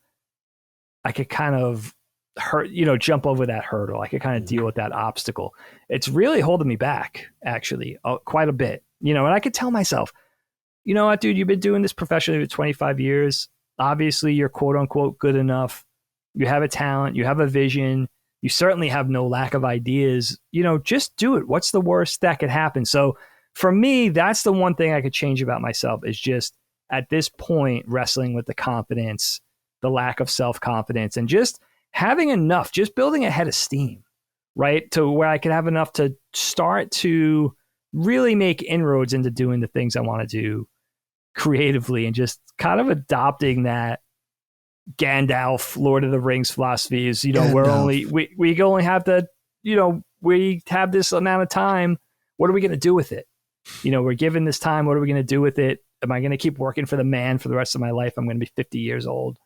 jump over that hurdle. I could kind of deal with that obstacle. It's really holding me back, actually, quite a bit, and I could tell myself, you know what, dude, you've been doing this professionally for 25 years. Obviously, you're quote unquote good enough. You have a talent, you have a vision. You certainly have no lack of ideas. Just do it. What's the worst that could happen? So for me, that's the one thing I could change about myself, is just at this point wrestling with the confidence, the lack of self-confidence, and just having enough, just building a head of steam, right? To where I could have enough to start to really make inroads into doing the things I want to do creatively, and just kind of adopting that Gandalf, Lord of the Rings philosophy is, we only have the, we have this amount of time. What are we going to do with it? We're given this time. What are we going to do with it? Am I going to keep working for the man for the rest of my life? I'm going to be 50 years old,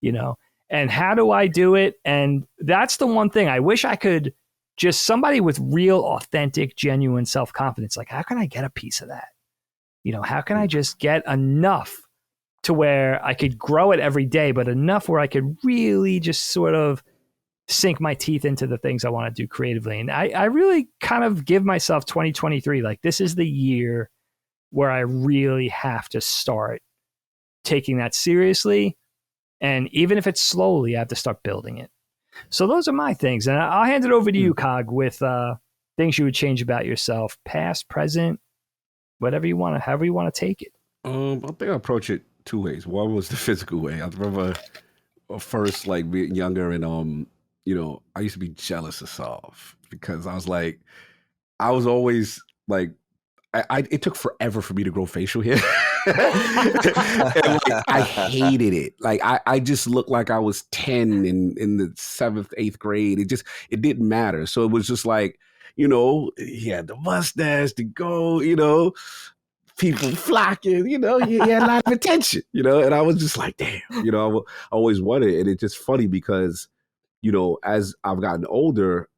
and how do I do it? And that's the one thing I wish I could, just somebody with real, authentic, genuine self-confidence. Like, how can I get a piece of that? How can I just get enough to where I could grow it every day, but enough where I could really just sort of sink my teeth into the things I want to do creatively. And I really kind of give myself 2023, like, this is the year where I really have to start taking that seriously. And even if it's slowly, I have to start building it. So those are my things. And I'll hand it over to you, Cog, with things you would change about yourself, past, present, whatever you want to, however you want to take it. I think I approach it two ways. One was the physical way. I remember first, like, being younger, and I used to be jealous of Solve, because I was always like, it took forever for me to grow facial hair. And, I hated it. Like, I just looked like I was 10 in the 7th, 8th grade. It didn't matter. So it was just like, he had the mustache to go, people flocking, he had a lot of attention, and I was just like, damn, I always wanted it. And it's just funny because, as I've gotten older,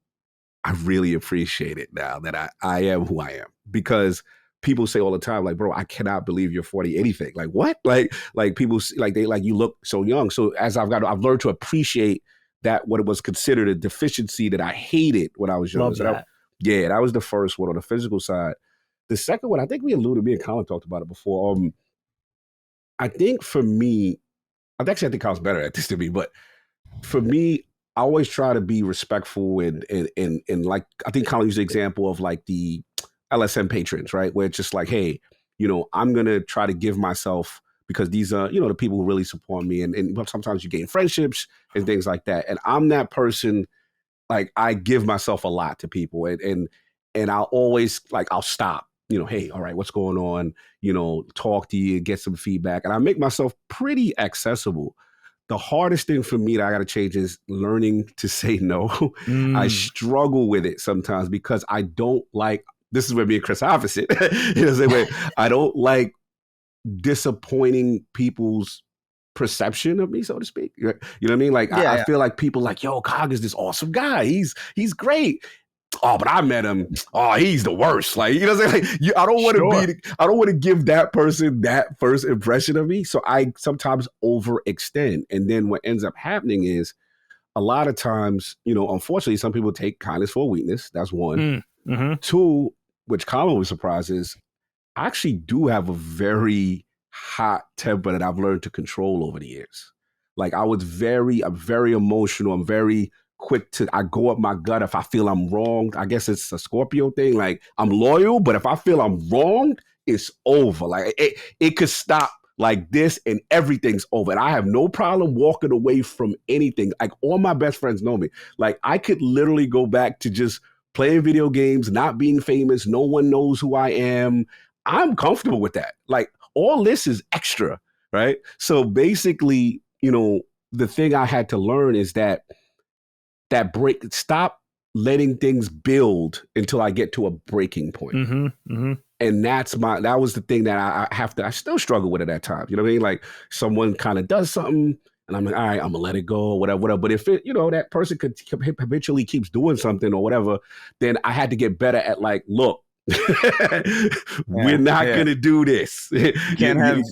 I really appreciate it now that I am who I am, because people say all the time, like, bro, I cannot believe you're 40 anything. Like, what? Like people, like, they, like, you look so young. So as I've learned to appreciate that, what it was considered a deficiency that I hated when I was young. Love that. That was the first one on the physical side. The second one, I think me and Colin talked about it before. I think for me, I think Colin's better at this than me, but for me, I always try to be respectful and like, I think Colin used the example of, like, the LSM patrons, right? Where it's just like, hey, I'm going to try to give myself, because these are, the people who really support me, and sometimes you gain friendships and things like that. And I'm that person, like, I give myself a lot to people, and I'll always, like, I'll stop, hey, all right, what's going on? Talk to you, get some feedback. And I make myself pretty accessible. The hardest thing for me that I got to change is learning to say no. I struggle with it sometimes, because I don't like, this is where me and Chris are opposite. I don't like disappointing people's perception of me, so to speak. You know what I mean? Like, I feel like people like, yo, Cog is this awesome guy. He's great. Oh, but I met him. Oh, he's the worst. Like, what I'm saying? Like, I don't want to give that person that first impression of me. So I sometimes overextend. And then what ends up happening is, a lot of times, unfortunately, some people take kindness for a weakness. That's one. Mm-hmm. Two, which Colin was surprised, is I actually do have a very hot temper that I've learned to control over the years. Like, I'm very emotional. I'm very quick I go up my gut if I feel I'm wrong. I guess it's a Scorpio thing. Like, I'm loyal, but if I feel I'm wrong, it's over. Like, it could stop like this and everything's over. And I have no problem walking away from anything. Like, all my best friends know me. Like, I could literally go back to just playing video games, not being famous. No one knows who I am. I'm comfortable with that. Like, all this is extra, right? So basically, the thing I had to learn is that stop letting things build until I get to a breaking point. Mm-hmm, mm-hmm. And that was the thing that I still struggle with at that time. You know what I mean? Like, someone kind of does something, And I'm like, all right, I'm gonna let it go, or whatever. But if it, that person habitually keeps doing something or whatever, then I had to get better at like, look, we're not gonna do this. Can't have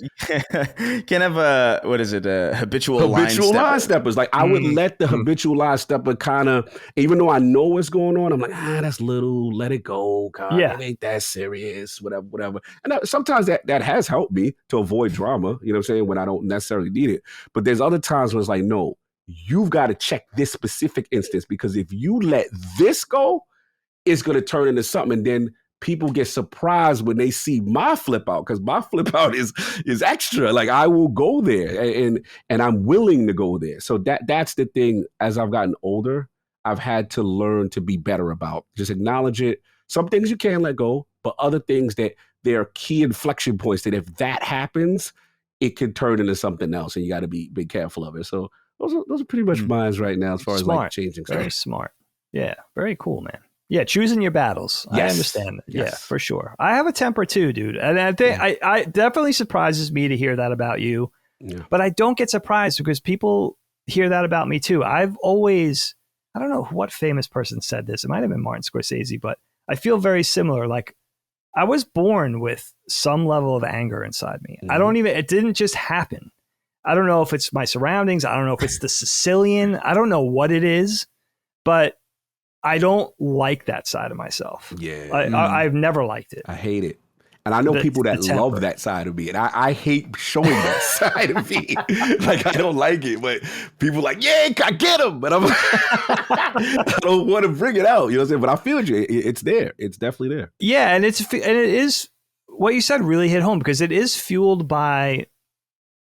what is it? Habitual line steppers. Like I would let the habitual line stepper kind of, even though I know what's going on, I'm like, that's little, let it go. God, it ain't that serious, whatever. And sometimes that has helped me to avoid drama, you know what I'm saying, when I don't necessarily need it. But there's other times where it's like, no, you've got to check this specific instance, because if you let this go, it's going to turn into something. And then people get surprised when they see my flip out, because my flip out is extra. Like I will go there and I'm willing to go there. So that's the thing. As I've gotten older, I've had to learn to be better about. Just acknowledge it. Some things you can let go, but other things that there are key inflection points that if that happens, it can turn into something else, and you got to be careful of it. So those are pretty much mine right now as far as like changing stuff. Very smart. Yeah, very cool, man. Yeah, choosing your battles. Yes. I understand that. Yes. Yeah, for sure. I have a temper too, dude. And I think I definitely surprises me to hear that about you. Yeah. But I don't get surprised because people hear that about me too. I've always, I don't know what famous person said this. It might have been Martin Scorsese, but I feel very similar. Like I was born with some level of anger inside me. Mm-hmm. It didn't just happen. I don't know if it's my surroundings. I don't know if it's the Sicilian. I don't know what it is, but I don't like that side of myself. Yeah. I've never liked it. I hate it. And I know people that love that side of me. And I hate showing that side of me. Like, I don't like it. But people are like, yeah, I get him. But I'm I don't want to bring it out. You know what I'm saying? But I feel you. It's there. It's definitely there. Yeah. And it is what you said really hit home, because it is fueled by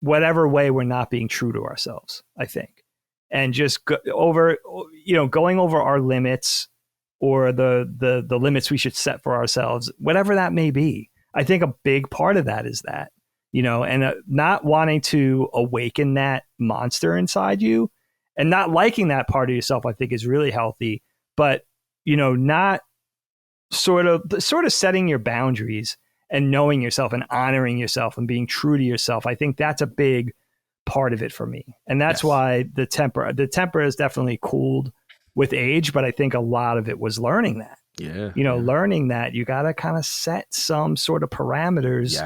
whatever way we're not being true to ourselves, I think. And just going over our limits, or the limits we should set for ourselves, whatever that may be. I think a big part of that is that, and not wanting to awaken that monster inside you, and not liking that part of yourself, I think is really healthy. But, not sort of setting your boundaries and knowing yourself and honoring yourself and being true to yourself. I think that's a big part of it for me. And that's why the temper has definitely cooled with age, but I think a lot of it was learning that. Learning that you got to kind of set some sort of parameters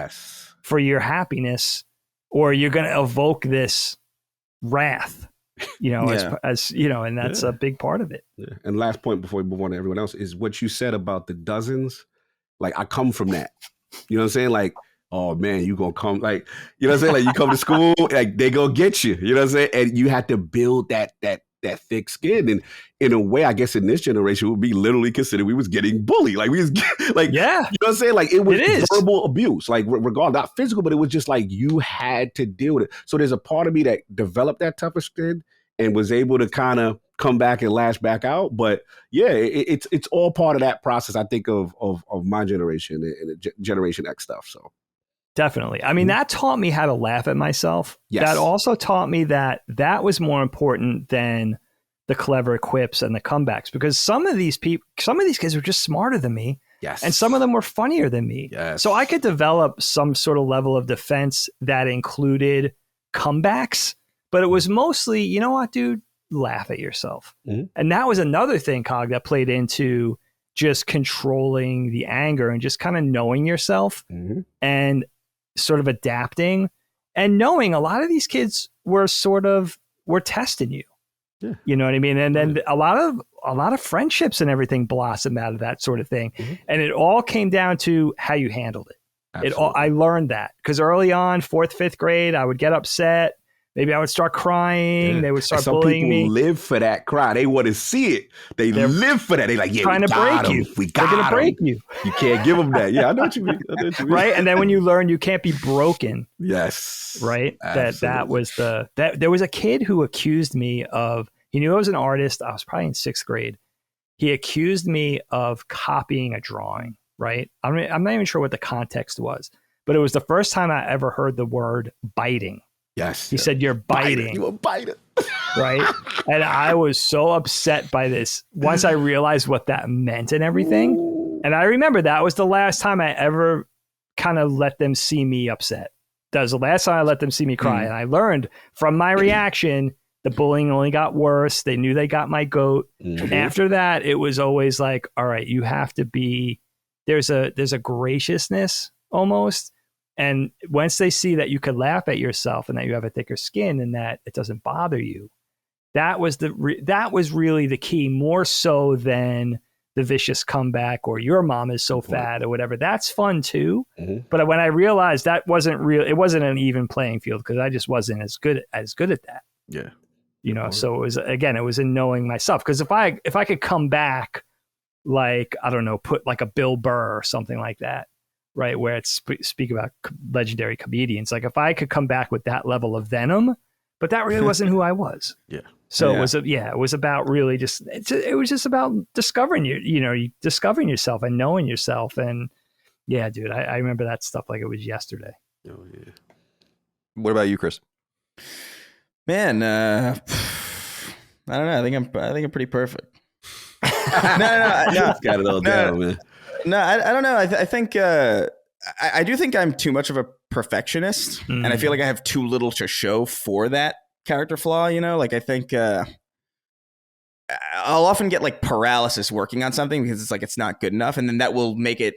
for your happiness, or you're going to evoke this wrath, and that's a big part of it. Yeah. And last point before we move on to everyone else is what you said about the dozens. Like, I come from that. You know what I'm saying? Like, oh man, you gonna come, like, you know what I'm saying? Like, you come to school, like they gonna get you, you know what I'm saying? And you have to build that thick skin. And in a way, I guess in this generation, it would be literally considered we was getting bullied. Like we was like, you know what I'm saying? Like it was verbal abuse, like regardless, not physical, but it was just like you had to deal with it. So there's a part of me that developed that tougher skin and was able to kind of come back and lash back out. But yeah, it's all part of that process, I think, of my generation and Generation X stuff. So definitely. I mean, that taught me how to laugh at myself. Yes. That also taught me that was more important than the clever quips and the comebacks, because some of these kids were just smarter than me. Yes. And some of them were funnier than me. Yes. So I could develop some sort of level of defense that included comebacks, but it was mostly, you know what, dude, laugh at yourself. Mm-hmm. And that was another thing, Cog, that played into just controlling the anger and just kind of knowing yourself and sort of adapting and knowing a lot of these kids were testing you. Yeah. You know what I mean? And then a lot of friendships and everything blossomed out of that sort of thing. Mm-hmm. And it all came down to how you handled it. I learned that because early on, 4th, 5th grade, I would get upset. Maybe I would start crying. Yeah. They would start bullying me. Some people live for that cry. They want to see it. They're live for that. They're like, yeah, trying to break you. They're going to break you. You can't give them that. Yeah, I know what you mean. Right? And then when you learn you can't be broken. Yes. Right? That was there was a kid who accused me of, he knew I was an artist. I was probably in 6th grade. He accused me of copying a drawing. Right? I'm not even sure what the context was, but it was the first time I ever heard the word biting. Yes. He said, you're biting. You a biter. Right? And I was so upset by this once I realized what that meant and everything. Ooh. And I remember that was the last time I ever kind of let them see me upset. that was the last time I let them see me cry. And I learned from my reaction, the bullying only got worse. They knew they got my goat. And after that, it was always like, all right, you have to be, there's a graciousness almost. And once they see that you could laugh at yourself and that you have a thicker skin and that it doesn't bother you, that was really the key, more so than the vicious comeback or your mom is so fat or whatever. That's fun too. But when I realized that wasn't real, it wasn't an even playing field because I just wasn't as good at that. Yeah. You know, so it was in knowing myself. Because if I could come back, like, I don't know, put like a Bill Burr or something like that, right? Where it's speak about legendary comedians. Like if I could come back with that level of venom, but that really wasn't who I was. Yeah. So it was about really just, it was just about discovering discovering yourself and knowing yourself. And yeah, dude, I remember that stuff like it was yesterday. Oh yeah. What about you, Chris? Man, I don't know. I think I'm pretty perfect. No. Got it all down, man. No, I don't know. I think I do think I'm too much of a perfectionist, and I feel like I have too little to show for that character flaw. You know, like I think I'll often get like paralysis working on something because it's like it's not good enough, and then that will make it.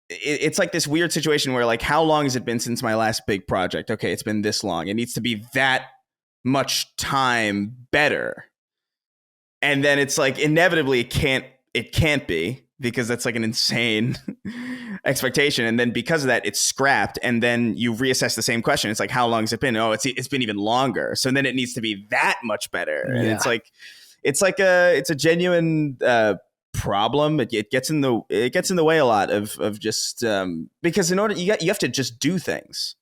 It's like this weird situation where like, how long has it been since my last big project? Okay, it's been this long. It needs to be that much time better. And then it's like inevitably it can't be because that's like an insane expectation. And then because of that, it's scrapped. And then you reassess the same question. It's like, how long has it been? Oh, it's been even longer. So then it needs to be that much better. And it's a genuine problem. It gets in the way a lot of just because in order you have to just do things.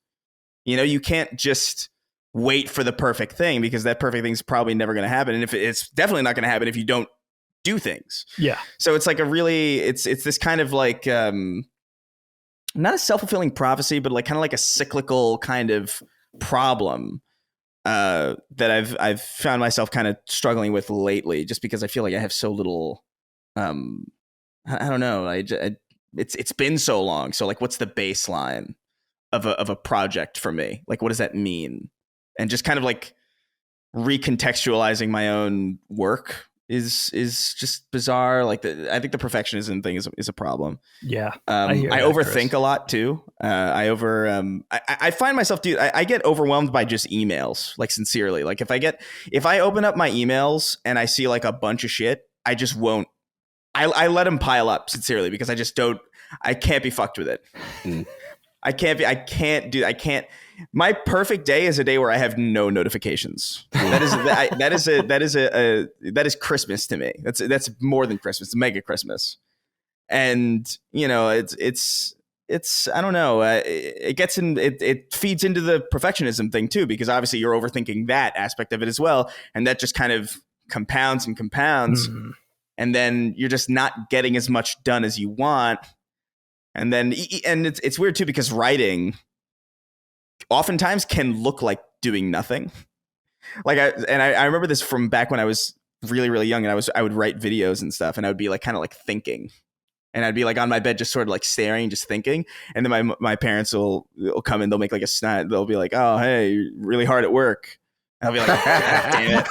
You know, you can't just wait for the perfect thing because that perfect thing's probably never going to happen, and if it's definitely not going to happen if you don't do things. Yeah. So it's like it's this kind of like not a self-fulfilling prophecy, but like kind of like a cyclical kind of problem that I've found myself kind of struggling with lately, just because I feel like I have so little. I don't know. It's been so long. So like, what's the baseline of a project for me? Like, what does that mean? And just kind of like recontextualizing my own work is just bizarre. Like I think the perfectionism thing is a problem. Yeah. I overthink Chris. A lot too. I find myself, dude, I get overwhelmed by just emails, like sincerely. Like if I open up my emails and I see like a bunch of shit, I just won't. I let them pile up sincerely because I can't be fucked with it. I can't. My perfect day is a day where I have no notifications. That is Christmas to me. That's more than Christmas. It's mega Christmas. And you know, it's I don't know. It feeds into the perfectionism thing too, because obviously you're overthinking that aspect of it as well, and that just kind of compounds and compounds. Mm-hmm. And then you're just not getting as much done as you want. And then, and it's weird too, because writing oftentimes can look like doing nothing. Like I remember this from back when I was really, really young, and I would write videos and stuff, and I would be like kind of like thinking, and I'd be like on my bed, just sort of like staring, just thinking. And then my parents will come in, they'll make like a snap. They'll be like, "Oh, hey, you're really hard at work." I'll be like, God damn it.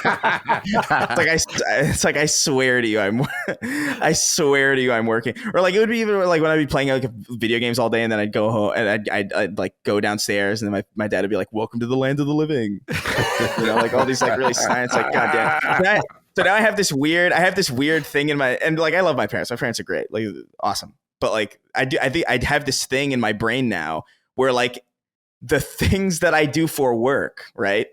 It's like I swear to you, I'm working. Or like it would be even like when I'd be playing like video games all day, and then I'd go home and I'd like go downstairs, and then my dad would be like, "Welcome to the land of the living." You know, like all these like really science, like God damn. So now I have this weird thing in my, and like I love my parents. My parents are great, like awesome. But like I think I'd have this thing in my brain now where like the things that I do for work, right?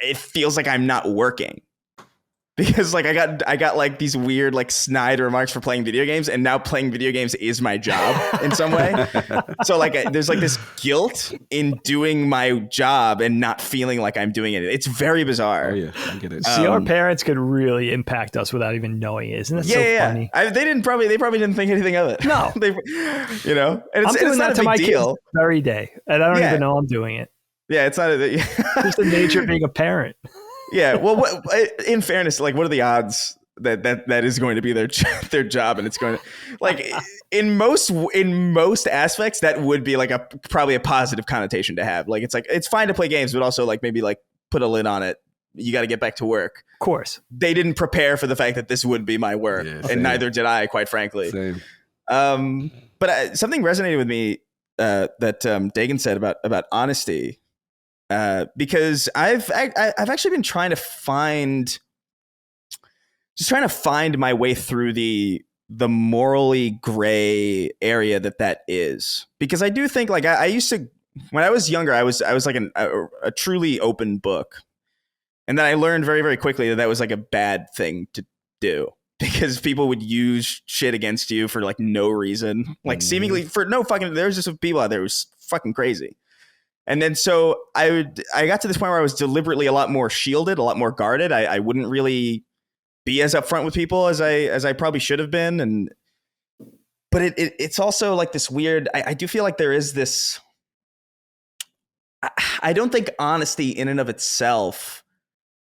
It feels like I'm not working because like I got like these weird like snide remarks for playing video games, and now playing video games is my job in some way. So like there's like this guilt in doing my job and not feeling like I'm doing it. It's very bizarre. Oh yeah, I get it. See, our parents could really impact us without even knowing it. Isn't that so funny? They probably didn't think anything of it. No, you know, and it's not a big deal. Every day, and I don't even know I'm doing it. Yeah, it's not just the nature of being a parent. Yeah, well, in fairness, like, what are the odds that is going to be their job, and it's going to, like, in most aspects that would be like probably a positive connotation to have. Like, it's like, it's fine to play games, but also like maybe like put a lid on it. You got to get back to work. Of course. They didn't prepare for the fact that this would be my work, and neither did I, quite frankly. Same. But something resonated with me that Dagan said about honesty, because I've actually been trying to find my way through the morally gray area that is, because I do think, like, I used to, when I was younger, I was like a truly open book. And then I learned very, very quickly that was like a bad thing to do, because people would use shit against you for like no reason, like seemingly for no fucking, there's just some people out there who's fucking crazy. And then so I got to this point where I was deliberately a lot more shielded, a lot more guarded. I wouldn't really be as upfront with people as I probably should have been. But it's also like this weird, I do feel like there is this, I don't think honesty in and of itself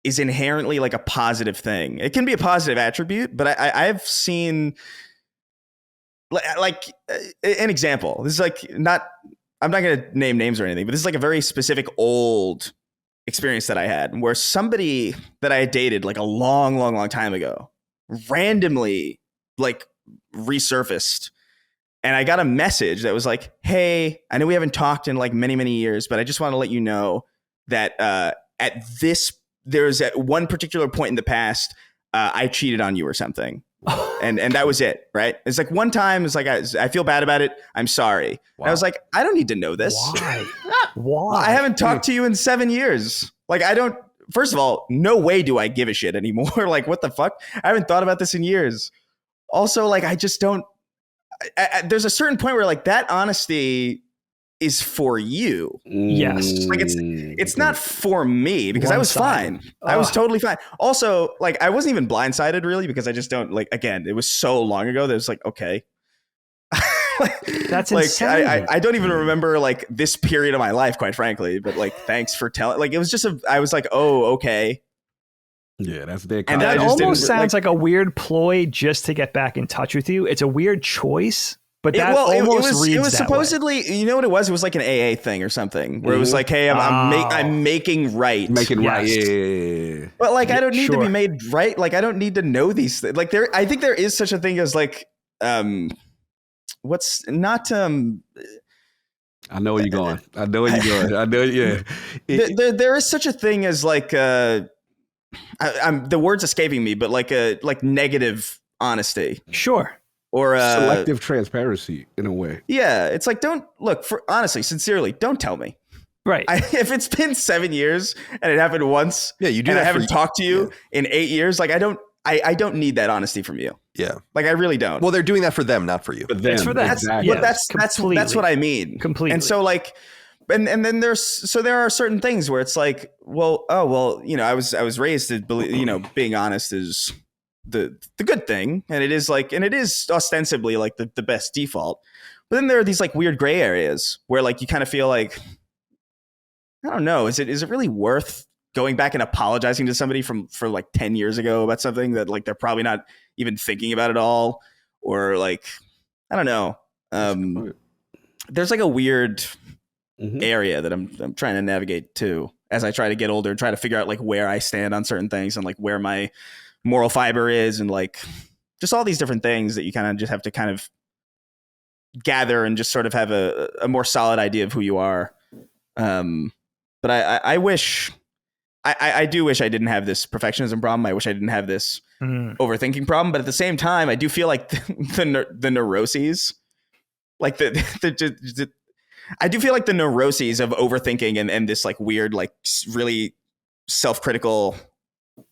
is inherently like a positive thing. It can be a positive attribute, but I've seen like an example. This is like I'm not going to name names or anything, but this is like a very specific old experience that I had, where somebody that I had dated like a long, long, long time ago randomly like resurfaced. And I got a message that was like, hey, I know we haven't talked in like many, many years, but I just want to let you know that there's at one particular point in the past, I cheated on you or something. And that was it, right? It's like one time, it's like, I feel bad about it. I'm sorry. Wow. And I was like, I don't need to know this. Why? I haven't talked to you in 7 years. Like, first of all, no way do I give a shit anymore. Like, what the fuck? I haven't thought about this in years. Also, like, I just don't, there's a certain point where like that honesty is for you. Yes. Like it's not for me, because I was fine. I was totally fine. Also, like, I wasn't even blindsided really, because I just don't, like, again, it was so long ago that it's like, okay. That's like, insane. I don't even remember like this period of my life, quite frankly, but like, thanks for telling, like, it was just I was like, oh, okay. Yeah, that's their and that almost sounds like a weird ploy just to get back in touch with you. It's a weird choice. But that it was supposedly, way. You know what it was? It was like an AA thing or something, where it was like, hey, I'm making right. Right. Yeah. But like, I don't need to be made right. Like, I don't need to know these things. Like, I think there is such a thing as like, what's not, I know where you're going. I know where you're going. I know. Yeah. There is such a thing as like, I'm the word's escaping me, but like negative honesty. Sure. Or selective transparency in a way. Yeah, it's like, don't look, for honestly, sincerely, don't tell me. Right. If it's been 7 years and it happened once, yeah, you do. And I haven't talked to you in 8 years. Like, I don't need that honesty from you. Yeah, like, I really don't. Well, they're doing that for them, not for you. For them, it's for them. Exactly. But that's what I mean. Completely. And so like, and then there are certain things where it's like, well, you know, I was raised to believe, you know, being honest is the good thing, and it is ostensibly like the best default. But then there are these like weird gray areas where like you kind of feel like, I don't know, is it really worth going back and apologizing to somebody for like 10 years ago about something that like they're probably not even thinking about at all, or like, I don't know. There's like a weird area that I'm trying to navigate too, as I try to get older and try to figure out like where I stand on certain things, and like where my moral fiber is, and like just all these different things that you kind of just have to kind of gather and just sort of have a more solid idea of who you are. But I wish, I do wish I didn't have this perfectionism problem. I wish I didn't have this overthinking problem. But at the same time, I do feel like the neuroses, like I do feel like the neuroses of overthinking and this like weird, like really self-critical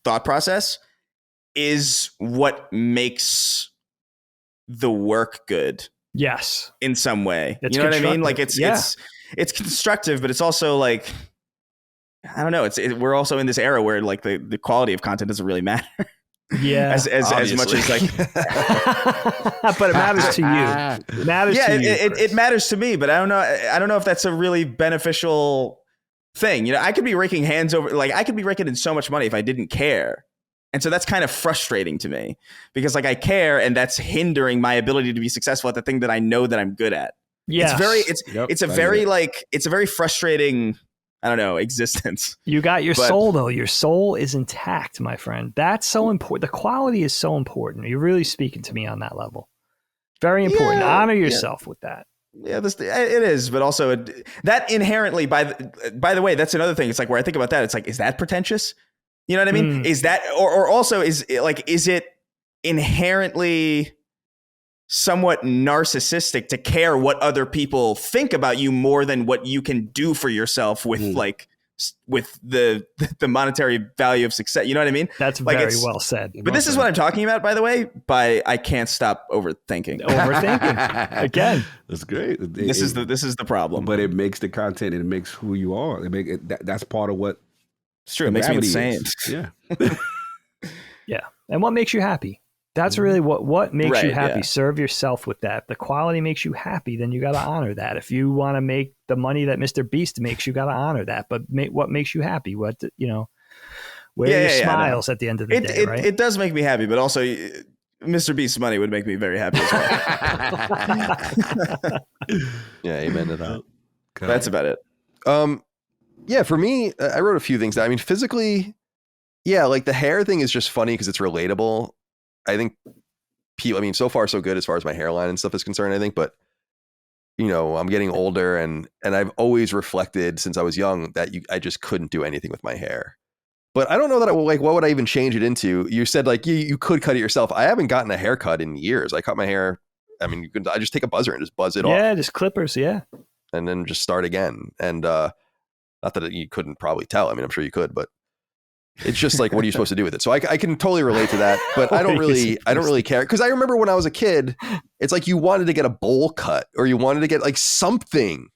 thought process is what makes the work good. Yes. In some way. It's you know what I mean? Like it's constructive, but it's also like, I don't know. We're also in this era where like the quality of content doesn't really matter. Yeah. as much as like, but it matters to you. It matters to you. It matters to me, but I don't know if that's a really beneficial thing. You know, I could be raking in so much money if I didn't care. And so that's kind of frustrating to me because like I care and that's hindering my ability to be successful at the thing that I know that I'm good at. Yeah. It's a very frustrating, I don't know, existence. You got your soul though. Your soul is intact, my friend. That's so important. The quality is so important. You're really speaking to me on that level. Very important. Honor yourself with that. Yeah, it is, but also that inherently, by the way, that's another thing. It's like where I think about that, it's like, is that pretentious? You know what I mean? Is that, or also is it inherently somewhat narcissistic to care what other people think about you more than what you can do for yourself with with the monetary value of success? You know what I mean? That's like very well said. But this is what I'm talking about, by the way, by I can't stop overthinking. Again. That's great. This is the problem. But it makes the content, and it makes who you are. That's part of what. It's true. It makes me insane. Yeah. Yeah. And what makes you happy? That's really what makes you happy. Yeah. Serve yourself with that. If the quality makes you happy, then you got to honor that. If you want to make the money that Mr. Beast makes, you got to honor that. But what makes you happy? What, where are your smiles at the end of the day, right? It does make me happy, but also Mr. Beast's money would make me very happy as well. Yeah, amen to that. Okay. That's about it. Yeah, for me, I wrote a few things down. I mean, physically, yeah, like the hair thing is just funny because it's relatable. I think so far so good as far as my hairline and stuff is concerned, I think, but I'm getting older and I've always reflected since I was young that I just couldn't do anything with my hair. But I don't know that what would I even change it into? You said like you could cut it yourself. I haven't gotten a haircut in years. I cut my hair. I mean, I just take a buzzer and just buzz it off. Yeah, just clippers. Yeah. And then just start again. And not that you couldn't probably tell. I mean, I'm sure you could, but it's just like, what are you supposed to do with it? So I can totally relate to that, but I don't really care. Cause I remember when I was a kid, it's like you wanted to get a bowl cut or you wanted to get like something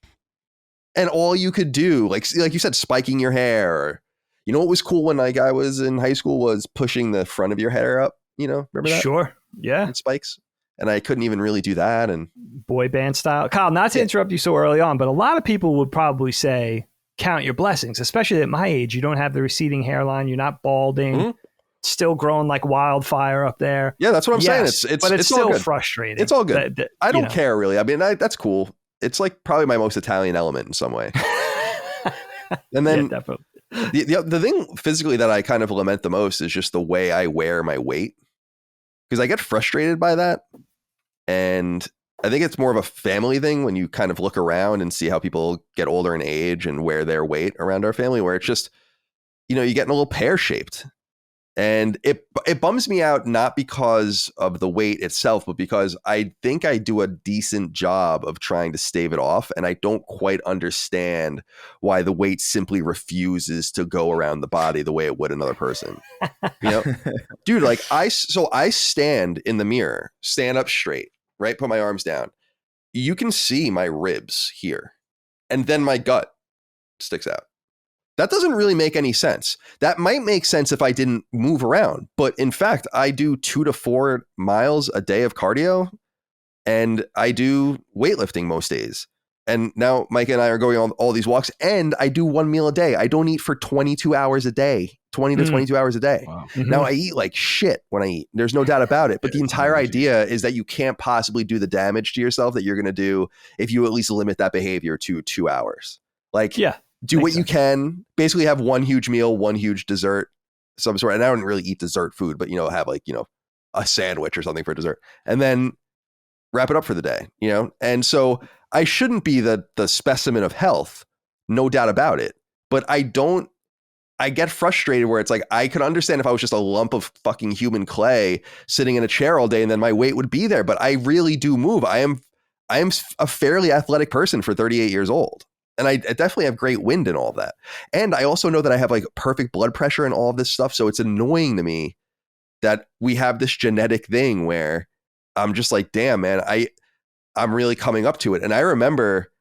and all you could do, like you said, spiking your hair. Or, what was cool when I was in high school was pushing the front of your hair up, remember that? Sure. Yeah. And spikes. And I couldn't even really do that. And boy band style. Kyle, not to interrupt you so early on, but a lot of people would probably say, count your blessings, especially at my age. You don't have the receding hairline. You're not balding, still growing like wildfire up there. Yeah, that's what I'm saying. It's still all frustrating. It's all good. I don't care really. I mean, that's cool. It's like probably my most Italian element in some way. And then definitely. The thing physically that I kind of lament the most is just the way I wear my weight, because I get frustrated by that. And I think it's more of a family thing when you kind of look around and see how people get older in age and wear their weight around our family, where it's just, you're getting a little pear-shaped. And it bums me out, not because of the weight itself, but because I think I do a decent job of trying to stave it off. And I don't quite understand why the weight simply refuses to go around the body the way it would another person. Dude, like I stand in the mirror, stand up straight, right? Put my arms down. You can see my ribs here. And then my gut sticks out. That doesn't really make any sense. That might make sense if I didn't move around. But in fact, I do 2 to 4 miles a day of cardio and I do weightlifting most days. And now Mike and I are going on all these walks and I do 1 meal a day. I don't eat for 22 hours a day, 20 to 22 hours a day. Wow. Mm-hmm. Now I eat like shit when I eat. There's no doubt about it. But the entire idea is that you can't possibly do the damage to yourself that you're going to do if you at least limit that behavior to 2 hours. Like, yeah. Do what you can, basically have one huge meal, one huge dessert, some sort. And I don't really eat dessert food, but, have like, a sandwich or something for dessert and then wrap it up for the day, And so I shouldn't be the specimen of health, no doubt about it. But I get frustrated where it's like, I could understand if I was just a lump of fucking human clay sitting in a chair all day and then my weight would be there. But I really do move. I am a fairly athletic person for 38 years old. And I definitely have great wind and all of that. And I also know that I have like perfect blood pressure and all of this stuff. So it's annoying to me that we have this genetic thing where I'm just like, damn, man, I'm really coming up to it. And I remember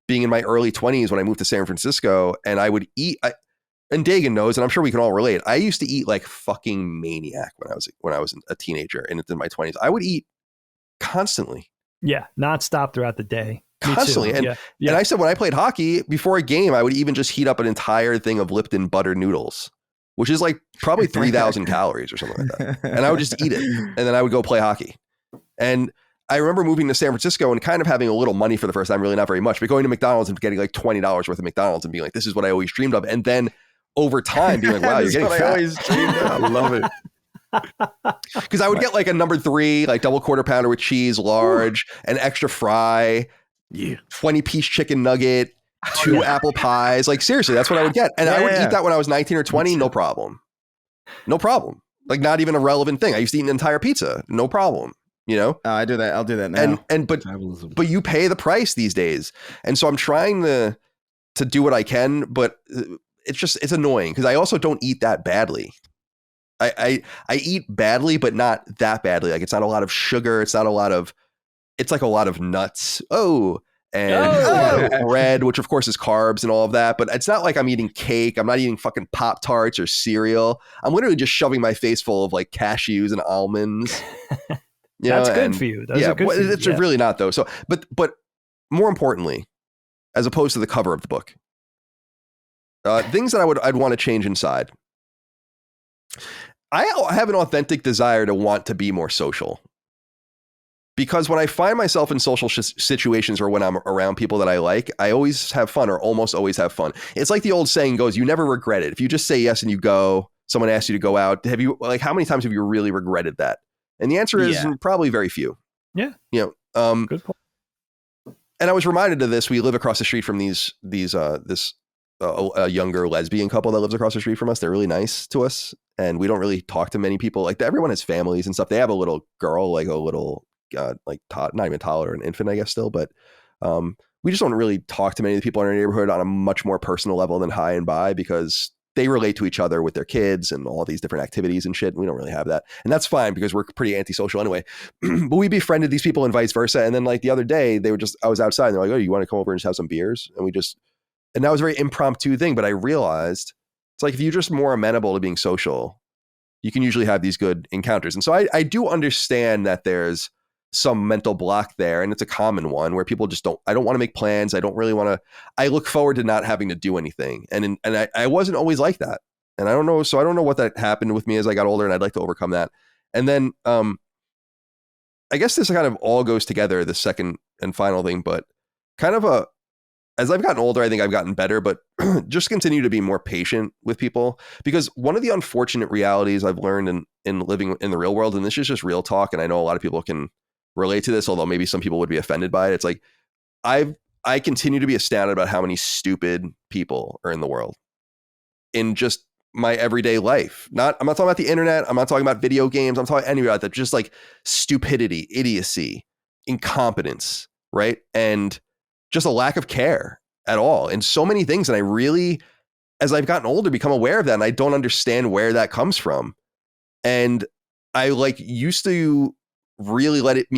being in my early 20s when I moved to San Francisco and I would eat, and Dagan knows, and I'm sure we can all relate. I used to eat like fucking maniac when I was a teenager and in my 20s. I would eat constantly. Yeah, nonstop throughout the day. Constantly. And I said when I played hockey, before a game, I would even just heat up an entire thing of Lipton butter noodles which is like probably 3,000 calories or something like that. And I would just eat it. And then I would go play hockey. And I remember moving to San Francisco and kind of having a little money for the first time, really not very much, but going to McDonald's and getting like $20 worth of McDonald's and being like, this is what I always dreamed of. And then over time being like, wow, you're getting fat. I always dreamed of. I love it. Because I would get like a number 3, like double quarter pounder with cheese, large, an extra fry, 20-piece chicken nugget, 2 apple pies. Like seriously, that's what I would get. And I would eat that when I was 19 or 20, no problem. No problem. Like not even a relevant thing. I used to eat an entire pizza, no problem. You know, I do that. I'll do that now. But you pay the price these days. And so I'm trying to do what I can, but it's annoying because I also don't eat that badly. I eat badly, but not that badly. Like it's not a lot of sugar. It's like a lot of nuts. And a lot of bread, which of course is carbs and all of that. But it's not like I'm eating cake. I'm not eating fucking Pop-Tarts or cereal. I'm literally just shoving my face full of like cashews and almonds. That's good for you. It's really not though. So, but more importantly, as opposed to the cover of the book, things that I'd want to change inside. I have an authentic desire to want to be more social, because when I find myself in social situations or when I'm around people that I like, I always have fun or almost always have fun. It's like the old saying goes, you never regret it. If you just say yes and you go, someone asks you to go out. How many times have you really regretted that? And the answer is probably very few. Yeah. You know, good point. And I was reminded of this. We live across the street from this younger lesbian couple that lives across the street from us. They're really nice to us. And we don't really talk to many people. Like everyone has families and stuff. They have a little girl, like a little, not even toddler, an infant, I guess still. But we just don't really talk to many of the people in our neighborhood on a much more personal level than hi and bye, because they relate to each other with their kids and all these different activities and shit. We don't really have that. And that's fine because we're pretty antisocial anyway. But we befriended these people and vice versa. And then like the other day, I was outside and they're like, oh, you want to come over and just have some beers? And that was a very impromptu thing. But I realized it's like, if you're just more amenable to being social, you can usually have these good encounters. And so I do understand that there's some mental block there, and it's a common one where people just I don't want to make plans. I don't really want to, I look forward to not having to do anything. And I wasn't always like that. And I don't know. So I don't know what that happened with me as I got older, and I'd like to overcome that. And then I guess this kind of all goes together, the second and final thing, but kind of as I've gotten older, I think I've gotten better, but just continue to be more patient with people, because one of the unfortunate realities I've learned in living in the real world, and this is just real talk, and I know a lot of people can relate to this, although maybe some people would be offended by it. It's like, I continue to be astounded about how many stupid people are in the world in just my everyday life. I'm not talking about the internet. I'm not talking about video games. I'm talking anywhere about that. Just like stupidity, idiocy, incompetence, right? And just a lack of care at all in so many things. And I really, as I've gotten older, become aware of that. And I don't understand where that comes from. And I used to really let it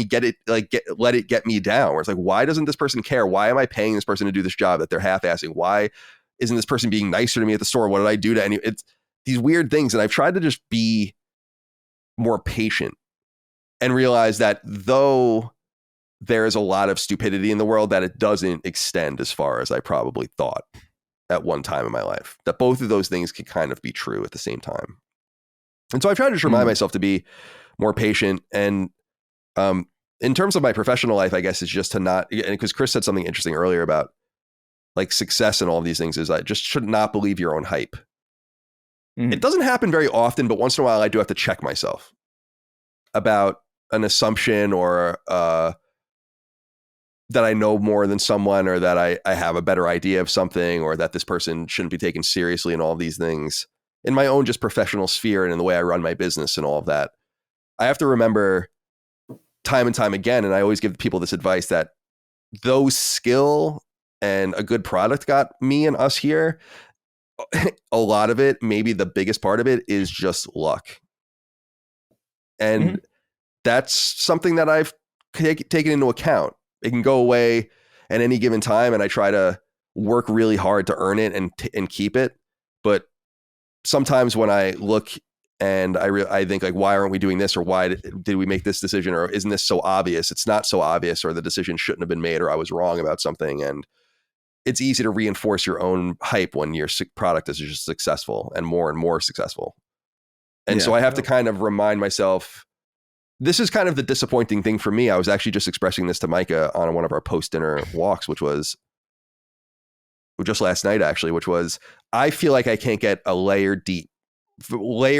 get me down, where it's like, why doesn't this person care? Why am I paying this person to do this job that they're half-assing? Why isn't this person being nicer to me at the store? What did I do to it's these weird things. And I've tried to just be more patient and realize that though there is a lot of stupidity in the world, that it doesn't extend as far as I probably thought at one time in my life, that both of those things can kind of be true at the same time. And so I've tried to just remind myself to be more patient. And in terms of my professional life, I guess, is just to not, because Chris said something interesting earlier about like success and all of these things, is I just should not believe your own hype. It doesn't happen very often, but once in a while I do have to check myself about an assumption or that I know more than someone, or that I have a better idea of something, or that this person shouldn't be taken seriously, and all of these things in my own just professional sphere and in the way I run my business and all of that. I have to remember time and time again, and I always give people this advice, that though skill and a good product got me and us here, a lot of it, maybe the biggest part of it, is just luck. And that's something that I've taken into account. It can go away at any given time, and I try to work really hard to earn it and keep it. But sometimes when I look and I think like, why aren't we doing this? Or why did we make this decision? Or isn't this so obvious? It's not so obvious, or the decision shouldn't have been made, or I was wrong about something. And it's easy to reinforce your own hype when your product is just successful and more successful. And so I have to kind of remind myself, this is kind of the disappointing thing for me. I was actually just expressing this to Micah on one of our post-dinner walks, which was just last night, actually, which was, I feel like I can't get a layer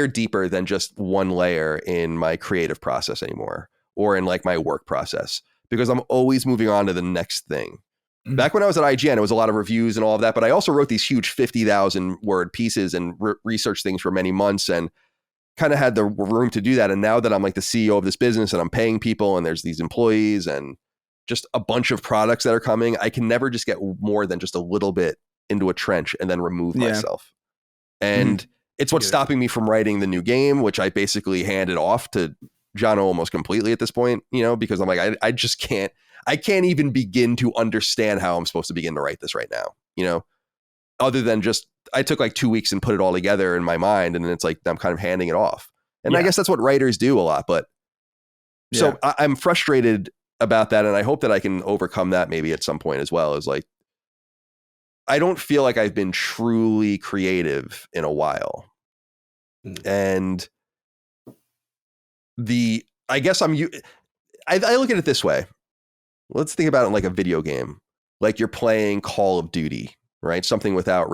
deeper than just one layer in my creative process anymore, or in like my work process, because I'm always moving on to the next thing. Back when I was at IGN, it was a lot of reviews and all of that, but I also wrote these huge 50,000 word pieces and researched things for many months and kind of had the room to do that. And now that I'm like the CEO of this business and I'm paying people and there's these employees and just a bunch of products that are coming, I can never just get more than just a little bit into a trench and then remove myself. And it's what's stopping me from writing the new game, which I basically handed off to Jono almost completely at this point, you know, because I'm like, I just can't even begin to understand how I'm supposed to begin to write this right now, you know, other than just, I took like 2 weeks and put it all together in my mind. And then it's like, I'm kind of handing it off. And I guess that's what writers do a lot. But so I'm frustrated about that. And I hope that I can overcome that maybe at some point as well. Is like, I don't feel like I've been truly creative in a while. And I guess I look at it this way. Let's think about it like a video game. Like you're playing Call of Duty, right? Something without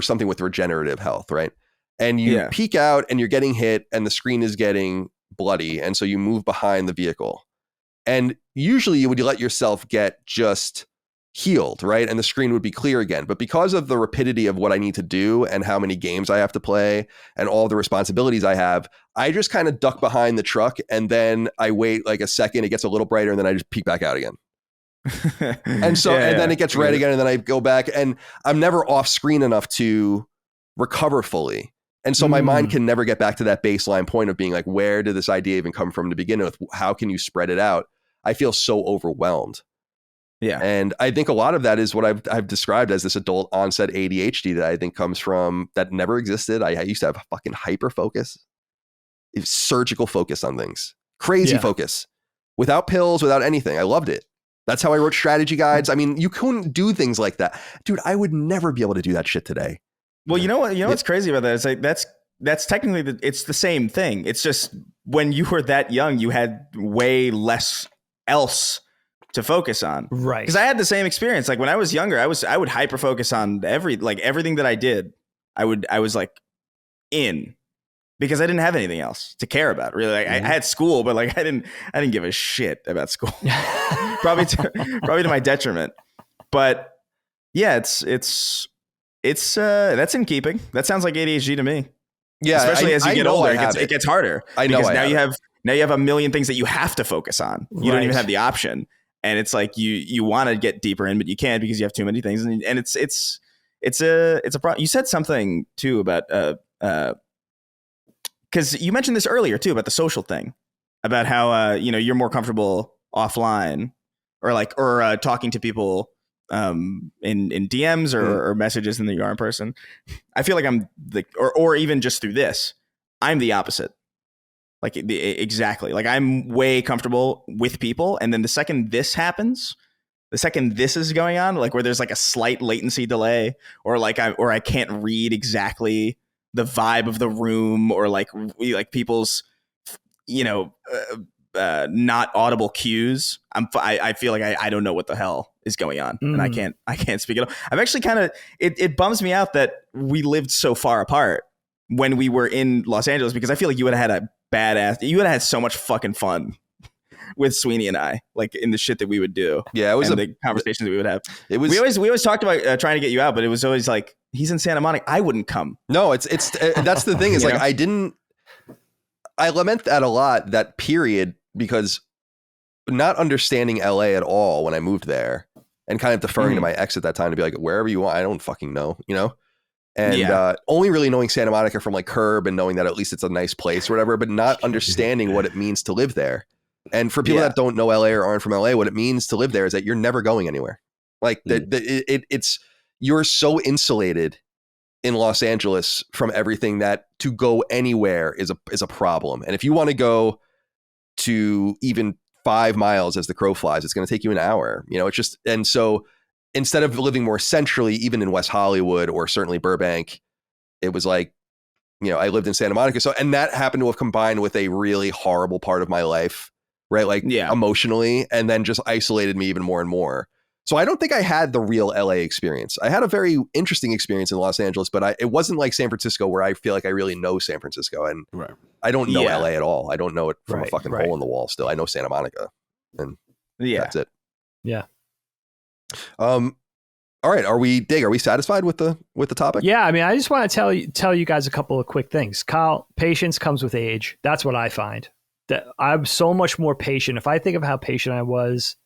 something with regenerative health, right? And you peek out and you're getting hit and the screen is getting bloody. And so you move behind the vehicle. And usually you would let yourself get just healed, right? And the screen would be clear again. But because of the rapidity of what I need to do and how many games I have to play and all the responsibilities I have, I just kind of duck behind the truck and then I wait like a second, it gets a little brighter, and then I just peek back out again. And so, and then it gets red again, and then I go back, and I'm never off screen enough to recover fully. And so my mind can never get back to that baseline point of being like, where did this idea even come from to begin with? How can you spread it out? I feel so overwhelmed. Yeah. And I think a lot of that is what I've described as this adult onset ADHD that I think comes from, that never existed. I used to have fucking hyper focus, surgical focus on things, crazy focus, without pills, without anything. I loved it. That's how I wrote strategy guides. I mean, you couldn't do things like that. Dude, I would never be able to do that shit today. Well, you know what's crazy about that? It's like, that's technically, it's the same thing. It's just when you were that young, you had way less else to focus on. Right. Because I had the same experience. Like when I was younger, I would hyper focus on everything that I did. I was like in, because I didn't have anything else to care about, really. Like, I had school, but like I didn't give a shit about school. probably to my detriment. But yeah, it's that's in keeping. That sounds like ADHD to me. Yeah, especially as you get older, it gets harder. I know, because now you have a million things that you have to focus on. You don't even have the option, and it's like you want to get deeper in, but you can't because you have too many things, and it's a problem. You said something too about because you mentioned this earlier too about the social thing, about how you're more comfortable offline or talking to people in DMs or messages than you are in person. I feel like I'm or even just through this, I'm the opposite. Like exactly. Like I'm way comfortable with people, and then the second this happens, the second this is going on, like where there's like a slight latency delay, or like I can't read exactly the vibe of the room, or like people's not audible cues, I feel like I don't know what the hell is going on, and I can't speak at all. I've actually kind of it bums me out that we lived so far apart when we were in Los Angeles, because I feel like you would have had you would have had so much fucking fun with Sweeney and I, like in the shit that we would do. Yeah, it was the conversations that we would have. It was we always talked about trying to get you out, but it was always like, he's in Santa Monica, I wouldn't come. No, it's that's the thing is like I lament that a lot, that period, because not understanding LA at all when I moved there, and kind of deferring to my ex at that time to be like, wherever you want, I don't fucking know, and only really knowing Santa Monica from like Curb and knowing that at least it's a nice place or whatever, but not understanding what it means to live there. And for people that don't know LA or aren't from LA, what it means to live there is that you're never going anywhere. Like it's you're so insulated in Los Angeles from everything that to go anywhere is a problem. And if you want to go to even 5 miles as the crow flies, it's going to take you an hour. It's just, and so instead of living more centrally, even in West Hollywood or certainly Burbank, it was like, I lived in Santa Monica. So, and that happened to have combined with a really horrible part of my life, right? Like emotionally, and then just isolated me even more and more. So I don't think I had the real LA experience. I had a very interesting experience in Los Angeles, but it wasn't like San Francisco where I feel like I really know San Francisco. And I don't know LA at all. I don't know it from a fucking hole in the wall still. I know Santa Monica, and that's it. Yeah. All right. Are we satisfied with the topic? Yeah. I mean, I just want to tell you guys a couple of quick things. Kyle, patience comes with age. That's what I find. That I'm so much more patient. If I think of how patient I was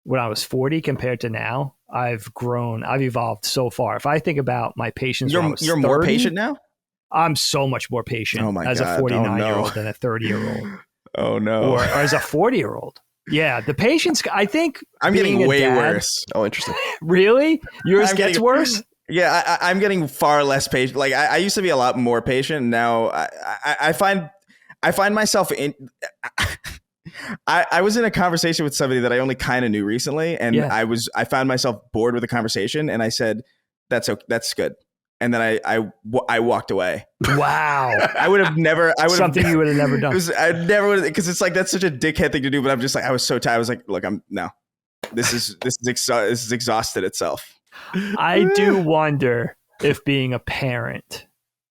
when I was 40 compared to now, I've grown. I've evolved so far. If I think about my patience, you're 30, more patient now. I'm so much more patient as a 49-year-old than a 30-year-old. Oh no! Or as a 40-year-old. Yeah, the patience. I think I'm getting way worse. Oh, interesting. Really? Yours gets worse? Yeah, I'm getting far less patient. Like I used to be a lot more patient. Now I find myself in. I was in a conversation with somebody that I only kind of knew recently, and I found myself bored with the conversation, and I said, "That's good." And then I walked away. Wow. I would have never. Something you would have never done. I never would, because it's like that's such a dickhead thing to do. But I'm just like, I was so tired. I was like, look, this is exhausted itself. I do wonder if being a parent,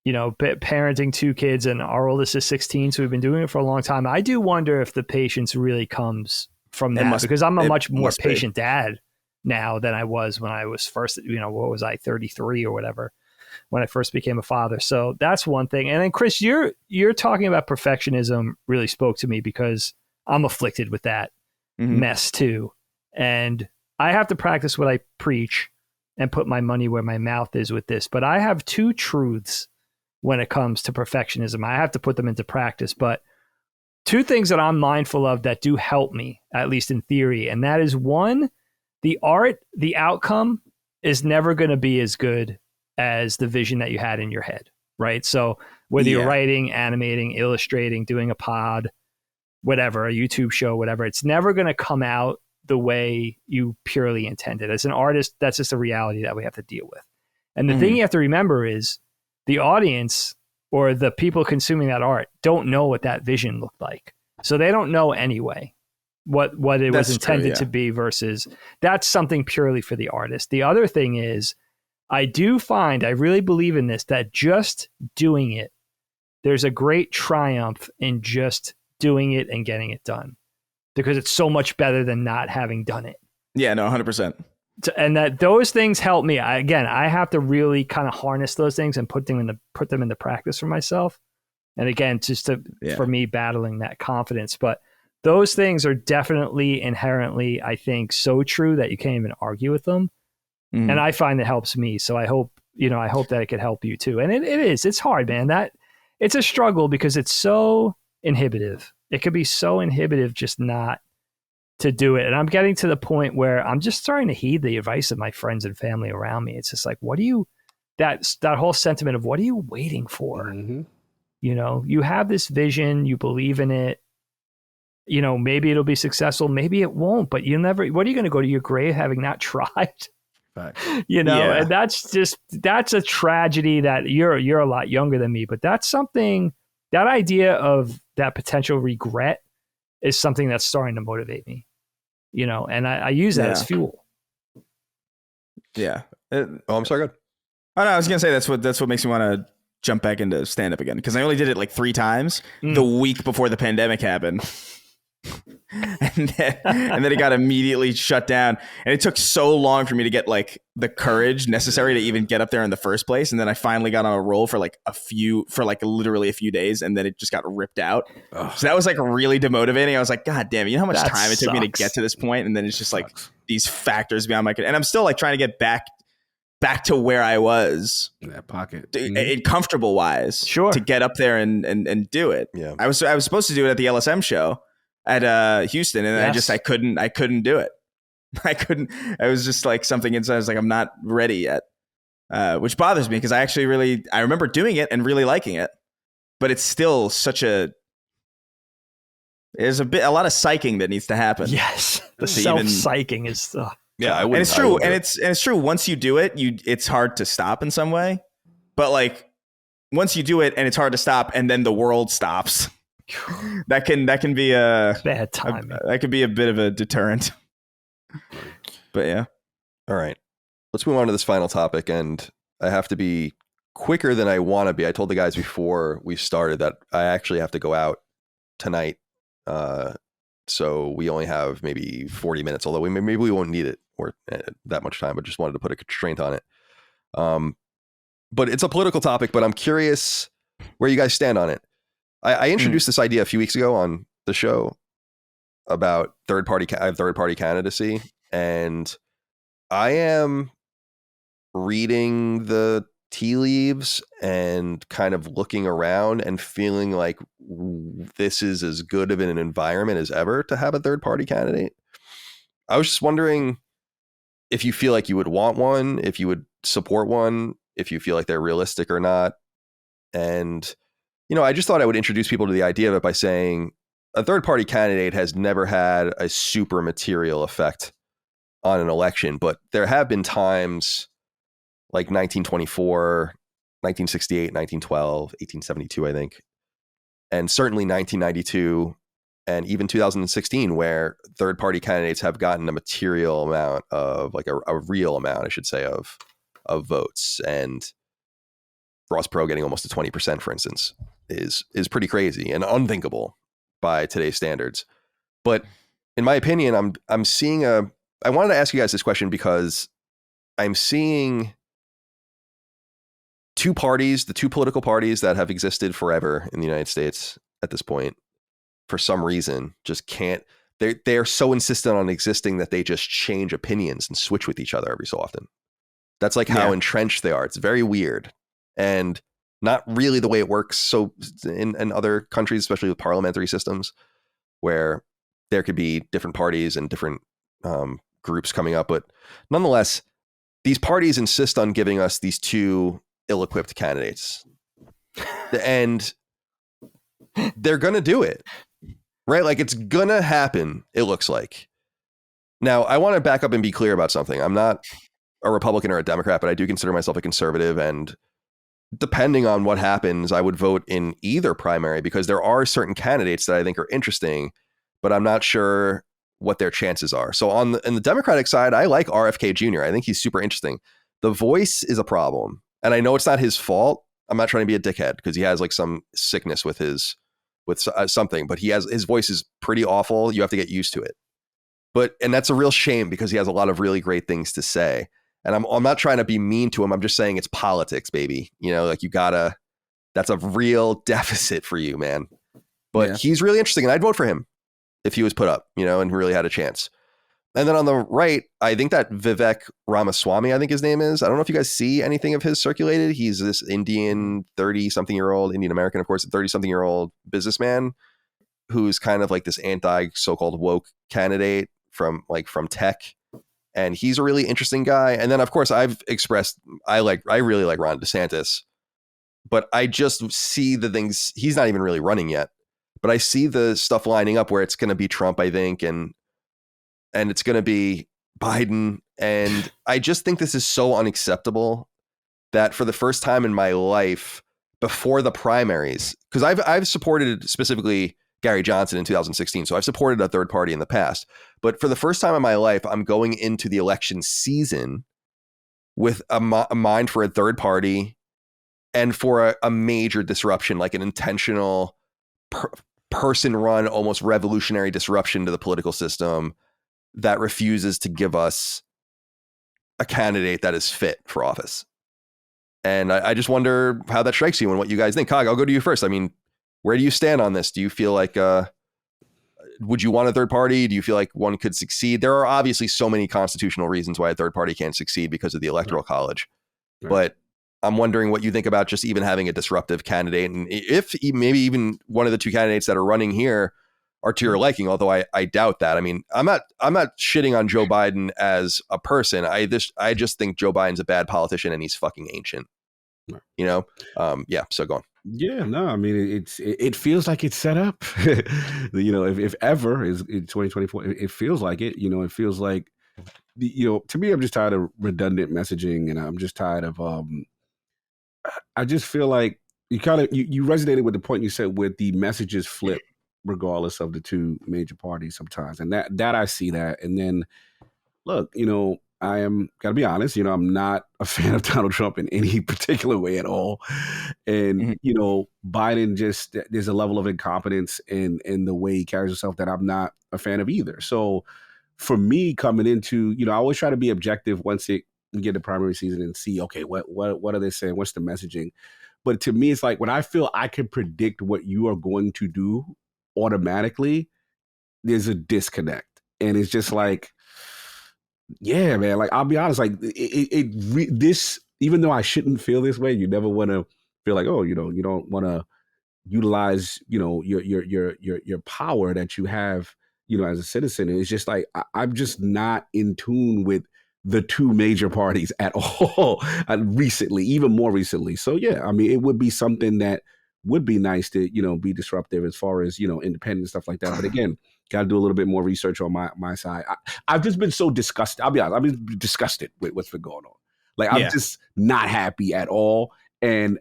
parenting two kids, and our oldest is 16, so we've been doing it for a long time. I do wonder if the patience really comes from that, because I'm a much more patient dad now than I was when I was first, what was I, 33 or whatever, when I first became a father. So that's one thing. And then Chris, you're talking about perfectionism really spoke to me, because I'm afflicted with that mess too. And I have to practice what I preach and put my money where my mouth is with this. But I have two truths when it comes to perfectionism. I have to put them into practice, but two things that I'm mindful of that do help me, at least in theory. And that is, one, the outcome is never going to be as good as the vision that you had in your head, right? So whether you're writing, animating, illustrating, doing a pod, whatever, a YouTube show, whatever, it's never going to come out the way you purely intended. As an artist, that's just a reality that we have to deal with. And the thing you have to remember is the audience or the people consuming that art don't know what that vision looked like. So they don't know anyway what it was intended to be, versus that's something purely for the artist. The other thing is, I really believe in this, that just doing it, there's a great triumph in just doing it and getting it done, because it's so much better than not having done it. Yeah, no, 100%. And that those things help me. I have to really kind of harness those things and put them into practice for myself. And again, for me, battling that confidence. But those things are definitely inherently, I think, so true that you can't even argue with them. And I find it helps me. So I hope that it could help you too. And it's hard, man. That it's a struggle, because it's so inhibitive. It could be so inhibitive just not to do it. And I'm getting to the point where I'm just starting to heed the advice of my friends and family around me. It's just like, that whole sentiment of, what are you waiting for? You have this vision, you believe in it. Maybe it'll be successful, maybe it won't, but what are you going to go to your grave having not tried? And that's a tragedy that you're a lot younger than me, but that's something, that idea of that potential regret is something that's starting to motivate me, and I use that as fuel. Yeah. I'm sorry. Good. Oh no, I was going to say that's what makes me want to jump back into stand up again. Cause I only did it like 3 times the week before the pandemic happened. and then it got immediately shut down, and it took so long for me to get like the courage necessary to even get up there in the first place. And then I finally got on a roll for literally a few days, and then it just got ripped out. So that was like really demotivating. I was like, God damn it, you know how much time it took me to get to this point? And then it's just like these factors beyond my control, and I'm still like trying to get back to where I was in that pocket, comfortable wise, to get up there and do it. Yeah, I was supposed to do it at the LSM show at Houston, and I couldn't do it. I couldn't. I was just like something inside. I was like, I'm not ready yet, which bothers me, because I remember doing it and really liking it, but it's still there's a lot of psyching that needs to happen. Yes, the self-psyching is. Yeah, I and wouldn't. it's true, and it's true. Once you do it, it's hard to stop in some way. But like once you do it, and it's hard to stop, and then the world stops. That can be bad timing. That could be a bit of a deterrent. But yeah. All right, let's move on to this final topic, and I have to be quicker than I want to be. I told the guys before we started that I actually have to go out tonight, so we only have maybe 40 minutes. Although maybe we won't need it or that much time, but just wanted to put a constraint on it. But it's a political topic. But I'm curious where you guys stand on it. I introduced this idea a few weeks ago on the show about third party candidacy, and I am reading the tea leaves and kind of looking around and feeling like this is as good of an environment as ever to have a third party candidate. I was just wondering if you feel like you would want one, if you would support one, if you feel like they're realistic or not. And, I just thought I would introduce people to the idea of it by saying a third party candidate has never had a super material effect on an election, but there have been times like 1924, 1968, 1912, 1872, I think, and certainly 1992 and even 2016, where third party candidates have gotten a material amount of like a real amount, I should say, of votes. And Ross Perot getting almost to 20%, for instance, is pretty crazy and unthinkable by today's standards. But in my opinion, I'm seeing I wanted to ask you guys this question because I'm seeing two political parties that have existed forever in the United States at this point, for some reason, just can't. They're so insistent on existing that they just change opinions and switch with each other every so often. That's like how entrenched they are. It's very weird and not really the way it works. So in other countries, especially with parliamentary systems, where there could be different parties and different groups coming up, but nonetheless, these parties insist on giving us these two ill-equipped candidates, and they're gonna do it, right? Like it's gonna happen. It looks like. Now, I want to back up and be clear about something. I'm not a Republican or a Democrat, but I do consider myself a conservative, and depending on what happens, I would vote in either primary because there are certain candidates that I think are interesting, but I'm not sure what their chances are. So on the Democratic side, I like RFK Jr. I think he's super interesting. The voice is a problem, and I know it's not his fault. I'm not trying to be a dickhead because he has like some sickness with something, but his voice is pretty awful. You have to get used to it. And that's a real shame because he has a lot of really great things to say. And I'm not trying to be mean to him. I'm just saying it's politics, baby. Like that's a real deficit for you, man. But he's really interesting, and I'd vote for him if he was put up, and really had a chance. And then on the right, I think that Vivek Ramaswamy, I think his name is. I don't know if you guys see anything of his circulated. He's this Indian 30-something-year-old, Indian American, of course, a 30-something-year-old businessman who's kind of like this anti-so-called woke candidate from tech. And he's a really interesting guy. And then, of course, I've expressed I really like Ron DeSantis, but I just see the things. He's not even really running yet, but I see the stuff lining up where it's going to be Trump, I think, and it's going to be Biden. And I just think this is so unacceptable that for the first time in my life, before the primaries, because I've supported specifically Gary Johnson in 2016. So I've supported a third party in the past, but for the first time in my life, I'm going into the election season with a mind for a third party and for a major disruption, like an intentional person run, almost revolutionary disruption to the political system that refuses to give us a candidate that is fit for office. And I just wonder how that strikes you and what you guys think. Cog, I'll go to you first. I mean, where do you stand on this? Do you feel like, would you want a third party? Do you feel like one could succeed? There are obviously so many constitutional reasons why a third party can't succeed because of the Electoral College. Right. But I'm wondering what you think about just even having a disruptive candidate. And if maybe even one of the two candidates that are running here are to your liking, although I doubt that. I mean, I'm not shitting on Joe Biden as a person. I just think Joe Biden's a bad politician and he's fucking ancient. Right. So go on. Yeah, no, I mean, it feels like it's set up, if ever is in 2024, it feels like it, it feels like to me, I'm just tired of redundant messaging, and I'm just tired of. I just feel like you resonated with the point you said with the messages flip regardless of the two major parties sometimes, and that I see that, and then look, I am gotta be honest, I'm not a fan of Donald Trump in any particular way at all, and Biden just there's a level of incompetence in the way he carries himself that I'm not a fan of either. So for me, coming into I always try to be objective once we get the primary season and see, okay, what are they saying? What's the messaging? But to me, it's like when I feel I can predict what you are going to do automatically, there's a disconnect. And it's just like, yeah, man, like, I'll be honest, like this, even though I shouldn't feel this way, you never want to feel like, oh, you don't want to utilize, your power that you have, as a citizen. It's just like, I'm just not in tune with the two major parties at all recently, even more recently. So yeah, I mean, it would be something that would be nice to, be disruptive as far as, independent stuff like that. But again, got to do a little bit more research on my side. I've just been so disgusted. I'll be honest. I've been disgusted with what's been going on. Like, I'm just not happy at all. And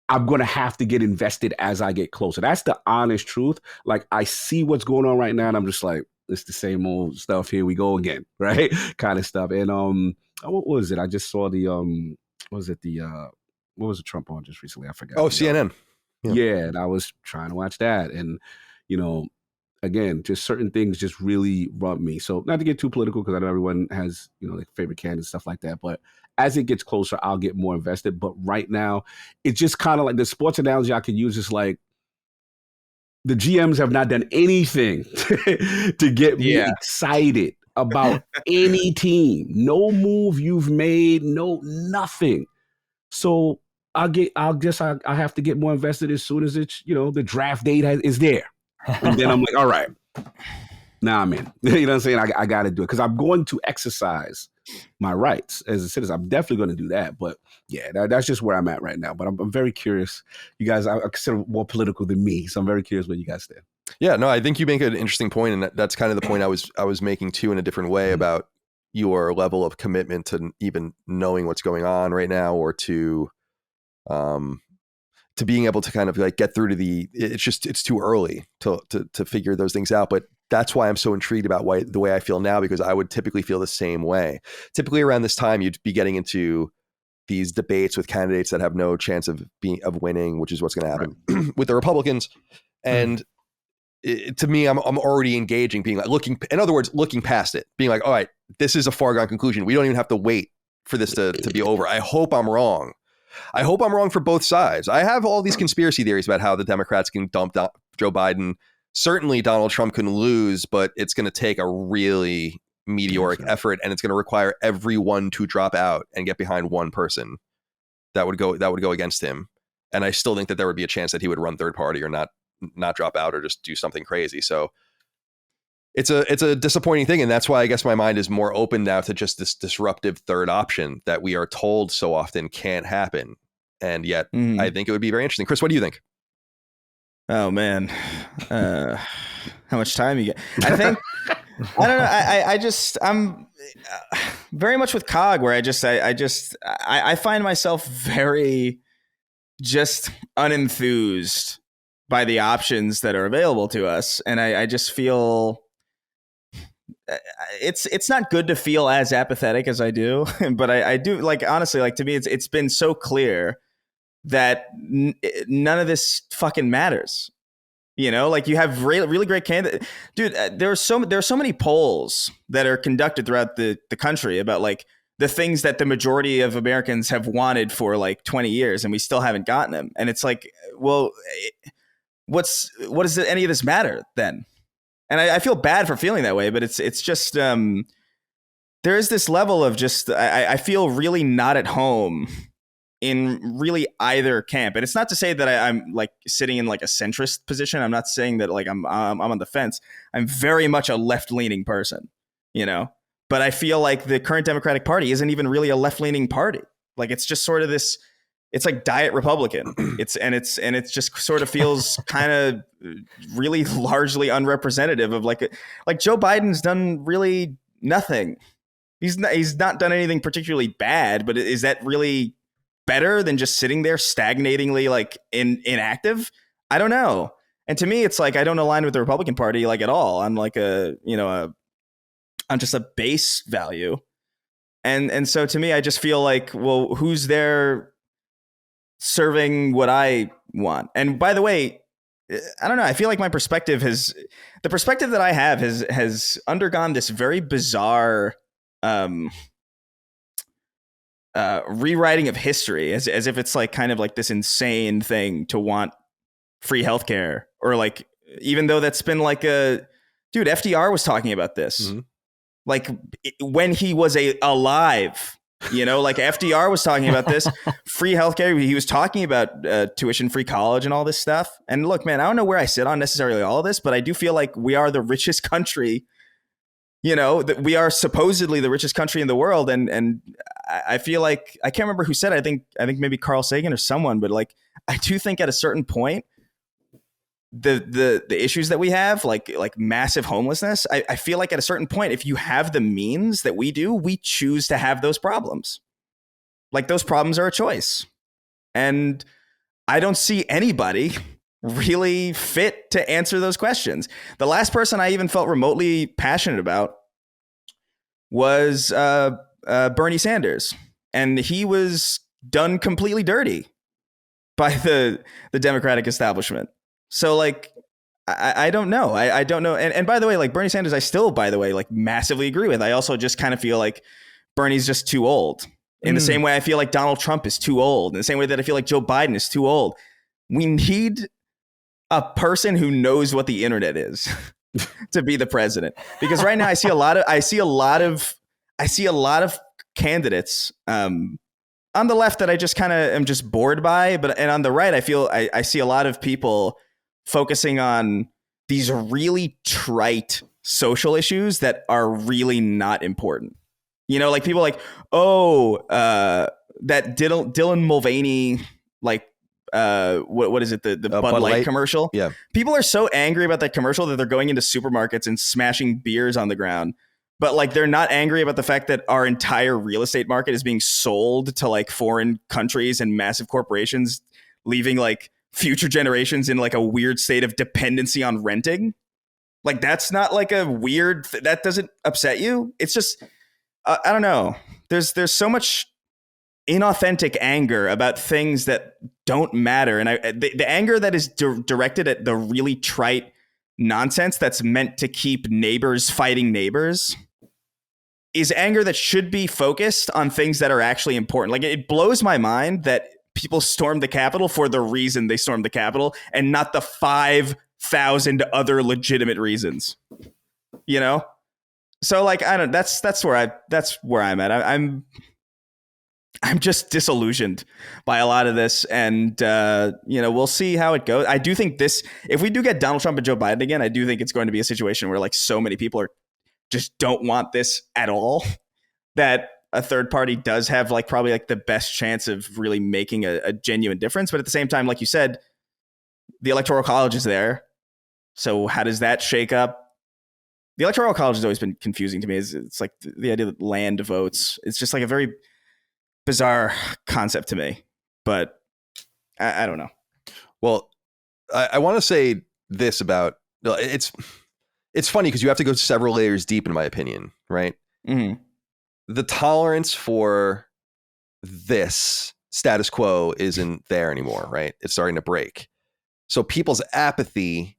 I'm going to have to get invested as I get closer. That's the honest truth. Like, I see what's going on right now, and I'm just like, it's the same old stuff. Here we go again, right? Kind of stuff. And what was it? I just saw the what was the Trump on just recently? I forgot. Oh, CNN. Yeah, and I was trying to watch that, and again, just certain things just really rub me. So not to get too political, because I know everyone has their favorite candidates, stuff like that. But as it gets closer, I'll get more invested. But right now, it's just kind of like the sports analogy I could use is like, the GMs have not done anything to get me excited about any team. No move you've made, nothing. So I have to get more invested as soon as it's, the draft date is there. And then I'm like, all right, now I'm in. You know what I'm saying? I got to do it because I'm going to exercise my rights as a citizen. I'm definitely going to do that. But yeah, that's just where I'm at right now. But I'm very curious. You guys are consider more political than me, so I'm very curious where you guys stand. Yeah, no, I think you make an interesting point, and that's kind of the point I was making too, in a different way, about your level of commitment to even knowing what's going on right now, or to being able to kind of like get through to it's too early to figure those things out. But that's why I'm so intrigued about the way I feel now, because I would typically feel the same way. Typically around this time, you'd be getting into these debates with candidates that have no chance of winning, which is what's going to happen with the Republicans. And to me, I'm already engaging, being like looking past it, being like, all right, this is a foregone conclusion. We don't even have to wait for this to be over. I hope I'm wrong. I hope I'm wrong for both sides. I have all these conspiracy theories about how the Democrats can dump Joe Biden. Certainly Donald Trump can lose, but it's going to take a really meteoric effort, and it's going to require everyone to drop out and get behind one person that would go against him. And I still think that there would be a chance that he would run third party, or not drop out, or just do something crazy. So it's a disappointing thing. And that's why I guess my mind is more open now to just this disruptive third option that we are told so often can't happen. And yet I think it would be very interesting. Chris, what do you think? Oh man. How much time you get? I think, I don't know. I'm very much with Cog, where I find myself very just unenthused by the options that are available to us. And I just feel it's not good to feel as apathetic as I do, but I do, like, honestly, like, to me, it's been so clear that none of this fucking matters. Like, you have really great candidates, dude. There are so many polls that are conducted throughout the country about like the things that the majority of Americans have wanted for like 20 years, and we still haven't gotten them. And it's like, well, what does any of this matter then? And I feel bad for feeling that way, but it's just there is this level of just I feel really not at home in really either camp. And it's not to say that I'm like sitting in like a centrist position. I'm not saying that like I'm on the fence. I'm very much a left-leaning person, but I feel like the current Democratic Party isn't even really a left-leaning party. Like, it's just sort of this, it's like diet Republican. It just sort of feels kind of really largely unrepresentative of like Joe Biden's done really nothing He's not done anything particularly bad, but is that really better than just sitting there stagnatingly like inactive? I don't know. And to me, it's like I don't align with the Republican Party like at all. I'm like on just a base value. And so to me, I just feel like, well, who's there serving what I want? And by the way, I don't know. I feel like the perspective that I have has undergone this very bizarre rewriting of history, as if it's like kind of like this insane thing to want free healthcare, or like, even though that's been like dude, FDR was talking about this, like when he was alive, like FDR was talking about this free healthcare. He was talking about tuition free college and all this stuff. And look, man, I don't know where I sit on necessarily all of this, but I do feel like we are the richest country. That we are supposedly the richest country in the world. And I feel like, I can't remember who said it. I think maybe Carl Sagan or someone, but like, I do think at a certain point, the issues that we have, like massive homelessness, I feel like at a certain point, if you have the means that we do, we choose to have those problems. Like those problems are a choice. And I don't see anybody really fit to answer those questions. The last person I even felt remotely passionate about was Bernie Sanders. And he was done completely dirty by the Democratic establishment. So like, I don't know. I don't know. And by the way, like Bernie Sanders, I still, by the way, like massively agree with. I also just kind of feel like Bernie's just too old. In the same way I feel like Donald Trump is too old. In the same way that I feel like Joe Biden is too old. We need a person who knows what the internet is to be the president. Because right now I see a lot of candidates on the left that I just kind of am just bored by, and on the right, I feel I see a lot of people focusing on these really trite social issues that are really not important. Like people like, that Dylan Mulvaney, like, what is it? The Bud Light commercial. Yeah. People are so angry about that commercial that they're going into supermarkets and smashing beers on the ground. But like, they're not angry about the fact that our entire real estate market is being sold to like foreign countries and massive corporations, leaving like future generations in like a weird state of dependency on renting. Like, that's not like a weird, that doesn't upset you. It's just, I don't know. There's so much inauthentic anger about things that don't matter. And the anger that is directed at the really trite nonsense that's meant to keep neighbors fighting neighbors is anger that should be focused on things that are actually important. Like, it blows my mind that people stormed the Capitol for the reason they stormed the Capitol and not the 5,000 other legitimate reasons, So like, I don't, that's where I'm at. I'm just disillusioned by a lot of this, and we'll see how it goes. I do think if we do get Donald Trump and Joe Biden again, I do think it's going to be a situation where like so many people just don't want this at all, that a third party does have like probably like the best chance of really making a genuine difference. But at the same time, like you said, the Electoral College is there. So how does that shake up? The Electoral College has always been confusing to me. It's like the idea that land votes. It's just like a very bizarre concept to me, but I don't know. Well, I want to say this about it's funny because you have to go several layers deep, in my opinion, right? Mm-hmm. The tolerance for this status quo isn't there anymore, right? It's starting to break. So people's apathy,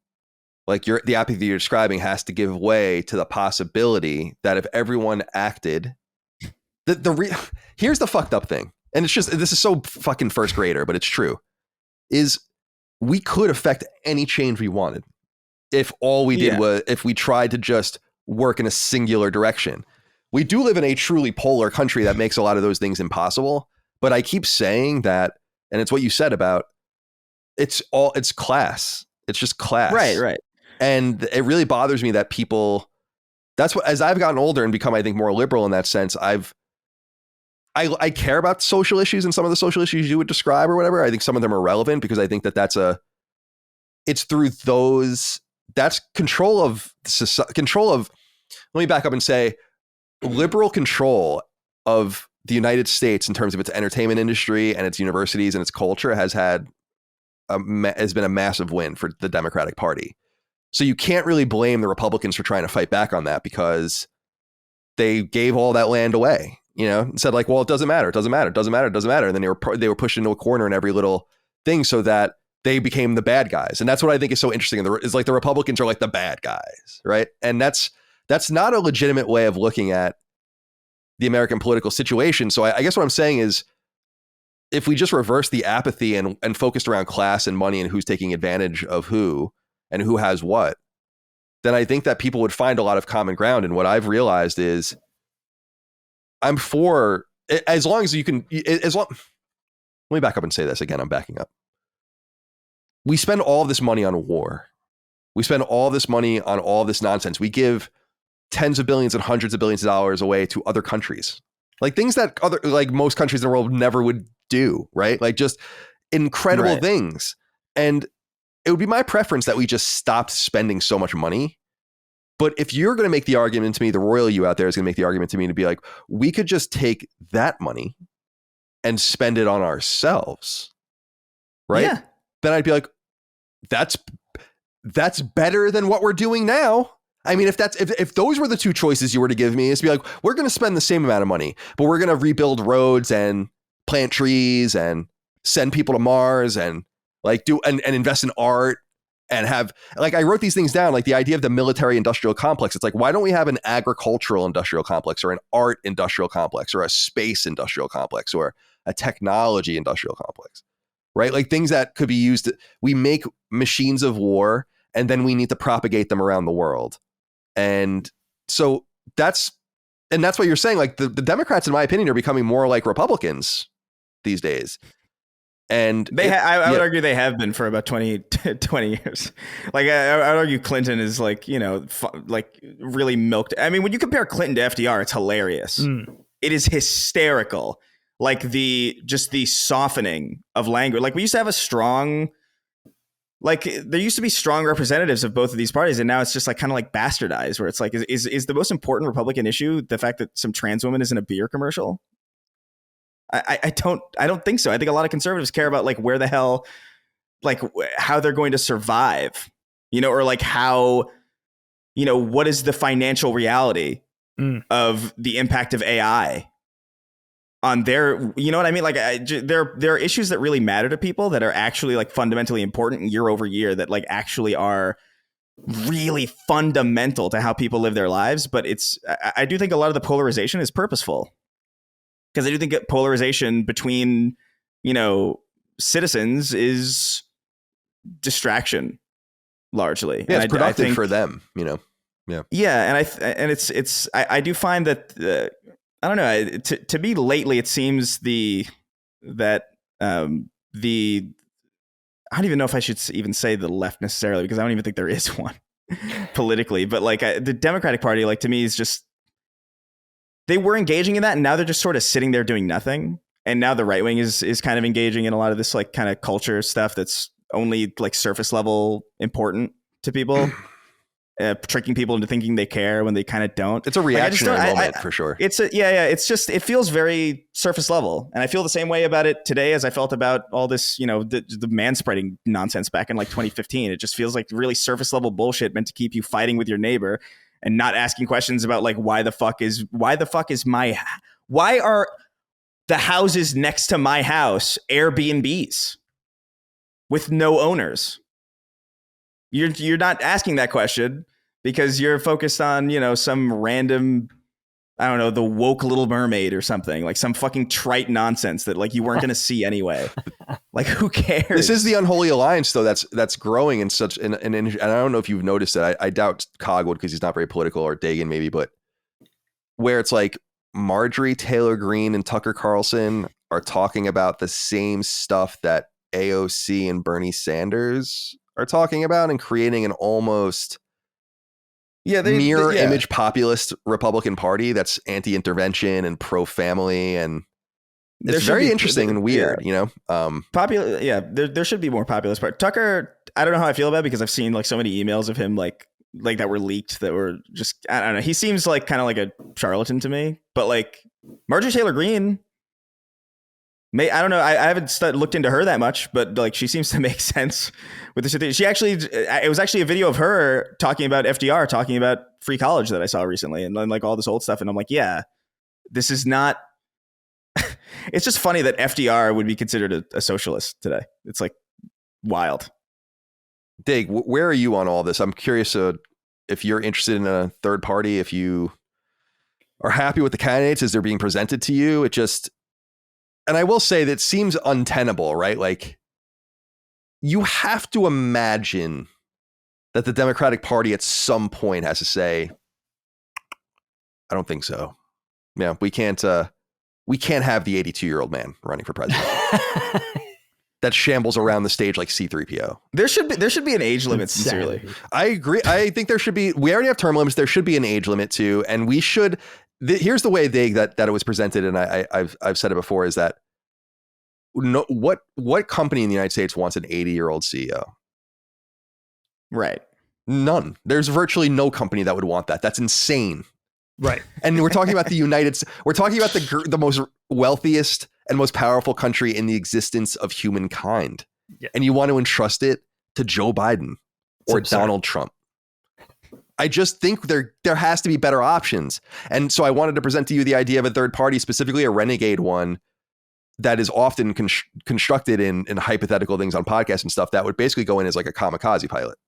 like the apathy you're describing, has to give way to the possibility that if everyone acted, here's the fucked up thing, and this is so fucking first grader, but it's true, is we could affect any change we wanted if all we did was, if we tried to just work in a singular direction. We do live in a truly polar country that makes a lot of those things impossible. But I keep saying that, and it's what you said about it's class. It's just class. Right. And it really bothers me that people, that's what, as I've gotten older and become, I think, more liberal in that sense, I care about social issues, and some of the social issues you would describe or whatever. I think some of them are relevant because I think it's through those, that's control of, let me back up and say, liberal control of the United States in terms of its entertainment industry and its universities and its culture has been a massive win for the Democratic Party. So you can't really blame the Republicans for trying to fight back on that, because they gave all that land away, and said like, well, it doesn't matter. It doesn't matter. It doesn't matter. It doesn't matter. And then they were pushed into a corner in every little thing so that they became the bad guys. And that's what I think is so interesting. Is like the Republicans are like the bad guys, right? And that's not a legitimate way of looking at the American political situation. So I guess what I'm saying is, if we just reverse the apathy and focused around class and money and who's taking advantage of who and who has what, then I think that people would find a lot of common ground. And what I've realized is I'm for, as long as you can, let me back up and say this again. I'm backing up. We spend all this money on war. We spend all this money on all this nonsense. We give tens of billions and hundreds of billions of dollars away to other countries, like things that most countries in the world never would do, right? Like just incredible things. And it would be my preference that we just stopped spending so much money. But if you're going to make the argument to me, the royal you out there is going to make the argument to me to be like, we could just take that money and spend it on ourselves, right? Yeah. Then I'd be like, that's better than what we're doing now. I mean, if those were the two choices you were to give me, is to be like, we're going to spend the same amount of money, but we're going to rebuild roads and plant trees and send people to Mars and like do and invest in art and have, like, I wrote these things down, like the idea of the military industrial complex. It's like, why don't we have an agricultural industrial complex or an art industrial complex or a space industrial complex or a technology industrial complex, right? Like things that could be used. We make machines of war and then we need to propagate them around the world. And so that's what you're saying. Like the Democrats, in my opinion, are becoming more like Republicans these days. And I would argue they have been for about 20 years. Like I would argue Clinton is like, like really milked. I mean, when you compare Clinton to FDR, it's hilarious. It is hysterical. Like the softening of language. Like we used to have a strong, like there used to be strong representatives of both of these parties, and now it's just like kind of like bastardized, where it's like, is the most important Republican issue the fact that some trans woman is in a beer commercial? I don't think so. I think a lot of conservatives care about like where the hell, like how they're going to survive, or like how, what is the financial reality of the impact of AI on their, you know what I mean? Like there are issues that really matter to people that are actually like fundamentally important year over year, that like actually are really fundamental to how people live their lives. But I do think a lot of the polarization is purposeful, because I do think polarization between, citizens is distraction largely. Yeah, it's productive for them, Yeah. Yeah. And I do find that, I don't know. To me, lately, it seems I don't even know if I should even say the left necessarily, because I don't even think there is one politically. But like the Democratic Party, like to me, is just, they were engaging in that, and now they're just sort of sitting there doing nothing. And now the right wing is kind of engaging in a lot of this like kind of culture stuff that's only like surface level important to people. Tricking people into thinking they care when they kind of don't. It's a reactionary moment for sure. It's it's just, it feels very surface level. And I feel the same way about it today as I felt about all this, the manspreading nonsense back in like 2015. It just feels like really surface level bullshit meant to keep you fighting with your neighbor and not asking questions about like, why are the houses next to my house Airbnbs with no owners? You're not asking that question because you're focused on, some random, I don't know, the woke Little Mermaid or something, like some fucking trite nonsense that like you weren't going to see anyway. Like, who cares? This is the unholy alliance, though, that's growing in such and I don't know if you've noticed it. I doubt Cog would, because he's not very political, or Dagan maybe, but where it's like Marjorie Taylor Greene and Tucker Carlson are talking about the same stuff that AOC and Bernie Sanders are talking about, and creating an almost mirror image populist Republican Party that's anti-intervention and pro-family, and it's very interesting and weird, There should be more populist part. Tucker, I don't know how I feel about it, because I've seen like so many emails of him like like that were leaked that were just, I don't know. He seems like kind of like a charlatan to me, but like Marjorie Taylor Greene, I don't know. I haven't looked into her that much, but like she seems to make sense with this. It was actually a video of her talking about FDR, talking about free college that I saw recently, and then like all this old stuff. And I'm like, yeah, this is not. It's just funny that FDR would be considered a socialist today. It's like wild. Dig, where are you on all this? I'm curious if you're interested in a third party, if you are happy with the candidates as they're being presented to you. And I will say that it seems untenable, right? Like, you have to imagine that the Democratic Party at some point has to say, I don't think so. Yeah, we can't have the 82-year-old man running for president. That shambles around the stage like C-3PO. There should be an age limit, sincerely. I agree. I think there should be. We already have term limits. There should be an age limit too. And we should. Here's the way that it was presented, and I've said it before, is that what company in the United States wants an 80-year-old CEO? Right. None. There's virtually no company that would want that. That's insane. Right. And we're talking about we're talking about the most wealthiest and most powerful country in the existence of humankind. Yeah. And you want to entrust it to Joe Biden or Donald Trump. I just think there has to be better options. And so I wanted to present to you the idea of a third party, specifically a renegade one that is often constructed in hypothetical things on podcasts and stuff that would basically go in as like a kamikaze pilot.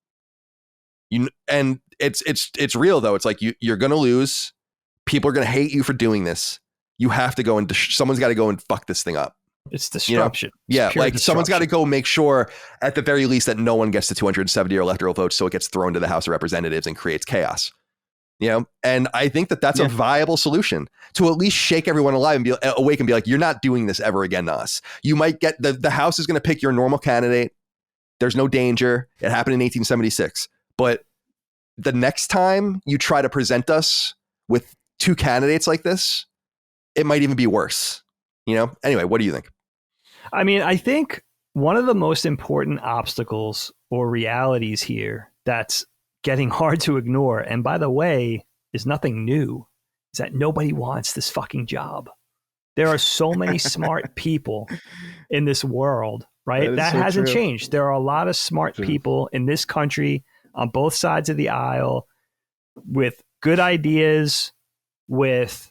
And it's real though. It's like you're going to lose. People are going to hate you for doing this. You have to go and someone's got to go and fuck this thing up. It's disruption. You know? Yeah, like someone's got to go make sure at the very least that no one gets to 270 electoral votes, so it gets thrown to the House of Representatives and creates chaos. You know, and I think that's a viable solution to at least shake everyone alive and be awake and be like, you're not doing this ever again to us. You might get the House is going to pick your normal candidate. There's no danger. It happened in 1876. But the next time you try to present us with two candidates like this, it might even be worse. You know? Anyway, what do you think? I mean, I think one of the most important obstacles or realities here that's getting hard to ignore, and by the way, is nothing new, is that nobody wants this fucking job. There are so many smart people in this world, right? That so hasn't changed. There are a lot of smart people in this country on both sides of the aisle with good ideas, with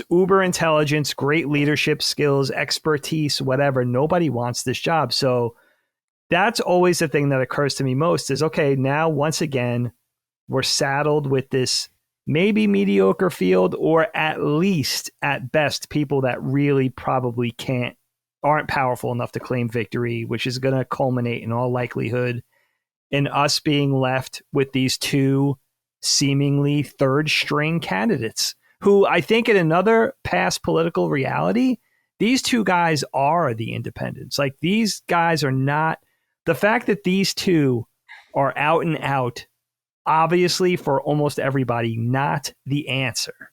uber intelligence, great leadership skills, expertise, whatever. Nobody wants this job. So that's always the thing that occurs to me most is, okay, now once again, we're saddled with this maybe mediocre field, or at least at best, people that really probably aren't powerful enough to claim victory, which is going to culminate in all likelihood in us being left with these two seemingly third string candidates who I think in another past political reality, these two guys are the independents. Like, these guys are not, the fact that these two are out and out, obviously for almost everybody, not the answer,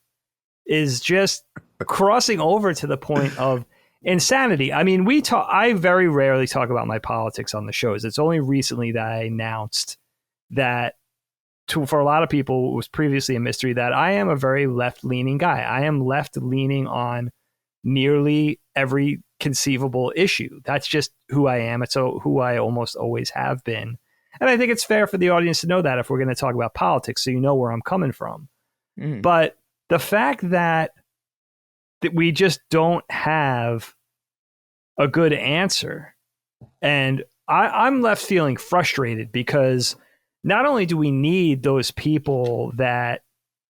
is just crossing over to the point of insanity. I mean, I very rarely talk about my politics on the shows. It's only recently that I announced that, for a lot of people, it was previously a mystery, that I am a very left-leaning guy. I am left-leaning on nearly every conceivable issue. That's just who I am. It's who I almost always have been. And I think it's fair for the audience to know that if we're going to talk about politics, so you know where I'm coming from. But the fact that we just don't have a good answer, and I'm left feeling frustrated because not only do we need those people that,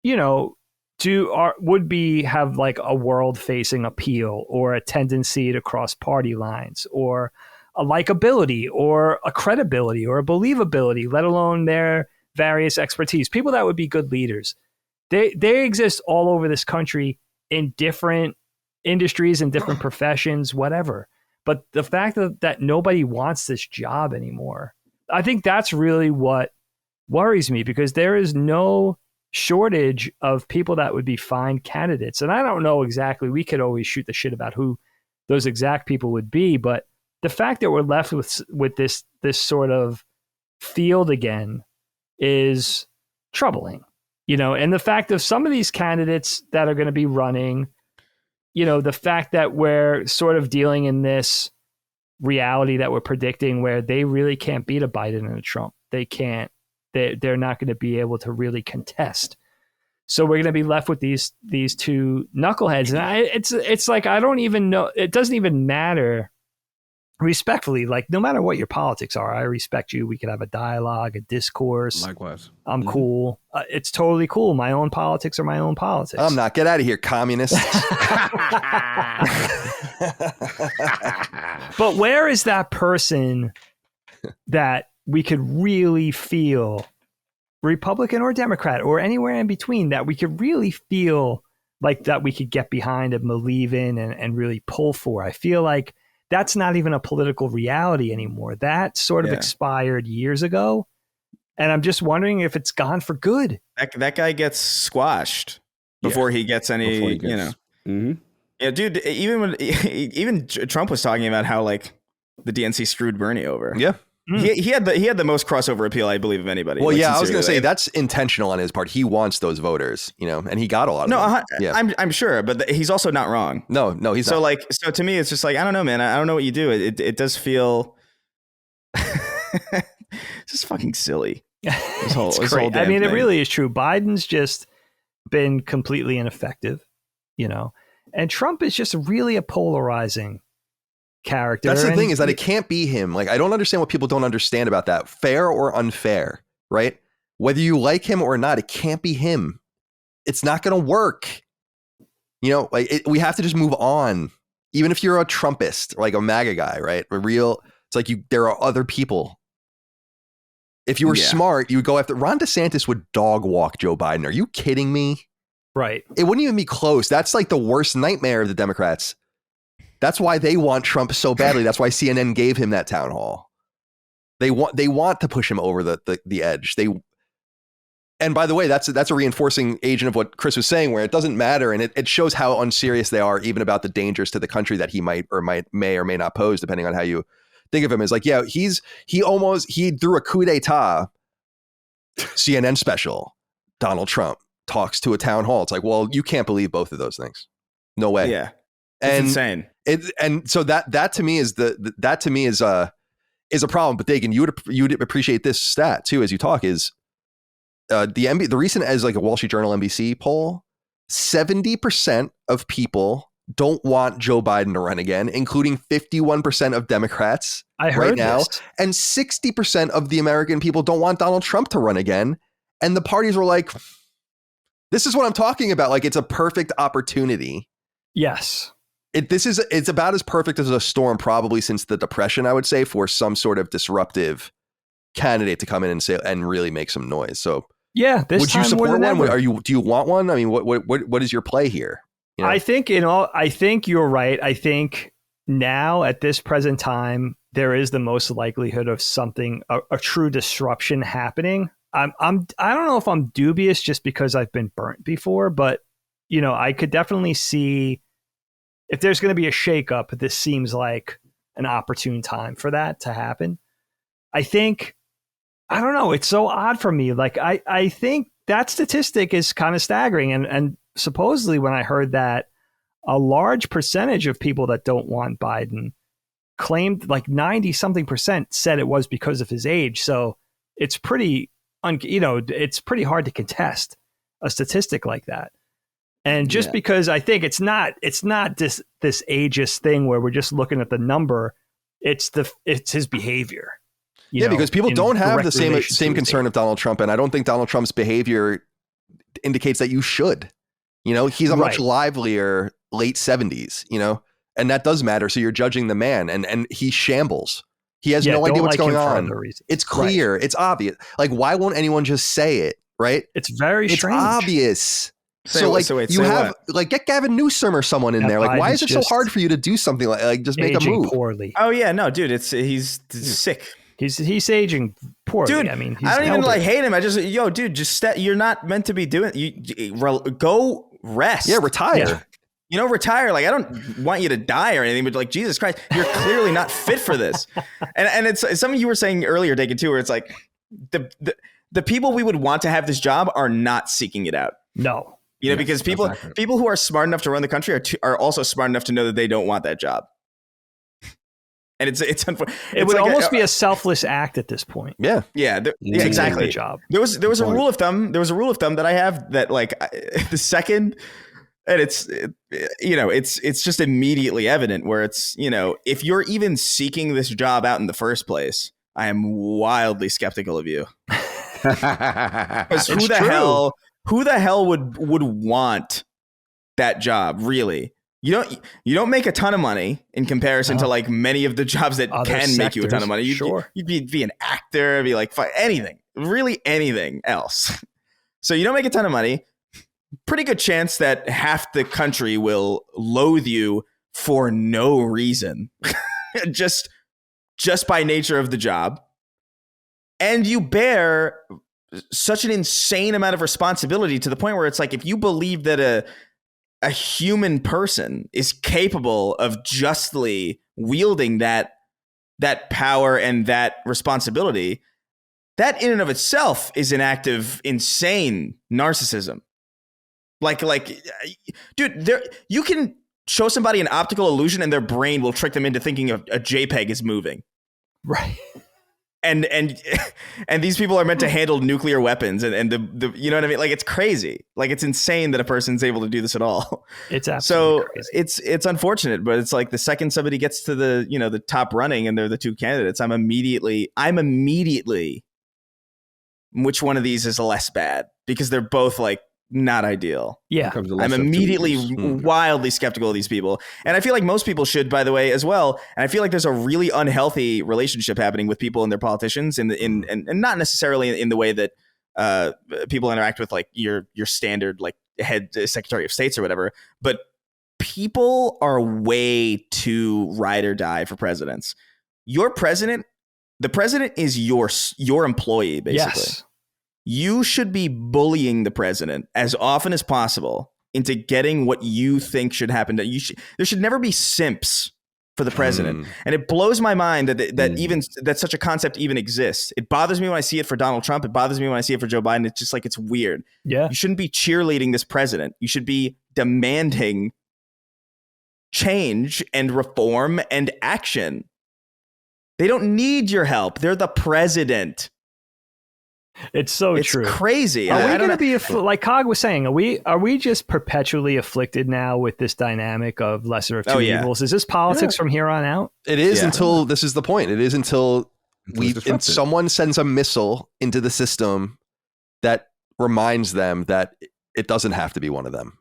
you know, have like a world facing appeal or a tendency to cross party lines or a likability or a credibility or a believability, let alone their various expertise, people that would be good leaders. They exist all over this country in different industries and different professions, whatever. But the fact that nobody wants this job anymore, I think that's really what worries me, because there is no shortage of people that would be fine candidates. And I don't know exactly, we could always shoot the shit about who those exact people would be, but the fact that we're left with this sort of field again is troubling, and the fact of some of these candidates that are going to be running, the fact that we're sort of dealing in this reality that we're predicting where they really can't beat a Biden and a Trump. They can't, they're not going to be able to really contest. So we're going to be left with these two knuckleheads. And it's like, I don't even know. It doesn't even matter. Respectfully, like, no matter what your politics are, I respect you. We could have a dialogue, a discourse. Likewise. I'm cool. It's totally cool. My own politics are my own politics. I'm not. Get out of here, communists. But where is that person that we could really feel, Republican or Democrat or anywhere in between, that we could really feel like that we could get behind and believe in and really pull for? I feel like that's not even a political reality anymore. That sort of expired years ago. And I'm just wondering if it's gone for good. That guy gets squashed before he gets any, Mm-hmm. Yeah, dude, even Trump was talking about how, like, the DNC screwed Bernie over. Yeah. He had the most crossover appeal, I believe, of anybody. Well, like, I was going to say like, that's intentional on his part. He wants those voters, and he got a lot of them. No, I'm sure, but he's also not wrong. No, he's so not. like, so to me, it's just like, I don't know, man. I don't know what you do. It does feel just fucking silly. This whole damn I mean, thing. it really is true. Biden's just been completely ineffective, and Trump is just really a polarizing character. That's the thing, is that it can't be him. Like, I don't understand what people don't understand about that. Fair or unfair, right? Whether you like him or not, it can't be him. It's not going to work. We have to just move on. Even if you're a Trumpist, like a MAGA guy, right? It's like there are other people. If you were smart, you would go after Ron DeSantis would dog walk Joe Biden. Are you kidding me? Right. It wouldn't even be close. That's like the worst nightmare of the Democrats. That's why they want Trump so badly. That's why CNN gave him that town hall. They want to push him over the edge. And by the way, that's a reinforcing agent of what Chris was saying, where it doesn't matter, and it shows how unserious they are, even about the dangers to the country that he may or may not pose, depending on how you think of him. As like, he threw a coup d'etat. CNN special. Donald Trump talks to a town hall. It's like, well, you can't believe both of those things. No way. Yeah, it's insane. And so that to me is a problem. But Dagan, you would appreciate this stat too as you talk, is the recent, as like a Wall Street Journal NBC poll, 70% of people don't want Joe Biden to run again, including 51% of Democrats right now, and 60% of the American people don't want Donald Trump to run again. And the parties were like, this is what I'm talking about. Like, it's a perfect opportunity. Yes. It's about as perfect as a storm, probably since the Depression, I would say, for some sort of disruptive candidate to come in and really make some noise. So yeah, would you support one? Do you want one? I mean, what is your play here? I think you're right. I think now at this present time, there is the most likelihood of something, a true disruption happening. I don't know if I'm dubious just because I've been burnt before, but I could definitely see if there's going to be a shakeup, this seems like an opportune time for that to happen. I think, I don't know, it's so odd for me. Like, I think that statistic is kind of staggering. And supposedly when I heard that, a large percentage of people that don't want Biden claimed, like 90-something% said it was because of his age. So it's pretty, it's pretty hard to contest a statistic like that. And just because I think it's not this ageist thing where we're just looking at the number, it's his behavior. Because people don't have the same concern of Donald Trump, and I don't think Donald Trump's behavior indicates that you should. He's a much livelier late 70s, and that does matter. So you're judging the man, and he shambles. He has no idea what's going on. It's clear. It's obvious. Like, why won't anyone just say it? Right? It's very strange. It's obvious. Get Gavin Newsom or someone in there. Like, why is it so hard for you to do something like just make a move? Poorly. Oh yeah, no, dude, he's sick. He's aging poorly. Dude, I mean, I don't even hate him. I just, you're not meant to be doing. Go rest. Yeah, retire. Yeah. Retire. Like, I don't want you to die or anything, but like, Jesus Christ, you're clearly not fit for this. And it's something you were saying earlier, Dagan, too, where it's like the people we would want to have this job are not seeking it out. No. Because people who are smart enough to run the country are also smart enough to know that they don't want that job. And it's unfortunate. It would almost be a selfless act at this point. Yeah, exactly. Job. There was a rule of thumb. There was a rule of thumb that I have that like the second, and it's just immediately evident where it's, if you're even seeking this job out in the first place, I am wildly skeptical of you. Because who the hell would want that job, really? You don't make a ton of money in comparison to like many of the jobs that can make you a ton of money. You'd be an actor, be like anything, really anything else. So you don't make a ton of money. Pretty good chance that half the country will loathe you for no reason, just by nature of the job. And you bear such an insane amount of responsibility to the point where it's like, if you believe that a human person is capable of justly wielding that power and that responsibility, that in and of itself is an act of insane narcissism. Like, dude, you can show somebody an optical illusion and their brain will trick them into thinking a JPEG is moving. Right. And these people are meant to handle nuclear weapons and the you know what I mean? Like, it's crazy. Like, it's insane that a person's able to do this at all. It's absolutely crazy. It's unfortunate, but it's like the second somebody gets to the top running and they're the two candidates, I'm immediately which one of these is less bad, because they're both like not ideal. Yeah. I'm immediately wildly skeptical of these people. And I feel like most people should, by the way, as well. And I feel like there's a really unhealthy relationship happening with people and their politicians and not necessarily in the way that people interact with like your standard like head secretary of states or whatever. But people are way too ride or die for presidents. The president is your employee, basically. Yes. You should be bullying the president as often as possible into getting what you think should happen. There should never be simps for the president. And it blows my mind that such a concept even exists. It bothers me when I see it for Donald Trump. It bothers me when I see it for Joe Biden. It's just like, it's weird. Yeah. You shouldn't be cheerleading this president. You should be demanding change and reform and action. They don't need your help. They're the president. It's so true. It's crazy. Are we going to be like Cog was saying? Are we just perpetually afflicted now with this dynamic of lesser of two evils? Is this politics from here on out? It is until this is the point. It is until someone sends a missile into the system that reminds them that it doesn't have to be one of them.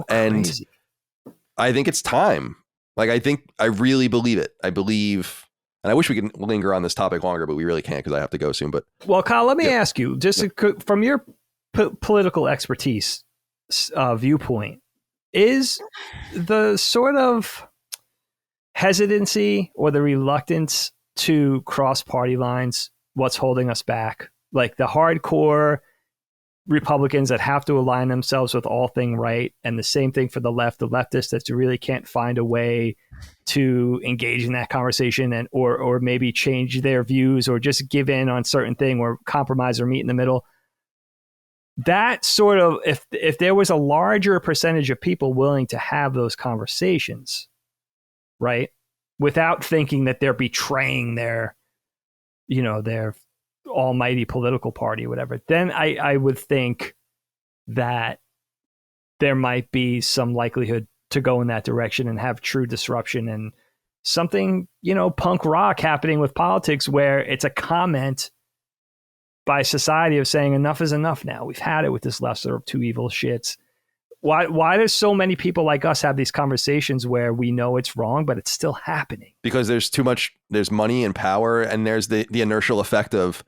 And I think it's time. Like, I really believe it. I believe. And I wish we could linger on this topic longer, but we really can't because I have to go soon. But well, Kyle, let me ask you, just from your political expertise viewpoint, is the sort of hesitancy or the reluctance to cross party lines what's holding us back? Like the hardcore Republicans that have to align themselves with all thing right, and the same thing for the leftists that really can't find a way to engage in that conversation and or maybe change their views or just give in on certain thing or compromise or meet in the middle. That sort of, if there was a larger percentage of people willing to have those conversations, right, without thinking that they're betraying their almighty political party or whatever, then I would think that there might be some likelihood to go in that direction and have true disruption and something, punk rock happening with politics where it's a comment by society of saying enough is enough now. We've had it with this lesser of two evil shits. Why does so many people like us have these conversations where we know it's wrong, but it's still happening? Because there's money and power, and there's the inertial effect of,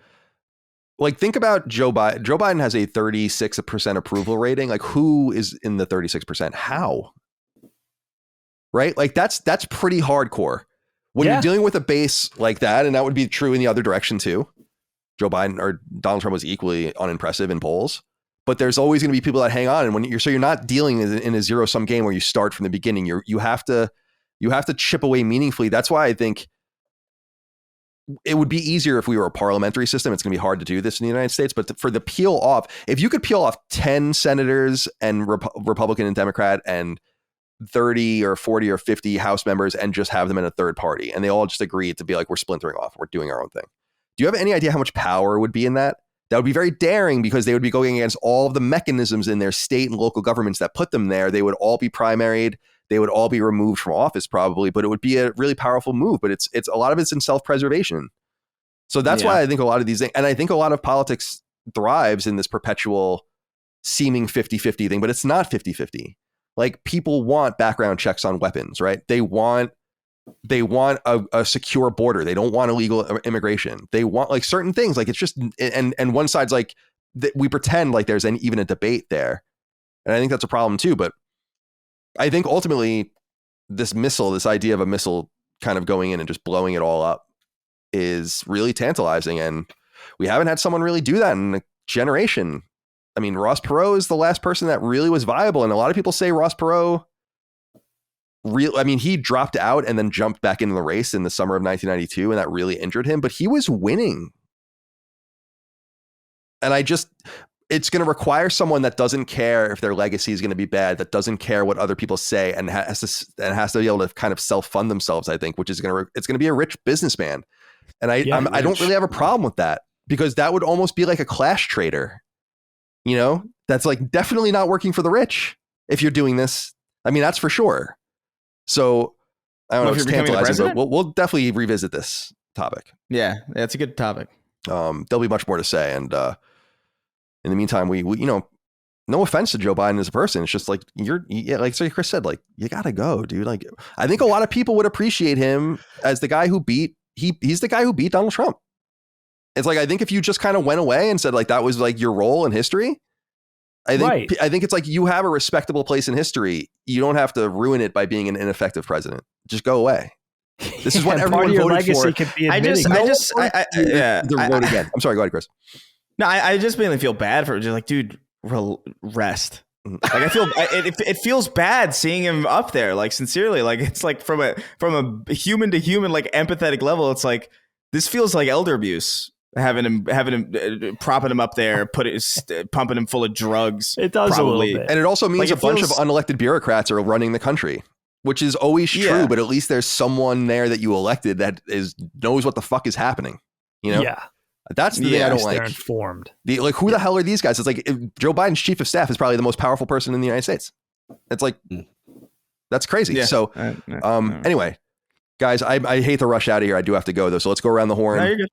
like, think about Joe Biden. Joe Biden has a 36% approval rating. Like, who is in the 36%? How? Right? Like, that's pretty hardcore. When you're dealing with a base like that, and that would be true in the other direction too. Joe Biden or Donald Trump was equally unimpressive in polls. But there's always going to be people that hang on, and when you're not dealing in a zero sum game where you start from the beginning. You have to chip away meaningfully. That's why I think it would be easier if we were a parliamentary system. It's going to be hard to do this in the United States, but for the peel off, if you could peel off 10 senators and Republican and Democrat and 30 or 40 or 50 House members and just have them in a third party, and they all just agreed to be like, we're splintering off, we're doing our own thing. Do you have any idea how much power would be in that? That would be very daring, because they would be going against all of the mechanisms in their state and local governments that put them there. They would all be primaried. They would all be removed from office probably, but it would be a really powerful move. But it's a lot of it's in self-preservation. So that's why I think a lot of these things, and I think a lot of politics thrives in this perpetual seeming 50-50 thing, but it's not 50-50. Like, people want background checks on weapons, right? They want a secure border. They don't want illegal immigration. They want like certain things. Like, it's just, and one side's like, we pretend like there's even a debate there. And I think that's a problem too. But I think ultimately this idea of a missile kind of going in and just blowing it all up is really tantalizing. And we haven't had someone really do that in a generation. I mean, Ross Perot is the last person that really was viable. And a lot of people say Ross Perot he dropped out and then jumped back into the race in the summer of 1992, and that really injured him, but he was winning. And it's going to require someone that doesn't care if their legacy is going to be bad, that doesn't care what other people say, and has to be able to kind of self-fund themselves, I think, which is it's going to be a rich businessman. And I don't really have a problem with that, because that would almost be like a clash trader, that's like definitely not working for the rich if you're doing this. I mean, that's for sure. So I don't know if it's tantalizing, but we'll definitely revisit this topic. Yeah, that's a good topic. There'll be much more to say. And in the meantime, we no offense to Joe Biden as a person. It's just like, like Chris said, like, you got to go, dude. Like, I think a lot of people would appreciate him as the guy who he's the guy who beat Donald Trump. It's like, I think if you just kind of went away and said like, that was like your role in history, I think it's like, you have a respectable place in history. You don't have to ruin it by being an ineffective president. Just go away. This is what everyone voted for. Could be vote again. I'm sorry. Go ahead, Chris. No, I just mainly feel bad for it. Just like, dude, rest. Like, I feel it feels bad seeing him up there. Like, sincerely, like, it's like from a human to human, like, empathetic level. It's like, this feels like elder abuse. Having him propping him up there, pumping him full of drugs. It does probably. A little bit. And it also means like, a bunch of unelected bureaucrats are running the country, which is always true. But at least there's someone there that you elected that knows what the fuck is happening. Yeah. That's the thing I don't like. They're informed. Who the hell are these guys? It's like, Joe Biden's chief of staff is probably the most powerful person in the United States. It's like, that's crazy. Yeah. So anyway, guys, I hate to rush out of here. I do have to go though. So let's go around the horn. No, you're good.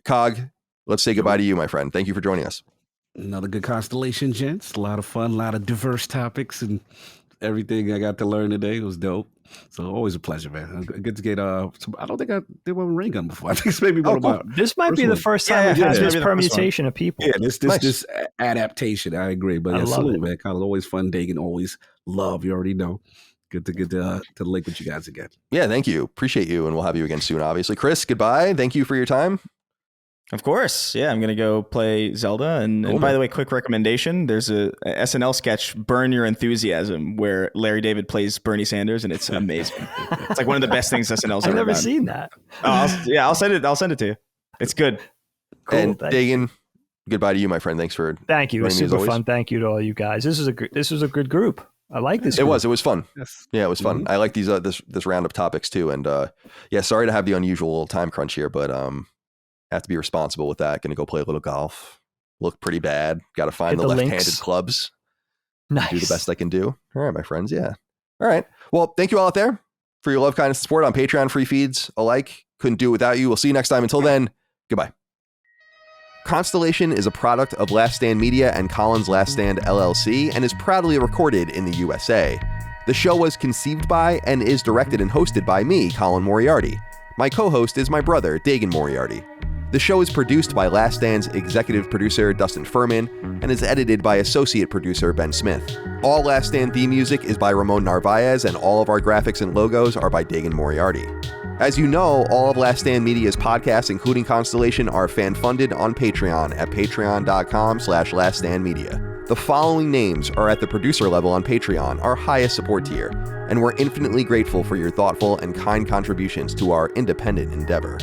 Cog, let's say goodbye to you, my friend. Thank you for joining us. Another good Constellation, gents. A lot of fun, a lot of diverse topics, and everything I got to learn today was dope. So always a pleasure, man. Good to get I don't think I did one with ray gun before. I think it's maybe one of my this might be the first time we've had this permutation of people. Yeah, this adaptation. I agree. But salute, man. Kind of always fun, Dagan. Always love. You already know. Good to get to link with you guys again. Yeah, thank you. Appreciate you, and we'll have you again soon, obviously. Chris, goodbye. Thank you for your time. Of course. Yeah, I'm going to go play Zelda. And by the way, quick recommendation. There's a SNL sketch, Burn Your Enthusiasm, where Larry David plays Bernie Sanders, and it's amazing. It's like one of the best things SNL's ever done. I've never seen that. I'll send it to you. It's good. Cool. And Dagan, goodbye to you, my friend. Thanks for Thank you. It was super fun. Thank you to all you guys. This was a good group. I like this. It was fun. Yes. Yeah, it was fun. Mm-hmm. I like these this round of topics too. And sorry to have the unusual time crunch here, but have to be responsible with that. Going to go play a little golf. Look pretty bad. Got to find the left-handed clubs. Nice. Do the best I can do. All right, my friends. Yeah. All right. Well, thank you all out there for your love, kindness, support on Patreon. Free feeds alike. Couldn't do it without you. We'll see you next time. Until then, goodbye. Constellation is a product of Last Stand Media and Collins Last Stand LLC and is proudly recorded in the USA. The show was conceived by and is directed and hosted by me, Colin Moriarty. My co-host is my brother, Dagan Moriarty. The show is produced by Last Stand's executive producer, Dustin Furman, and is edited by associate producer, Ben Smith. All Last Stand theme music is by Ramon Narvaez, and all of our graphics and logos are by Dagan Moriarty. As you know, all of Last Stand Media's podcasts, including Constellation, are fan-funded on Patreon at patreon.com/laststandmedia. The following names are at the producer level on Patreon, our highest support tier, and we're infinitely grateful for your thoughtful and kind contributions to our independent endeavor.